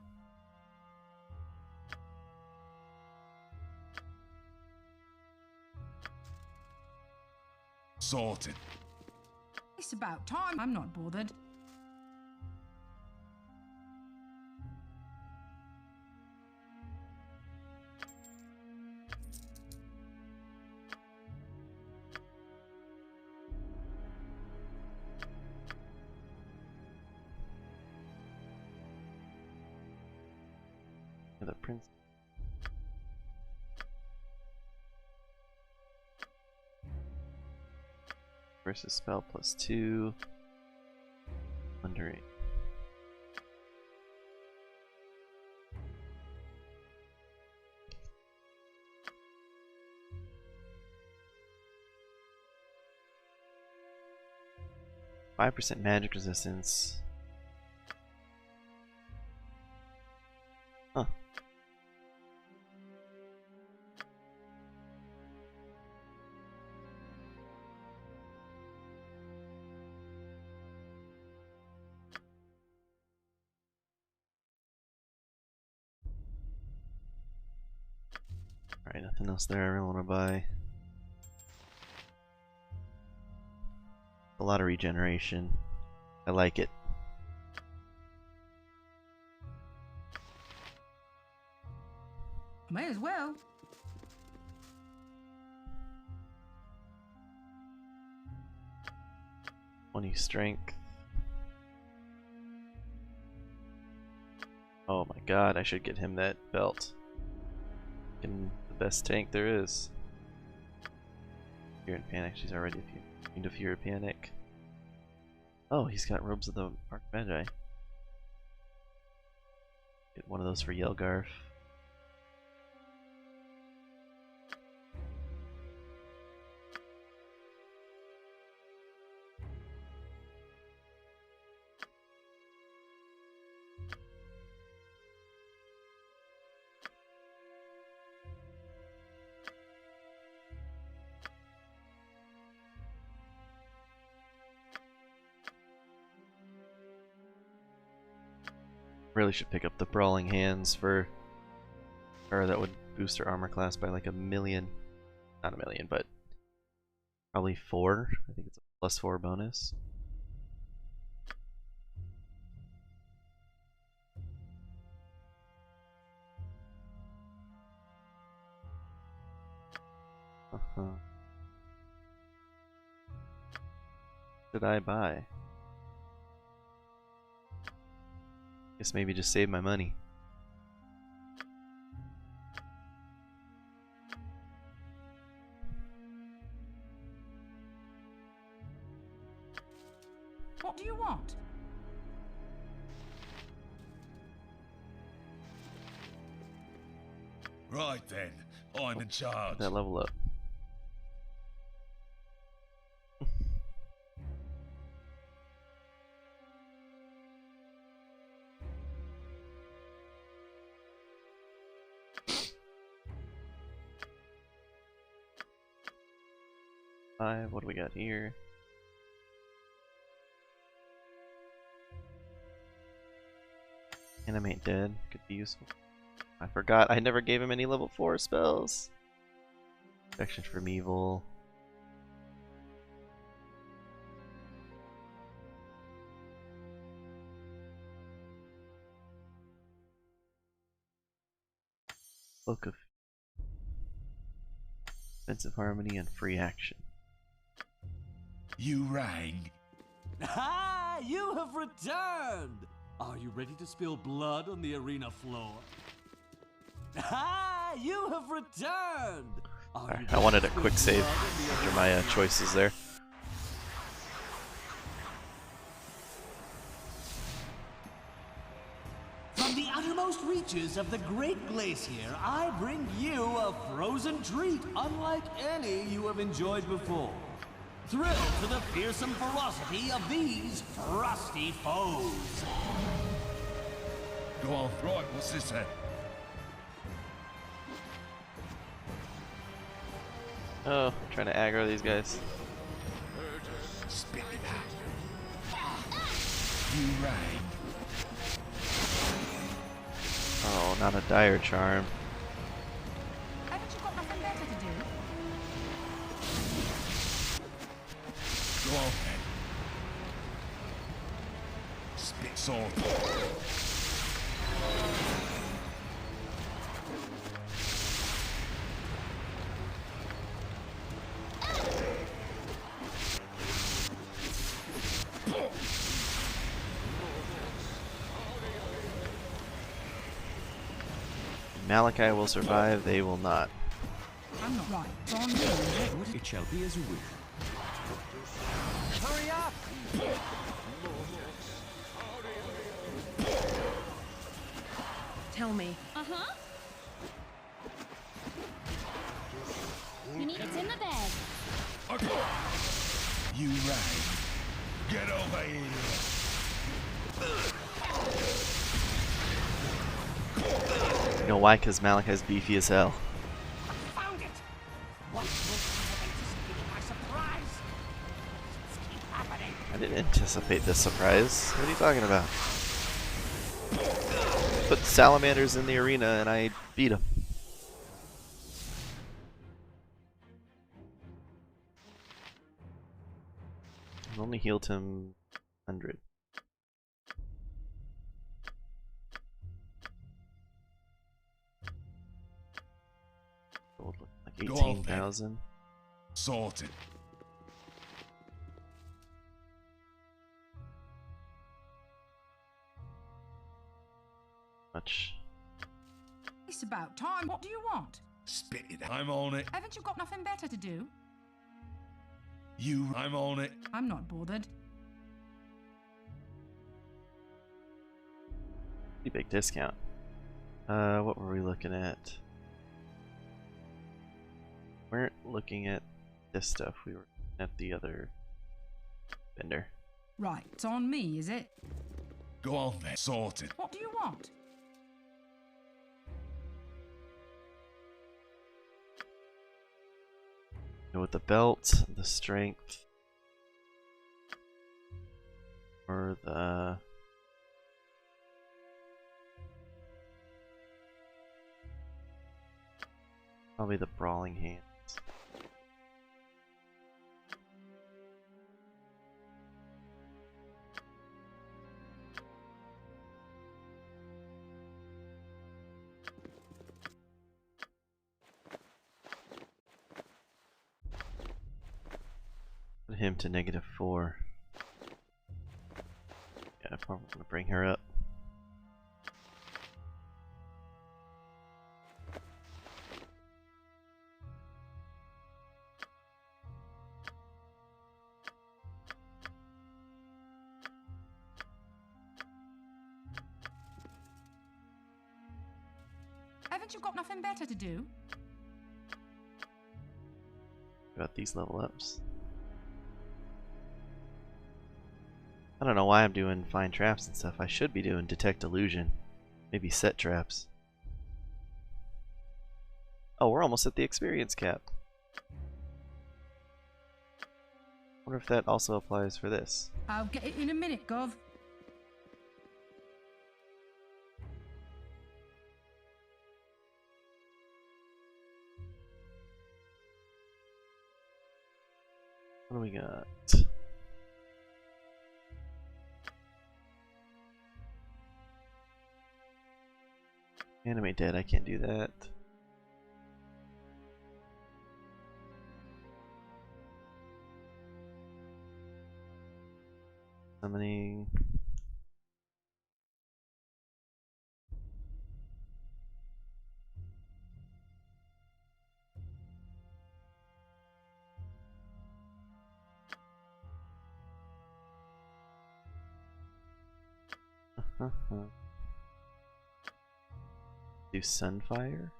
Sorted. It's about time. I'm not bothered. The prince. Versus spell +2. Wondering. %5 magic resistance. Huh. Alright, nothing else there I really want to buy. A lot of regeneration. I like it. May as well. Strength. Oh my god, I should get him that belt. Fucking the best tank there is. Fear and Panic, she's already immune to Fear and Panic. Oh, he's got Robes of the Archmagi. Get one of those for Yelgarf. Really should pick up the Brawling Hands for her. That would boost her armor class by like 1,000,000. Not 1,000,000, but probably 4. I think it's a +4 bonus. What did I buy? Guess maybe just save my money. What do you want? Right then, I'm in charge. That level up. What do we got here? Animate dead could be useful. I forgot I never gave him any level 4 spells. Protection from evil. Book of Defensive Harmony and Free Action. You rang. Ah, you have returned! Are you ready to spill blood on the arena floor? Ah, you have returned! I wanted a quick save after my choices there. From the uttermost reaches of the Great Glacier, I bring you a frozen treat unlike any you have enjoyed before. Thrilled to the fearsome ferocity of these frosty foes. Go on, right, what's this then? Oh, I'm trying to aggro these guys. Spit it out. You rang. Oh, not a dire charm. Haven't you got nothing better to do? Go on then. Spit sword. Malachi will survive, they will not. I'm not right. It's on me. It shall be as you wish. Hurry up! Tell me. Uh-huh. You need it's in the bag. You rang. Get over here. You know why? Because Malachi's beefy as hell. Found it! What anticipated my surprise? This keep happening. I didn't anticipate this surprise. What are you talking about? Put salamanders in the arena and I beat them. I've only healed him 100. Gold looked like 18,000. Sorted. Much. It's about time. What do you want? Spit it out. I'm on it. Haven't you got nothing better to do? I'm on it. I'm not bothered. Pretty big discount. What were we looking at? We weren't looking at this stuff. We were at the other vendor. Right, it's on me, is it? Go on then. Sorted. What do you want? With the belt, the strength, or the probably the brawling hands. Put him to -4. Yeah, I'm probably gonna bring her up. Haven't you got nothing better to do? About these level ups. I don't know why I'm doing find traps and stuff. I should be doing detect illusion. Maybe set traps. Oh, we're almost at the experience cap. Wonder if that also applies for this. I'll get it in a minute, Gov. we got? Animate dead, I can't do that. Summoning. Do Sunfire?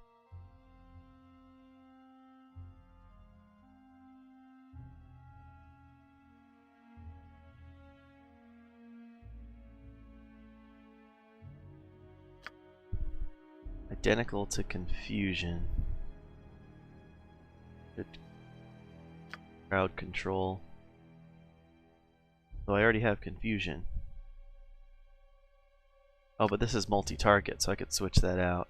Identical to Confusion. Good. Crowd control. So I already have Confusion. Oh, but this is multi-target, so I could switch that out.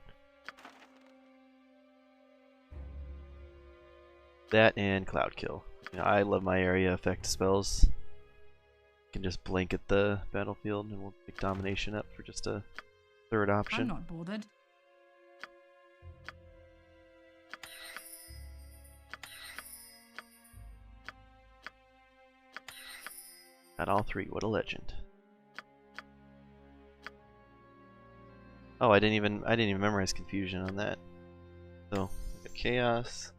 That and Cloud Kill. You know, I love my area effect spells. You can just blanket the battlefield, and we'll pick Domination up for just a third option. I'm not bothered. Got all three. What a legend. Oh, I didn't even memorize Confusion on that. So, we got Chaos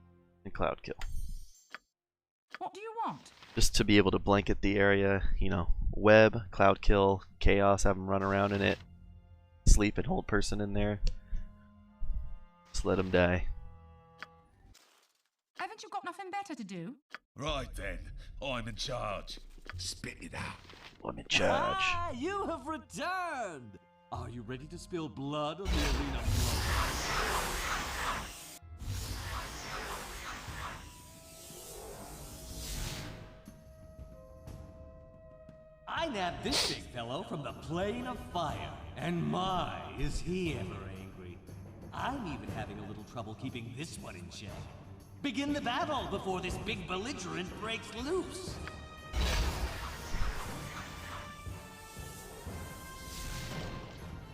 and Cloud Kill. What do you want? Just to be able to blanket the area, you know, web, Cloud Kill, Chaos, have them run around in it, sleep and hold person in there. Just let them die. Haven't you got nothing better to do? Right then, I'm in charge. Spit it out. I'm in charge. Ah, you have returned! Are you ready to spill blood on the arena floor? I nabbed this big fellow from the plane of fire, and my, is he ever angry. I'm even having a little trouble keeping this one in check. Begin the battle before this big belligerent breaks loose.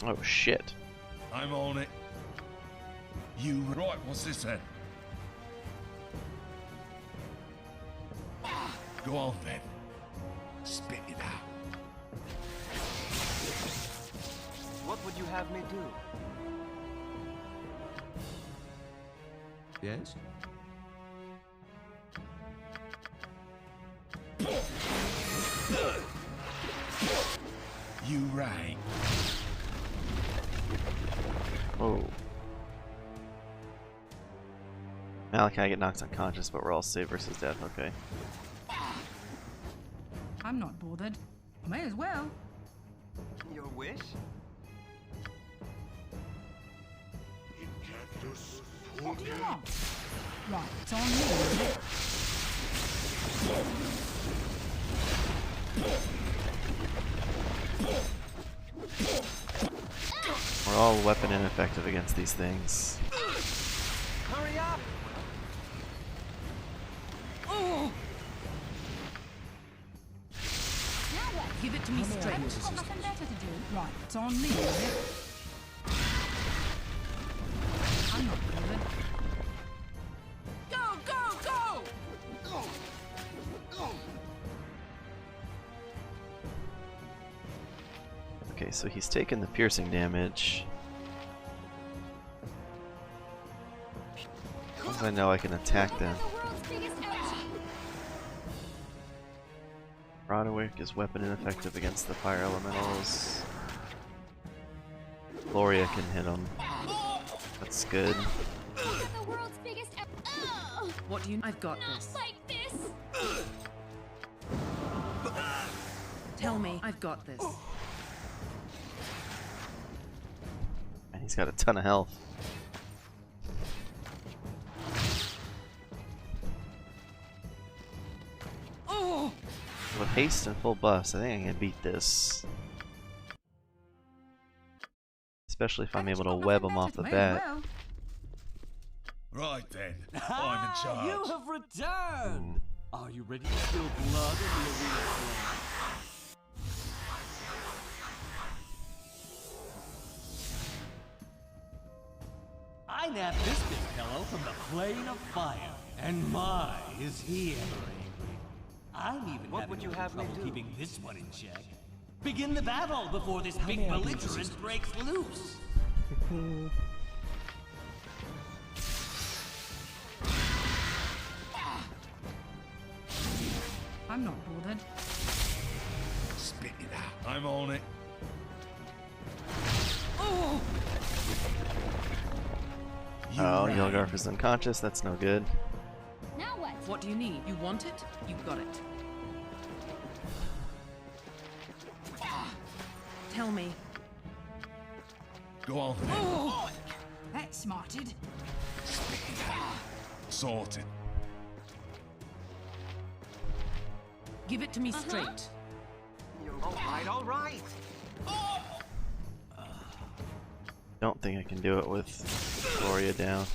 Oh shit. I'm on it. You right, what's this then? Go on then. Spit it out. What would you have me do? Yes? You right. Oh. Malachi get knocked unconscious, but we're all safe versus death. Okay. I'm not bothered. May as well. Your wish? What do you want? Right, it's on me, isn't it? We're all weapon ineffective against these things. Hurry up! Oh! Now what? Give it to me straight. Haven't you got nothing better to do? Right, it's on me, is it? I'm not bothered. Go, go, go! Okay, so he's taken the piercing damage. As long as I know I can attack them. Roderick is weapon ineffective against the fire elementals. Gloria can hit him. That's good. What do you... I've got this. Like this. Tell me, I've got this. And he's got a ton of health. With haste and full buffs, I think I can beat this. Especially if I'm able to web him off the bat. Right then, I'm in charge. You have returned! Are you ready to spill blood in the arena floor? I nabbed this big fellow from the plane of fire, and my, is he ever angry. I'm even having a little trouble keeping this one in check. Begin the battle before this big belligerent breaks loose. I'm not bothered. Spit it out. I'm on it. Oh! Oh, Yelgarf is unconscious. That's no good. Now what? What do you need? You want it? You got it. Tell me. Go on then. Oh! That's smarted. Spit it out. Sorted. Give it to me straight. All right, all right. Don't think I can do it with Gloria down.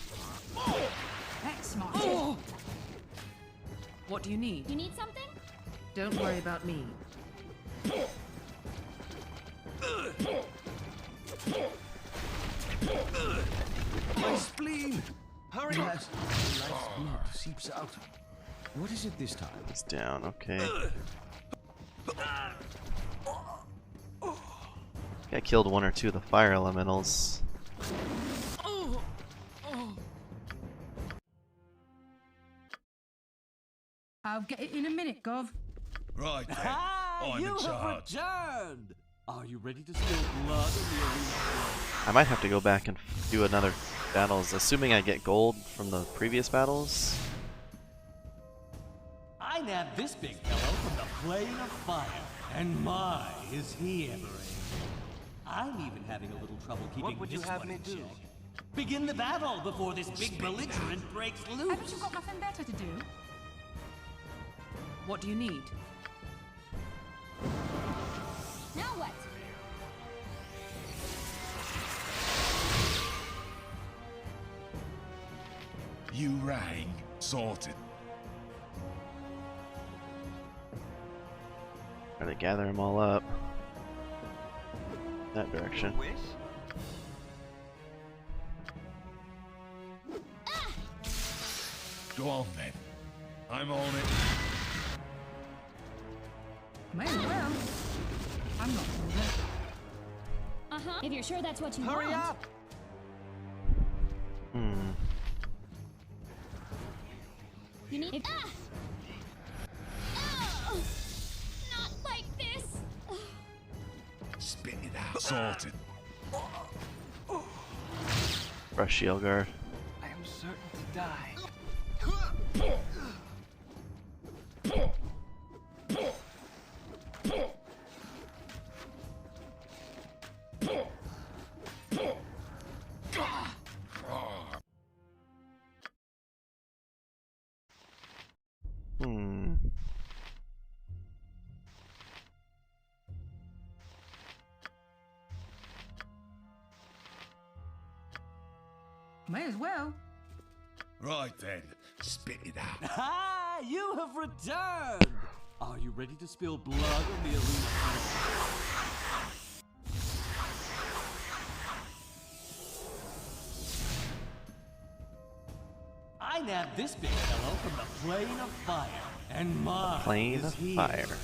That's smarted. What do you need? You need something? Don't worry about me. My spleen! Hurry! Life's blood seeps out. What is it this time? It's down, okay. I killed one or two of the fire elementals. I'll get it in a minute, Gov. Right then. Ah, I'm you in have charge. returned! Are you ready to spill blood in the arena floor? I might have to go back and do another battles, assuming I get gold from the previous battles. I nabbed this big fellow from the plane of fire, and my, is he ever angry. I'm even having a little trouble keeping would this you have one me in do? check. Begin the battle before this big belligerent breaks loose. Haven't you got nothing better to do? What do you need? Now what? You rang. Sorted. Try to gather them all up. That direction. Wish? Go on then. I'm on it. May as well. I'm not bothered. Uh-huh. If you're sure that's what you Hurry want. up! You need Oh! Not like this. Spit it out. Sorted. Rush Yelgar. I am certain to die. May as well. Right then. Spit it out. Ah, you have returned! Are you ready to spill blood in the arena floor? I nabbed this big fellow from the plane of fire, and my, Plane is of he fire. ever.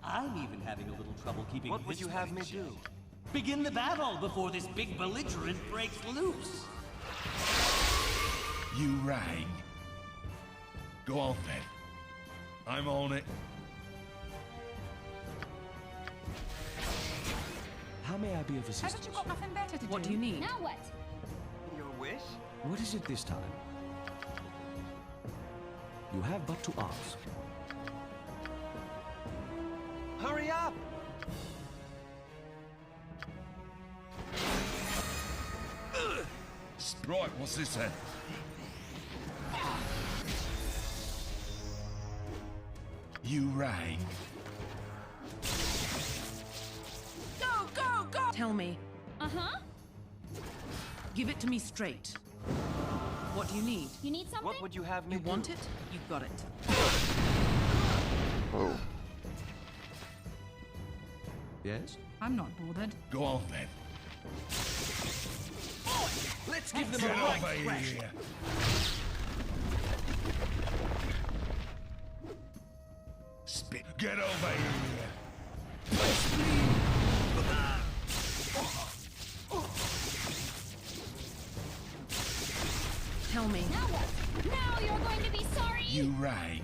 I'm even having a little trouble keeping What would this you one have in me check. do? Begin the battle before this big belligerent breaks loose. You rang. Go on then. I'm on it. How may I be of assistance? Haven't you got nothing better to do? What do you need? Now what? Your wish? What is it this time? You have but to ask. Hurry up! Right, what's this then? You rang. Go, go, go! Tell me. Uh-huh. Give it to me straight. What do you need? You need something? What would you have me You want it? You got it. Oh. Yes? I'm not bothered. Go on then. Let's give them Get a right over thrashing. here. Get over here. Tell me. Now what? Now you're going to be sorry! You rang.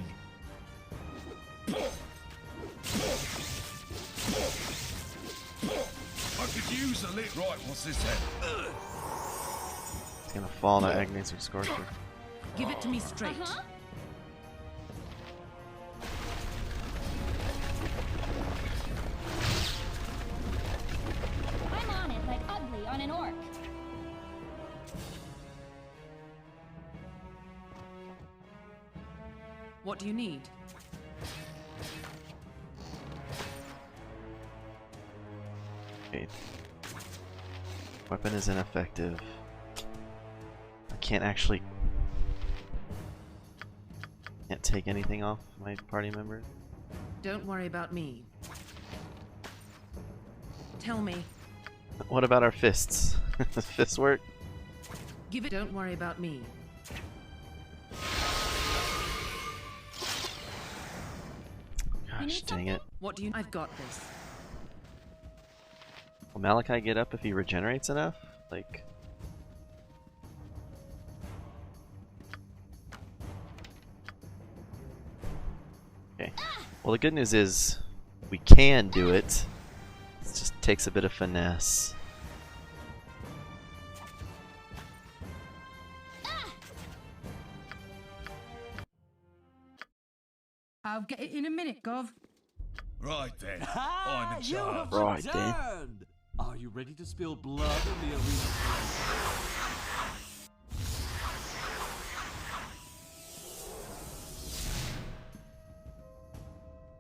I could use a little. Right, what's this then? It's gonna fall on Agnes or Scorcher. Give it to me straight. I'm on it like ugly on an orc. What do you need? Okay. Weapon is ineffective. I can't actually... Can't take anything off my party members. Don't worry about me. Tell me. What about our fists? Does fists work? Give it. Don't worry about me. Gosh, dang it. What do you? I've got this. Will Malachi get up if he regenerates enough? Like... Okay. Well, the good news is we can do it. It just takes a bit of finesse. I'll get it in a minute, Gov. Right then. I'm in You charge. have Right then. returned! Are you ready to spill blood in the arena?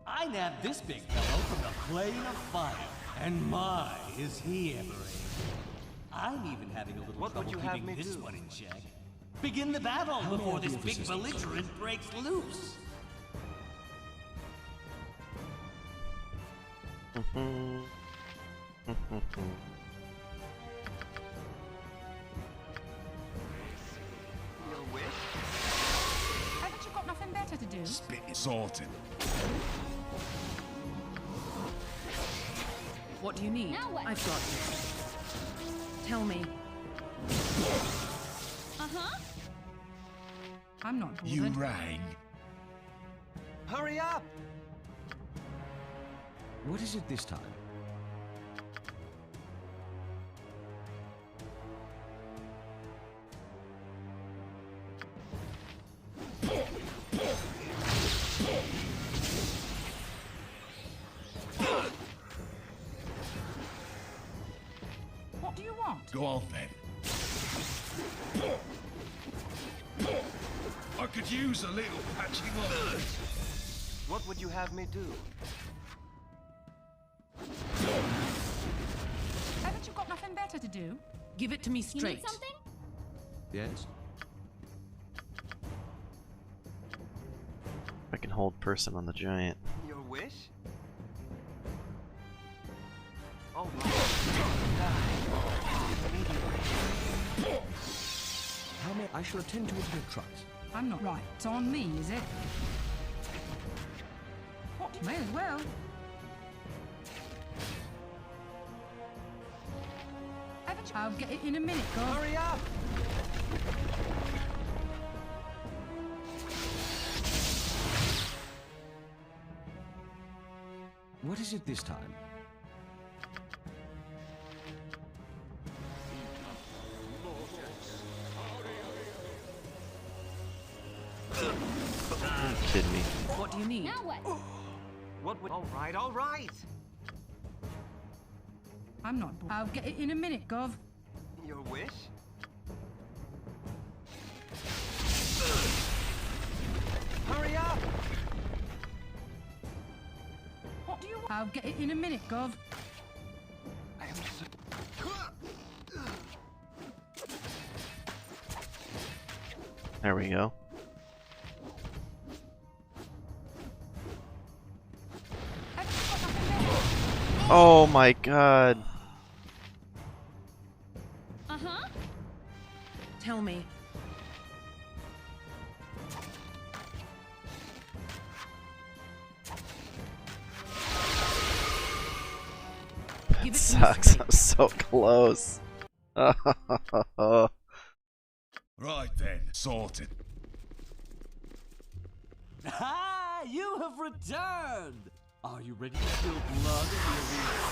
I nabbed this big fellow from the plane of fire, and my, is he ever able. I'm even having a little What would trouble you have keeping me this do? one in check. Begin the battle before this big belligerent breaks loose. Your wish? Haven't you got nothing better to do? Spit it sorted. What do you need? Now what? I've got this. Tell me. I'm not bothered. You rang. Hurry up! What is it this time? What do you want? Go on then. I could use a little patching up. What would you have me do? Haven't you got nothing better to do? Give it to me You straight. need something? Yes? I can hold person on the giant. Your wish? Oh, How may I shall attend to it in a trice. I'm not right. It's on me, is it? What? May as well. Haven't you? I'll get it in a minute, Gov. Hurry up! What is it this time? Are you kidding me? What do you need? Now what? What would... All right, all right! I'm not bothered. I'll get it in a minute, Gov. Your wish? Hurry up! What do you want? I'll get it in a minute, Gov. I am so... There we go. Oh my god. Uh-huh. Tell me. That sucks. I'm so close. Right then, sorted. Ah, you have returned! Are you ready to spill blood in the arena?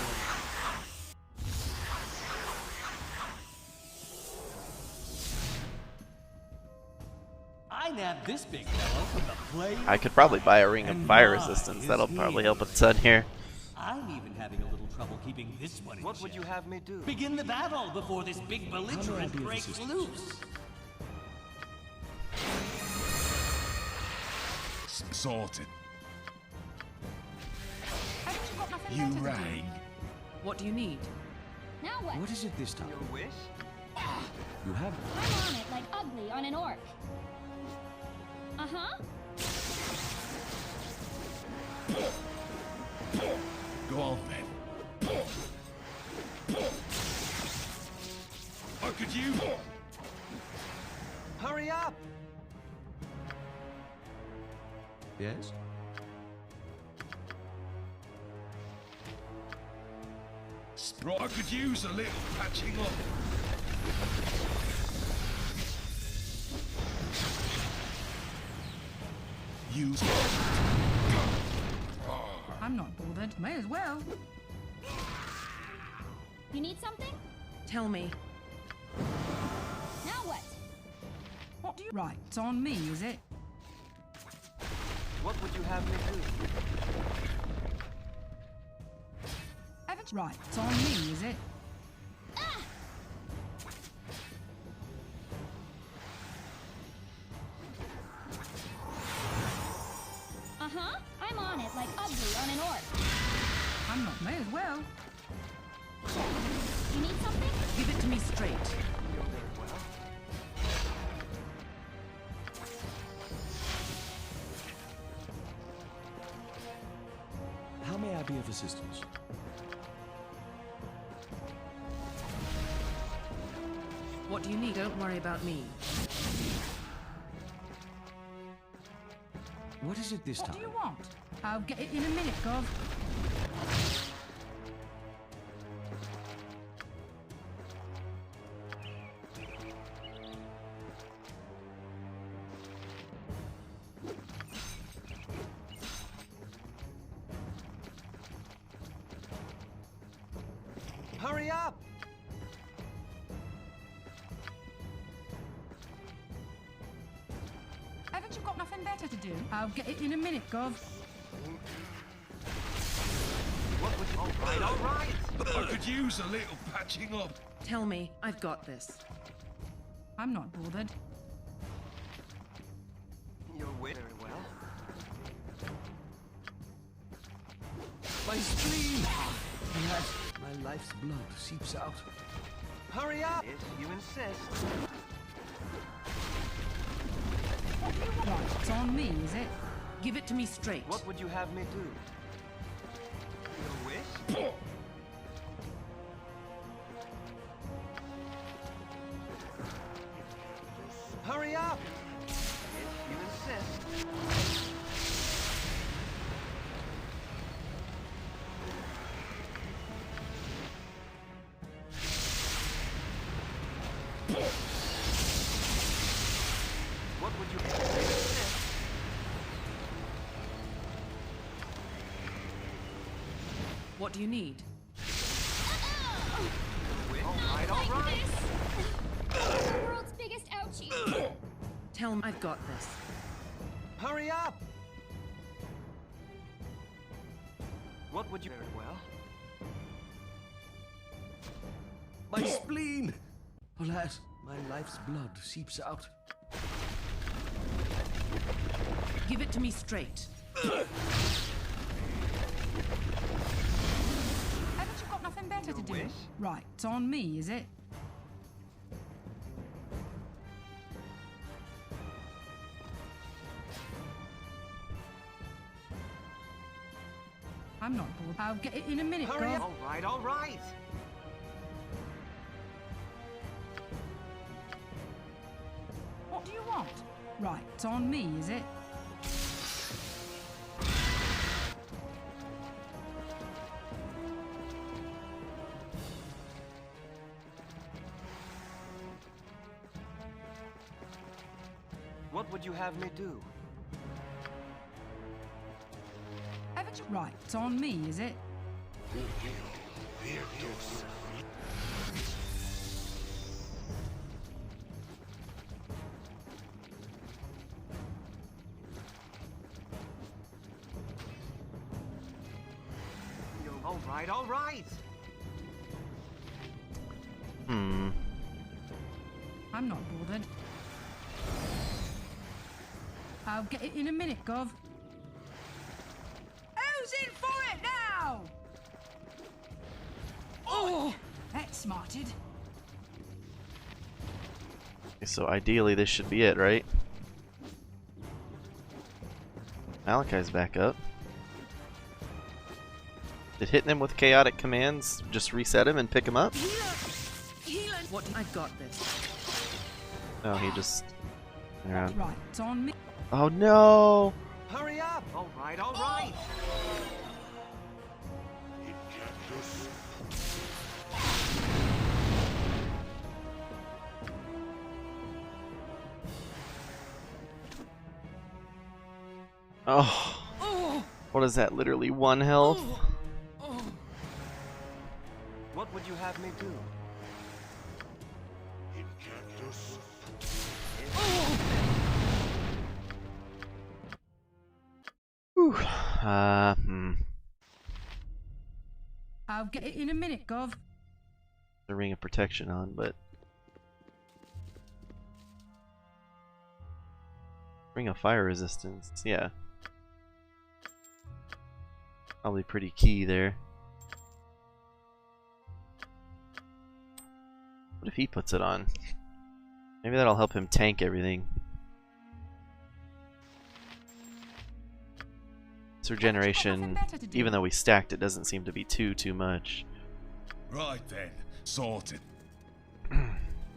I nabbed this big fellow from the plane. I could probably buy a ring of fire resistance. That'll probably help a ton here. I'm even having a little trouble keeping this one in What would you have me do? Begin the battle before this big belligerent breaks loose. Sorted. Haven't you got nothing You better to do? rang. What do you need? Now what? What is it this time? Your wish? You have it. I'm on it like ugly on an orc. Uh-huh. Go on then. I could use it. Hurry up! Yes? I could use a little patching up. Use I'm not bothered. May as well. You need something? Tell me. Now what? What do you... Right, it's on me, is it? What would you have me do? Haven't... Right, it's on me, is it? Uh-huh. I'm on it like ugly on an orc. I'm not... May as well. You need something? Give it to me straight. How may I be of assistance? What do you need? Don't worry about me. What is it this What time? do you want? I'll get it in a minute, Gov. Hurry up! Haven't you got nothing better to do? I'll get it in a minute, Gov. What would you... All right! I could use a little patching up. Tell me. I've got this. I'm not bothered. Your wish. Very well. My spleen! Alas, my life's blood seeps out. Hurry up! If you insist. What do you want? Right, it's on me, is it? Give it to me straight. What would you have me do? Your wish? Hurry up! If you insist. What would you insist? What do you need? All right. The world's biggest ouchie. Tell me. I've got this. Hurry up! What would you... Very well. My spleen! Alas, my life's blood seeps out. Give it to me straight. Haven't you got nothing better to do? wish? Right, it's on me, is it? I'm not bored. I'll get it in a minute, Hurry Gov. up. All right. What do you want? Right, it's on me, is it? What would you have me do? Haven't you? Right, it's on me, is it? All right. I'm not bothered. I'll get it in a minute, Gov. Who's in for it now? Oh, that's smarted. So ideally this should be it, right? Malachi's back up. Did hitting him with chaotic commands just reset him and pick him up? What? I got this. No, he just... Yeah. Right, it's on me. Oh no! Hurry up. All right. Oh. What is that? Literally 1 health? What would you have me do? Whew. I'll get it in a minute, Gov. The ring of protection on, but ring of fire resistance, yeah. Probably pretty key there. What if he puts it on? Maybe that'll help him tank everything. This regeneration, even though we stacked it, doesn't seem to be too much. Right then, sorted.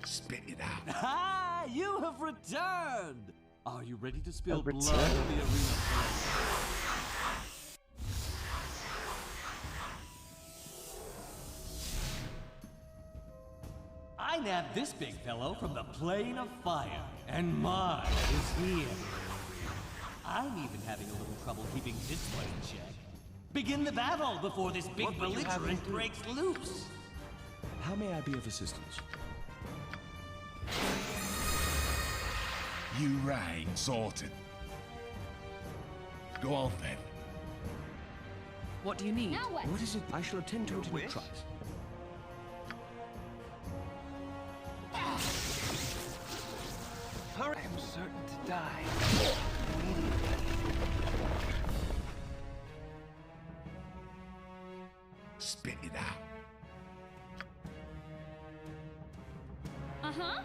Spit it out. Ah, you have returned! Are you ready to spill blood in the returned. arena floor? I nabbed this big fellow from the plane of fire, and mine is here. I'm even having a little trouble keeping this one in check. Begin the battle before this big belligerent breaks loose. How may I be of assistance? You rang, sorted. Go on then. What do you need? Now what? What is it? I shall attend to it in a trice. Hurry. I am certain to die. Spit it out. Uh-huh.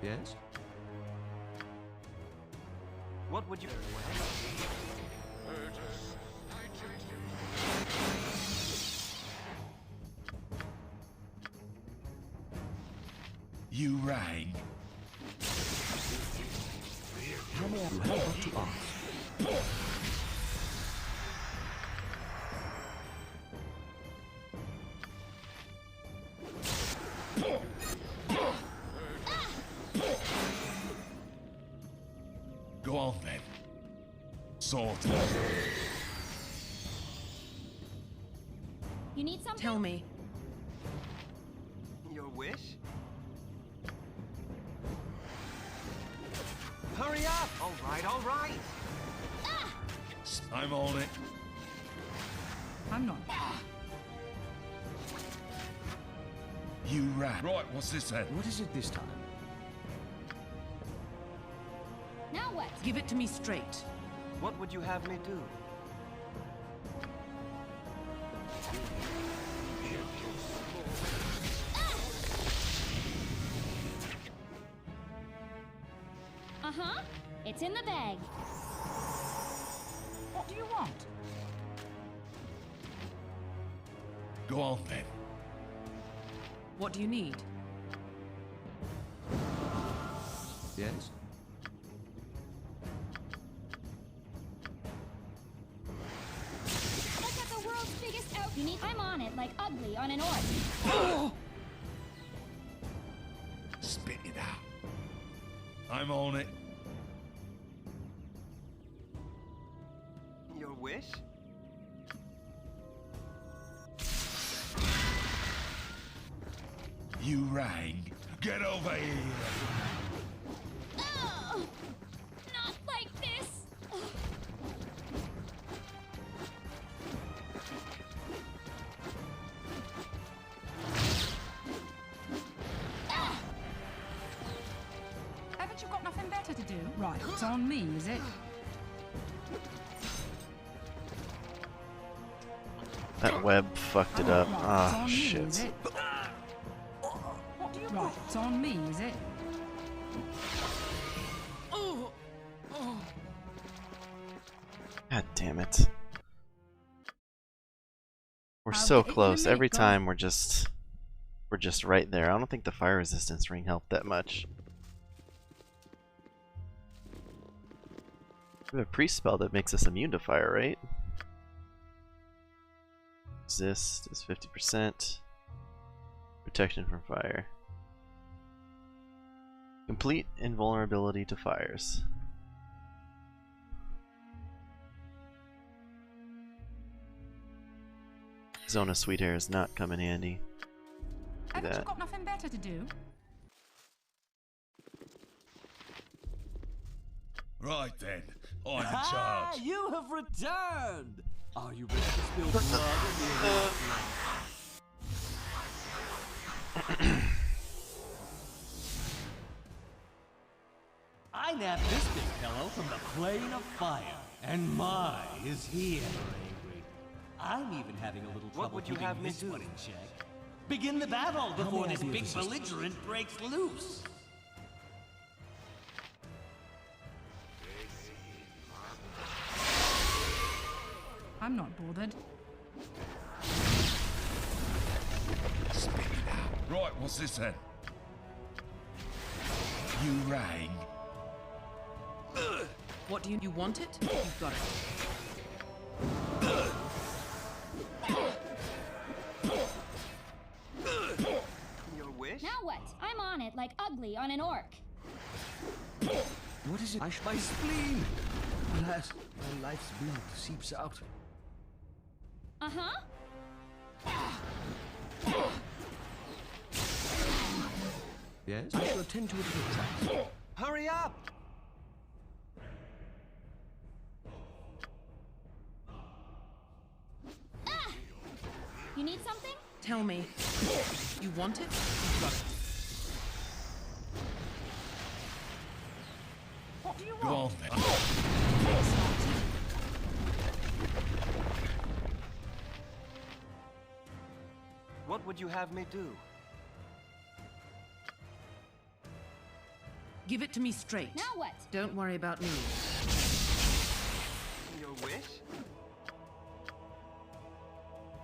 Yes? What would you... You rang. How may I have what to ask? Go on then. Sorted. You need something? Tell me. Your wish? Hurry up! All right. I'm on it. I'm not. You rang. Right, what's this then? What is it this time? Now what? Give it to me straight. What would you have me do? Uh-huh. It's in the bag. What do you want? Go on then. What do you need? Yes? Look at the world's biggest out. You need. I'm on it like ugly on an orc. Spit it out. I'm on it. Your wish? You rang. Get over here. Oh, not like this. Haven't you got nothing better to do? Right, it's on me, is it? That web fucked it up. Right, it's Ah, on me, shit. is it? What do you Right, it's on me, is it? God damn it. We're so close. Every time we're just right there. I don't think the fire resistance ring helped that much. We have a priest spell that makes us immune to fire, right? Resist is 50%. Protection from fire. Complete invulnerability to fires. Zone of Sweet Hair is not come in handy. Do Haven't you that. got nothing better to do? Right then. I'm in charge. You have returned! Are you ready to spill blood in the I nabbed this big fellow from the plane of fire, and my is he ever angry. I'm even having a little trouble would you keeping have me this do? one in check. Begin the battle before this big belligerent breaks loose. I'm not bothered. Spit it out. Right, what's this then? You rang. What do you want it? You've got it. Your wish? Now what? I'm on it like ugly on an orc. What is it? My spleen! Alas, my life's blood seeps out. Uh-huh. Yes? I shall attend to it in a trice. Hurry up! You need something? Tell me. You want it? You've got it. What do you Go want? on then. What would you have me do? Give it to me straight. Now what? Don't worry about me. Your wish?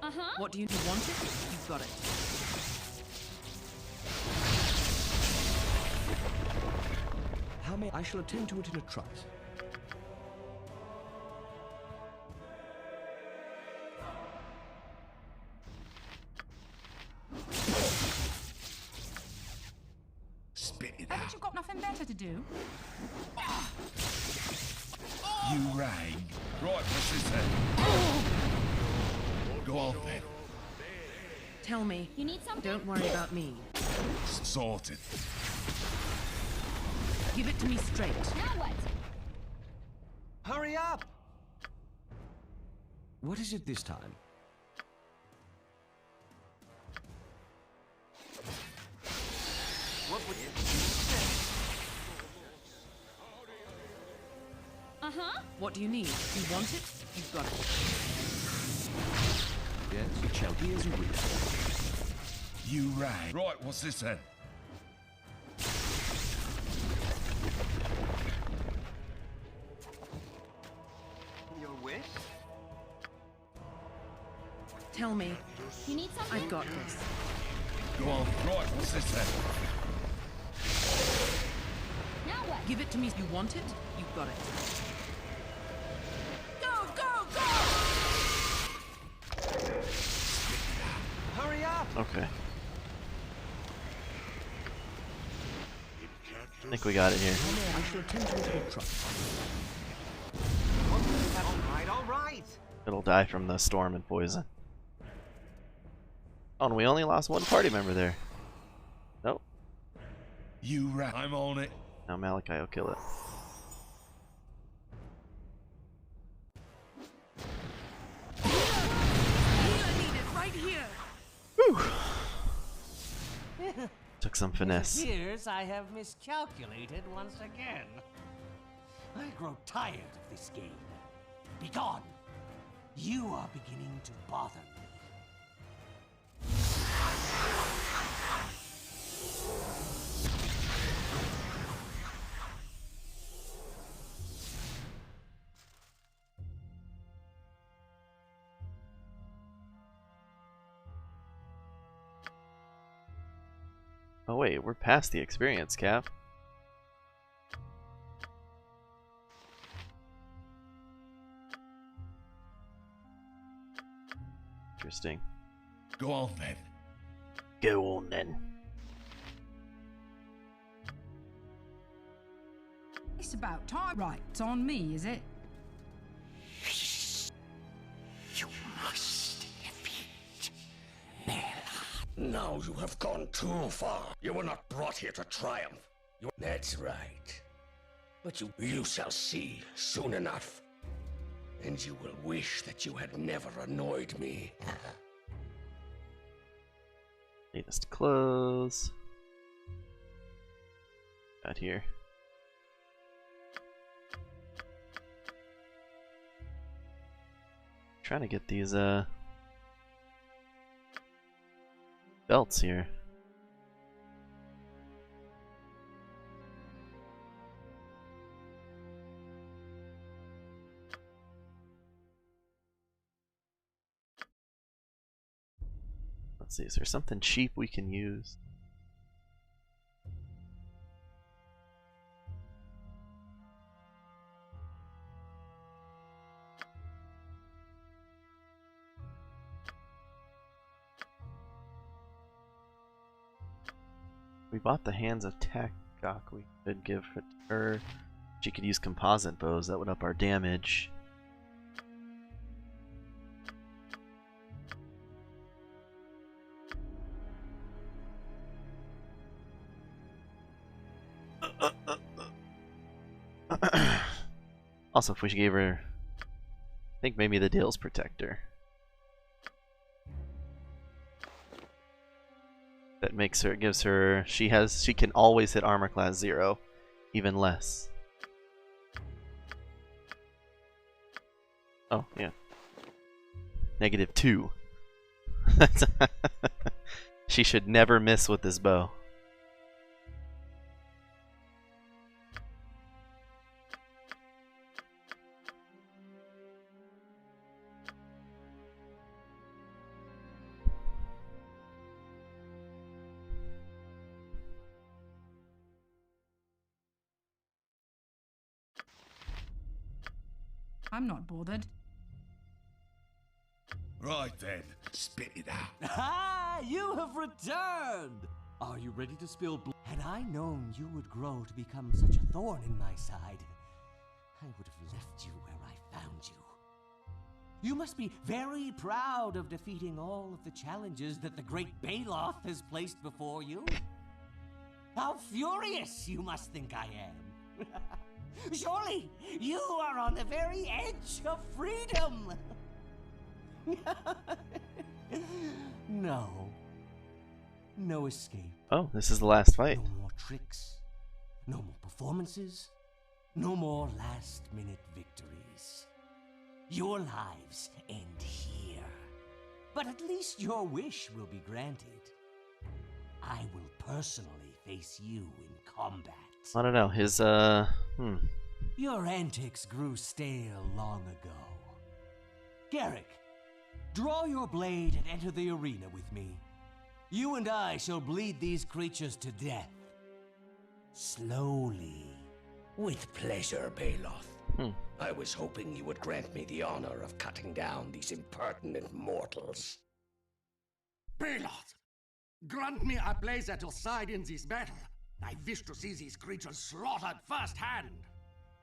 Uh-huh. What do you want it? You've got it. How may I shall attend to it in a trice. Spit it Haven't out. you got nothing better to do? You rang. Right, what's this then? Go on then. Tell me. You need something? Don't worry about me. Sorted. Give it to me straight. Now what? Hurry up! What is it this time? What would you... Uh-huh. What do you need? You want it? You've got it. Yes, it shall be as you wish. You rang. Right, what's this then? Your wish? Tell me. You need something? got this. Go on. Right, what's this then? Now what? Give it to me. You want it? You got it. Go, go, go! Hurry up! Okay. I think we got it here. I shall attend to it in trust. All right. It'll die from the storm and poison. Oh, and we only lost one party member there. Nope. You rat. I'm on it. Now Malachi will kill it. Right here. Whew. Took some finesse. It appears I have miscalculated once again. I grow tired of this game. Begone! You are beginning to bother me. Oh wait, we're past the experience cap. Interesting. Go on then. Go on then. It's about time. Right, it's on me, is it? You must defeat Bella. Now you have gone too far. You were not brought here to triumph. That's right. But you shall see soon enough. And you will wish that you had never annoyed me. Latest clothes. Got here. Trying to get these belts here. Let's see, is there something cheap we can use? We bought the Hands of Takok. We could give it to her. She could use composite bows. That would up our damage. Also, if we gave her, I think maybe the Dale's Protector. That makes her, gives her, she can always hit armor class 0, even less. Oh, yeah. -2. She should never miss with this bow. I'm not bothered. Right then, spit it out. Ah, you have returned! Are you ready to spill blood? Had I known you would grow to become such a thorn in my side, I would have left you where I found you. You must be very proud of defeating all of the challenges that the great Baldur has placed before you. How furious you must think I am. Surely you are on the very edge of freedom. No. No escape. Oh, this is the last fight. No more tricks. No more performances. No more last-minute victories. Your lives end here. But at least your wish will be granted. I will personally face you in combat. I don't know, his, Your antics grew stale long ago. Garrick, Draw your blade and enter the arena with me. You and I shall bleed these creatures to death. Slowly. With pleasure, Baloth. I was hoping you would grant me the honor of cutting down these impertinent mortals. Baloth, grant me a place at your side in this battle. I wish to see these creatures slaughtered firsthand.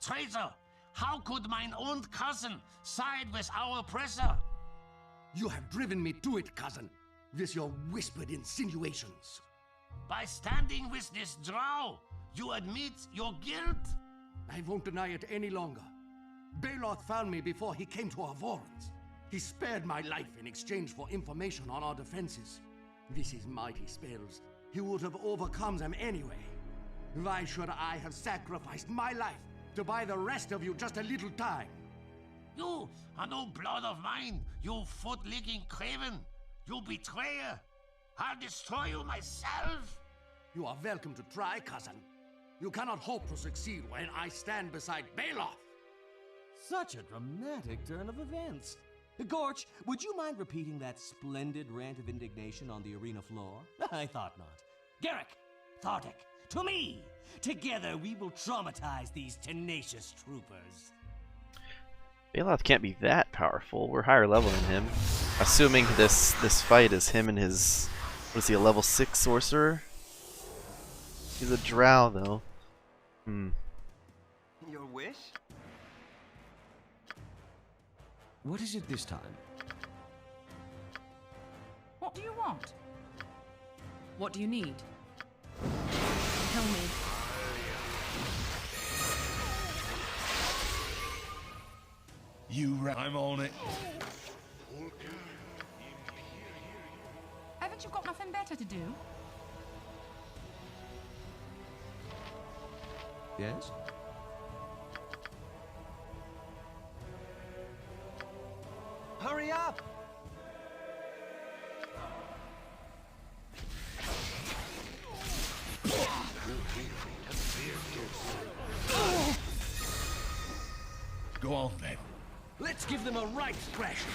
Traitor! How could mine own cousin side with our oppressor? You have driven me to it, cousin, with your whispered insinuations. By standing with this drow, you admit your guilt? I won't deny it any longer. Baloth found me before he came to our warrens. He spared my life in exchange for information on our defenses. With his mighty spells, he would have overcome them anyway. Why should I have sacrificed my life to buy the rest of you just a little time? You are no blood of mine, you foot-licking craven! You betrayer! I'll destroy you myself! You are welcome to try, cousin. You cannot hope to succeed when I stand beside Baloth. Such a dramatic turn of events. Gorch, would you mind repeating that splendid rant of indignation on the arena floor? I thought not. Garrick, Thardik, to me! Together we will traumatize these tenacious troopers. Baloth can't be that powerful. We're higher level than him. Assuming this fight is him and his... What is he, a level 6 sorcerer? He's a drow, though. Your wish? What is it this time? What do you want? What do you need? Tell me. I'm on it. Haven't you got nothing better to do? Yes? Hurry up! Go on then. Let's give them a right thrashing.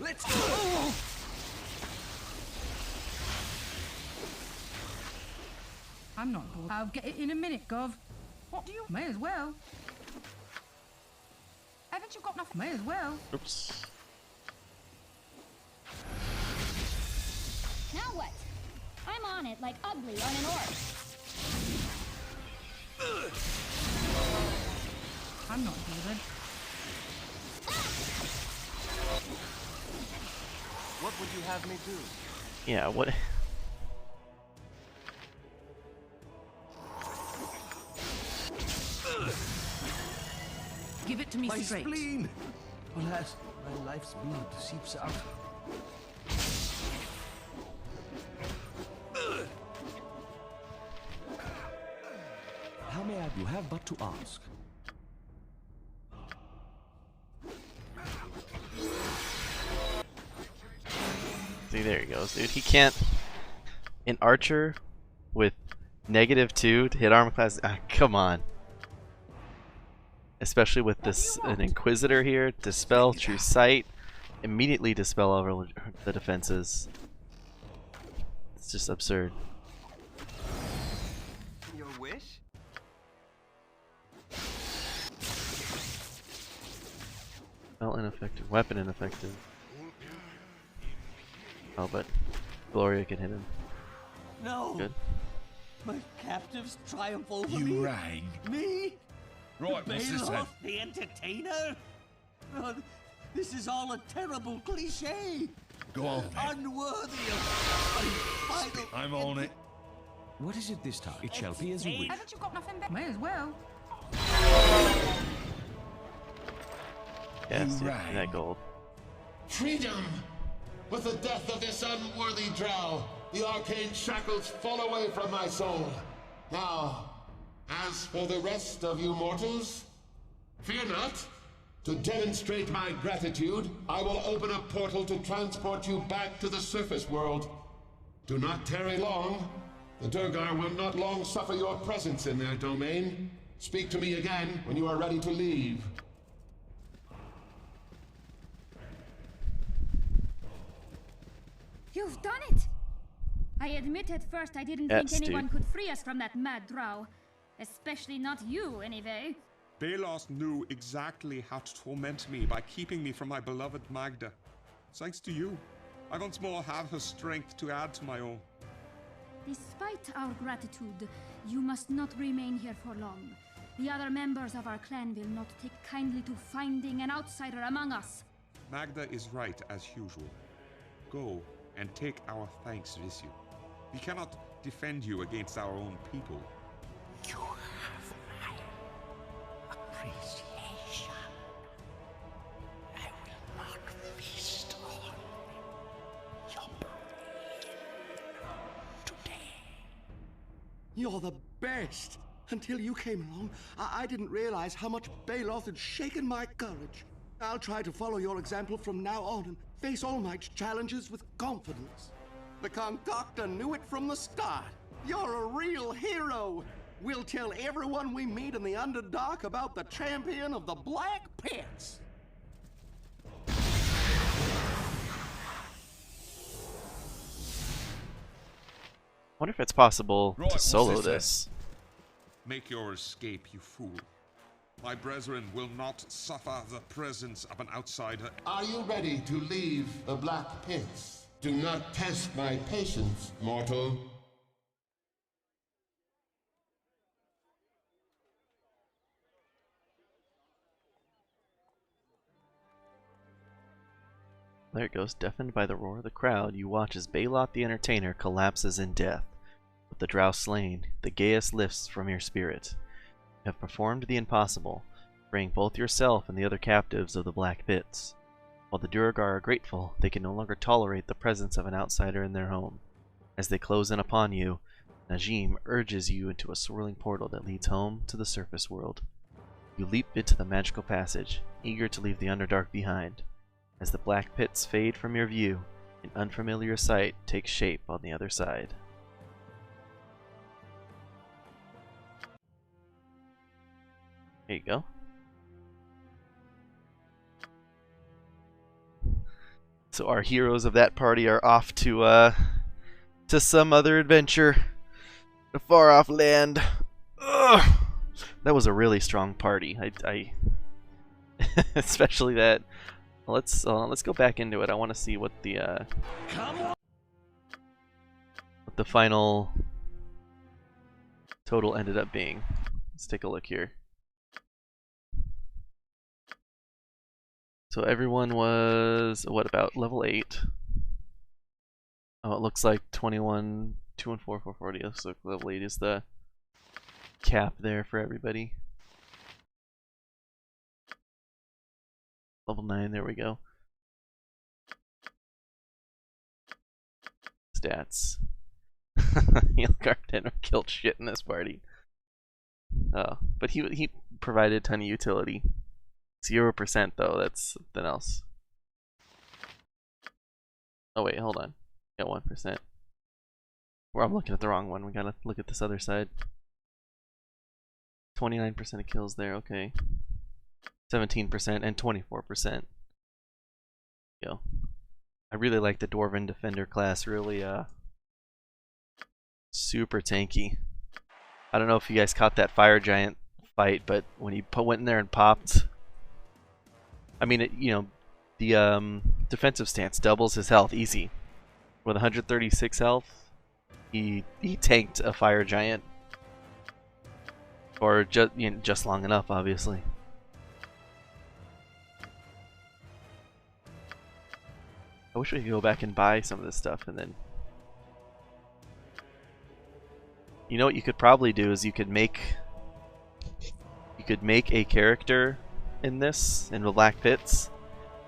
Let's go! I'm not bored. I'll get it in a minute, Gov. What do you... May as well. Haven't you got nothing? May as well. Oops. Now what? I'm on it like ugly on an orc. I'm not bothered. What would you have me do? Yeah, what... Give it to me My straight. spleen! Alas, my life's blood seeps out. How may I? You have but to ask. See, there he goes, dude. He can't... An archer with -2 to hit armor class... come on. Especially with this an Inquisitor here. Dispel, True Sight. Immediately dispel all the defenses. It's just absurd. Your wish? Spell ineffective. Weapon ineffective. Oh, but Gloria can hit him. No! Good. My captives triumph over You me? rang. Me? Right, what's this then? Baloth, the entertainer? Oh, this is all a terrible cliche. Go on then. Unworthy of my final... I'm on it. What is it this time? It shall be as you wish. Haven't you got nothing better? May as well. Yes, yeah, that gold. Freedom! With the death of this unworthy drow, the arcane shackles fall away from my soul. Now, as for the rest of you mortals, fear not. To demonstrate my gratitude, I will open a portal to transport you back to the surface world. Do not tarry long. The Durgar will not long suffer your presence in their domain. Speak to me again when you are ready to leave. You've done it! I admit at first I didn't think anyone could free us from that mad drow. Especially not you, anyway. Balos knew exactly how to torment me by keeping me from my beloved Magda. Thanks to you, I once more have her strength to add to my own. Despite our gratitude, you must not remain here for long. The other members of our clan will not take kindly to finding an outsider among us. Magda is right as usual. Go and take our thanks with you. We cannot defend you against our own people. You have my appreciation. I will not feast on your brain today. You're the best. Until you came along, I didn't realize how much Baloth had shaken my courage. I'll try to follow your example from now on and face all my challenges with confidence. The concoctor knew it from the start. You're a real hero. We'll tell everyone we meet in the Underdark about the champion of the Black Pits. Wonder if it's possible Roy, to solo what's this. Make your escape, you fool. My brethren will not suffer the presence of an outsider. Are you ready to leave the Black Pits? Do not test my patience, mortal. There it goes. Deafened by the roar of the crowd, you watch as Balot the Entertainer collapses in death. With the drow slain, the gaius lifts from your spirit. You have performed the impossible, freeing both yourself and the other captives of the Black Pits. While the Durgar are grateful, they can no longer tolerate the presence of an outsider in their home. As they close in upon you, Najim urges you into a swirling portal that leads home to the surface world. You leap into the magical passage, eager to leave the Underdark behind. As the Black Pits fade from your view, an unfamiliar sight takes shape on the other side. There you go. So our heroes of that party are off to some other adventure, a far off land. Ugh! That was a really strong party. I especially that. Let's go back into it. I want to see what the final total ended up being. Let's take a look here. So everyone was, what, about level 8? Oh, it looks like 21, 2 and 4, 440. Looks like level 8 is the cap there for everybody. Level 9, there we go. Stats. Yelgard never killed shit in this party. Oh, but he provided a ton of utility. 0% though, that's something else. Oh wait, hold on. Got 1%. Well, I'm looking at the wrong one. We gotta look at this other side. 29% of kills there, okay. 17% and 24%. Yo. I really like the Dwarven Defender class, really super tanky. I don't know if you guys caught that fire giant fight, but when he went in there and popped, I mean, the defensive stance doubles his health easy. With 136 health, he tanked a fire giant, or just long enough, obviously. I wish we could go back and buy some of this stuff, and then, you know what you could probably do is you could make a character in the Black Pits,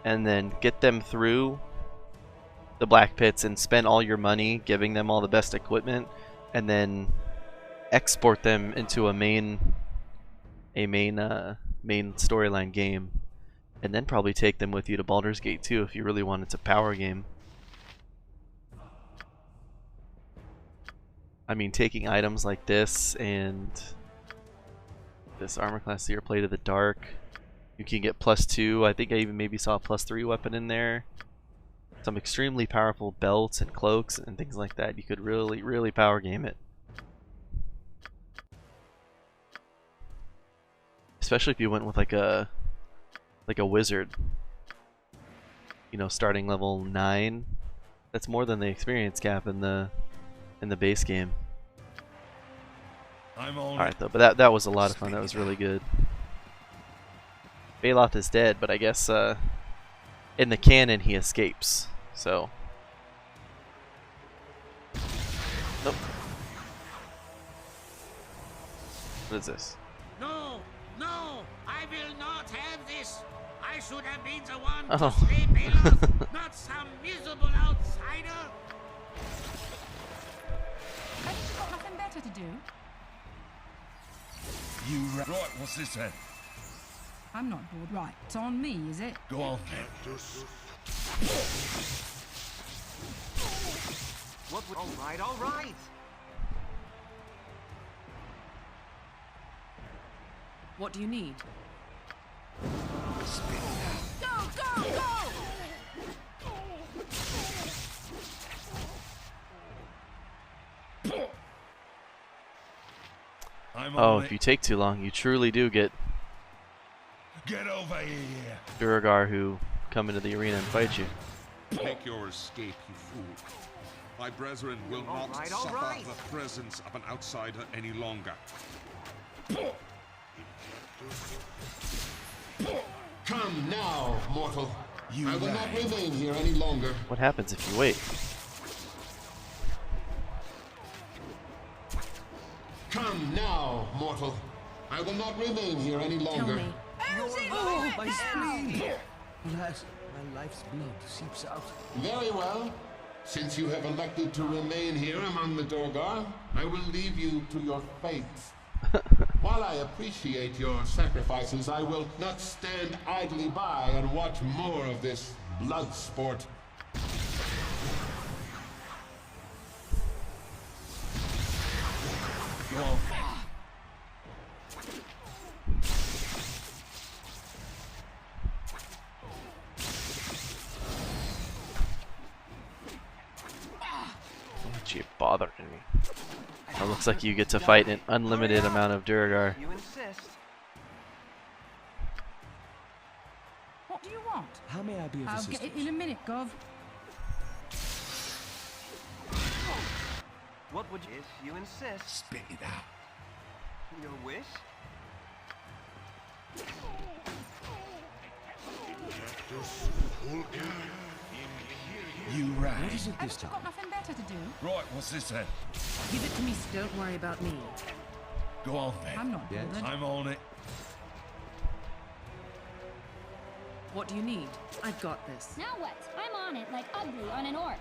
and then get them through the Black Pits and spend all your money giving them all the best equipment, and then export them into a main storyline game, and then probably take them with you to Baldur's Gate too if you really wanted to power game. I mean, taking items like this and this armor class Seer Plate of the Dark, you can get +2. I think I even maybe saw a +3 weapon in there. Some extremely powerful belts and cloaks and things like that. You could really, really power game it. Especially if you went with like a wizard. You know, starting level 9. That's more than the experience cap in the base game. Alright though, but that was a lot of fun. That was really good. Baloth is dead, but I guess in the canon he escapes. So nope. What is this? No, no, I will not have this. I should have been the one Oh. to slay Baloth, not some miserable outsider. Haven't you got nothing better to do? Right, what's this then? I'm not bored. Right, it's on me, is it? Go on then. What would... All right. What do you need? Go, go, go! Oh, if you take too long, you truly do get over here. Duergar who come into the arena and fight you. Make your escape, you fool. My brethren will not suffer the presence of an outsider any longer. Come now, mortal. I will not remain here any longer. What happens if you wait? Come now, mortal. I will not remain here any longer. me. Oh, my spleen! Alas, my life's blood seeps out. Very well. Since you have elected to remain here among the Duergar, I will leave you to your fates. While I appreciate your sacrifices, I will not stand idly by and watch more of this blood sport. Go on. Don't you bother me. It looks like you get to fight an unlimited amount of Duergar. You insist. What do you want? How may I be of I'll assistance? get it in a minute, Gov. What would you... If you insist. Spit it out. Your wish? You right. What is it this Haven't you time? got nothing better to do? Right, what's this then? Give it to me, don't worry about me. Go on then. I'm not Yes? bothered. I'm on it. What do you need? I've got this. Now what? I'm on it like ugly on an orc.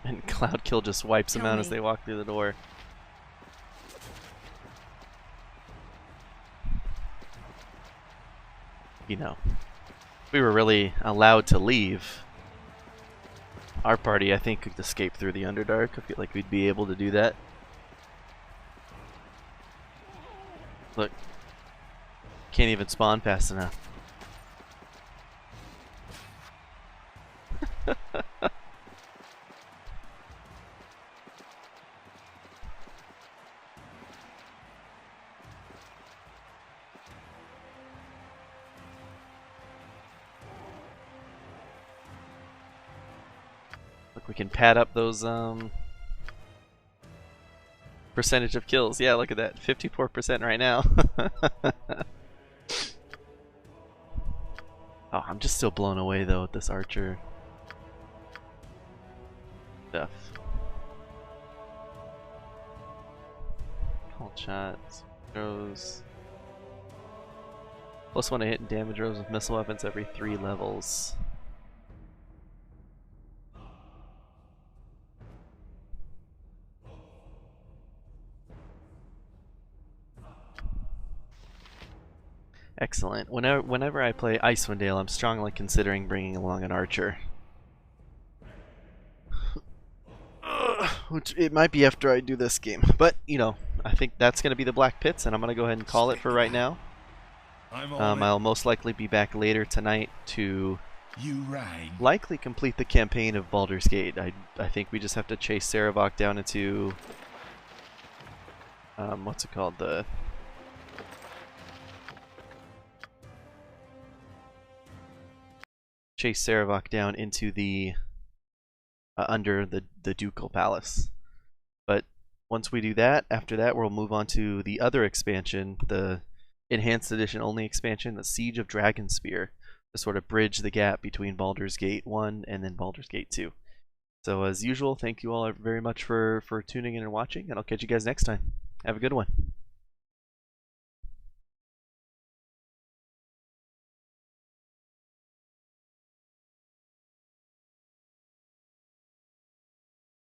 And Cloudkill just wipes them Tell out as me. they walk through the door. You know, if we were really allowed to leave, our party, I think, could escape through the Underdark. I feel like we'd be able to do that. Look, can't even spawn fast enough. Look, we can pad up those percentage of kills. Yeah, look at that. 54% right now. Oh, I'm just still blown away though with this archer stuff. Call shots, throws. +1 to hit and damage rolls with missile weapons every 3 levels. Excellent. Whenever I play Icewind Dale, I'm strongly considering bringing along an archer. which it might be after I do this game. But, you know, I think that's going to be the Black Pits, and I'm going to go ahead and call it for right now. I'll most likely be back later tonight to likely complete the campaign of Baldur's Gate. I think we just have to chase Sarevok down into... what's it called? Chase Sarevok down into the... under the Ducal Palace. But once we do that, after that we'll move on to the other expansion, the Enhanced Edition only expansion, the Siege of Dragonspear, to sort of bridge the gap between Baldur's Gate 1 and then Baldur's Gate 2. So as usual, thank you all very much for tuning in and watching, and I'll catch you guys next time. Have a good one.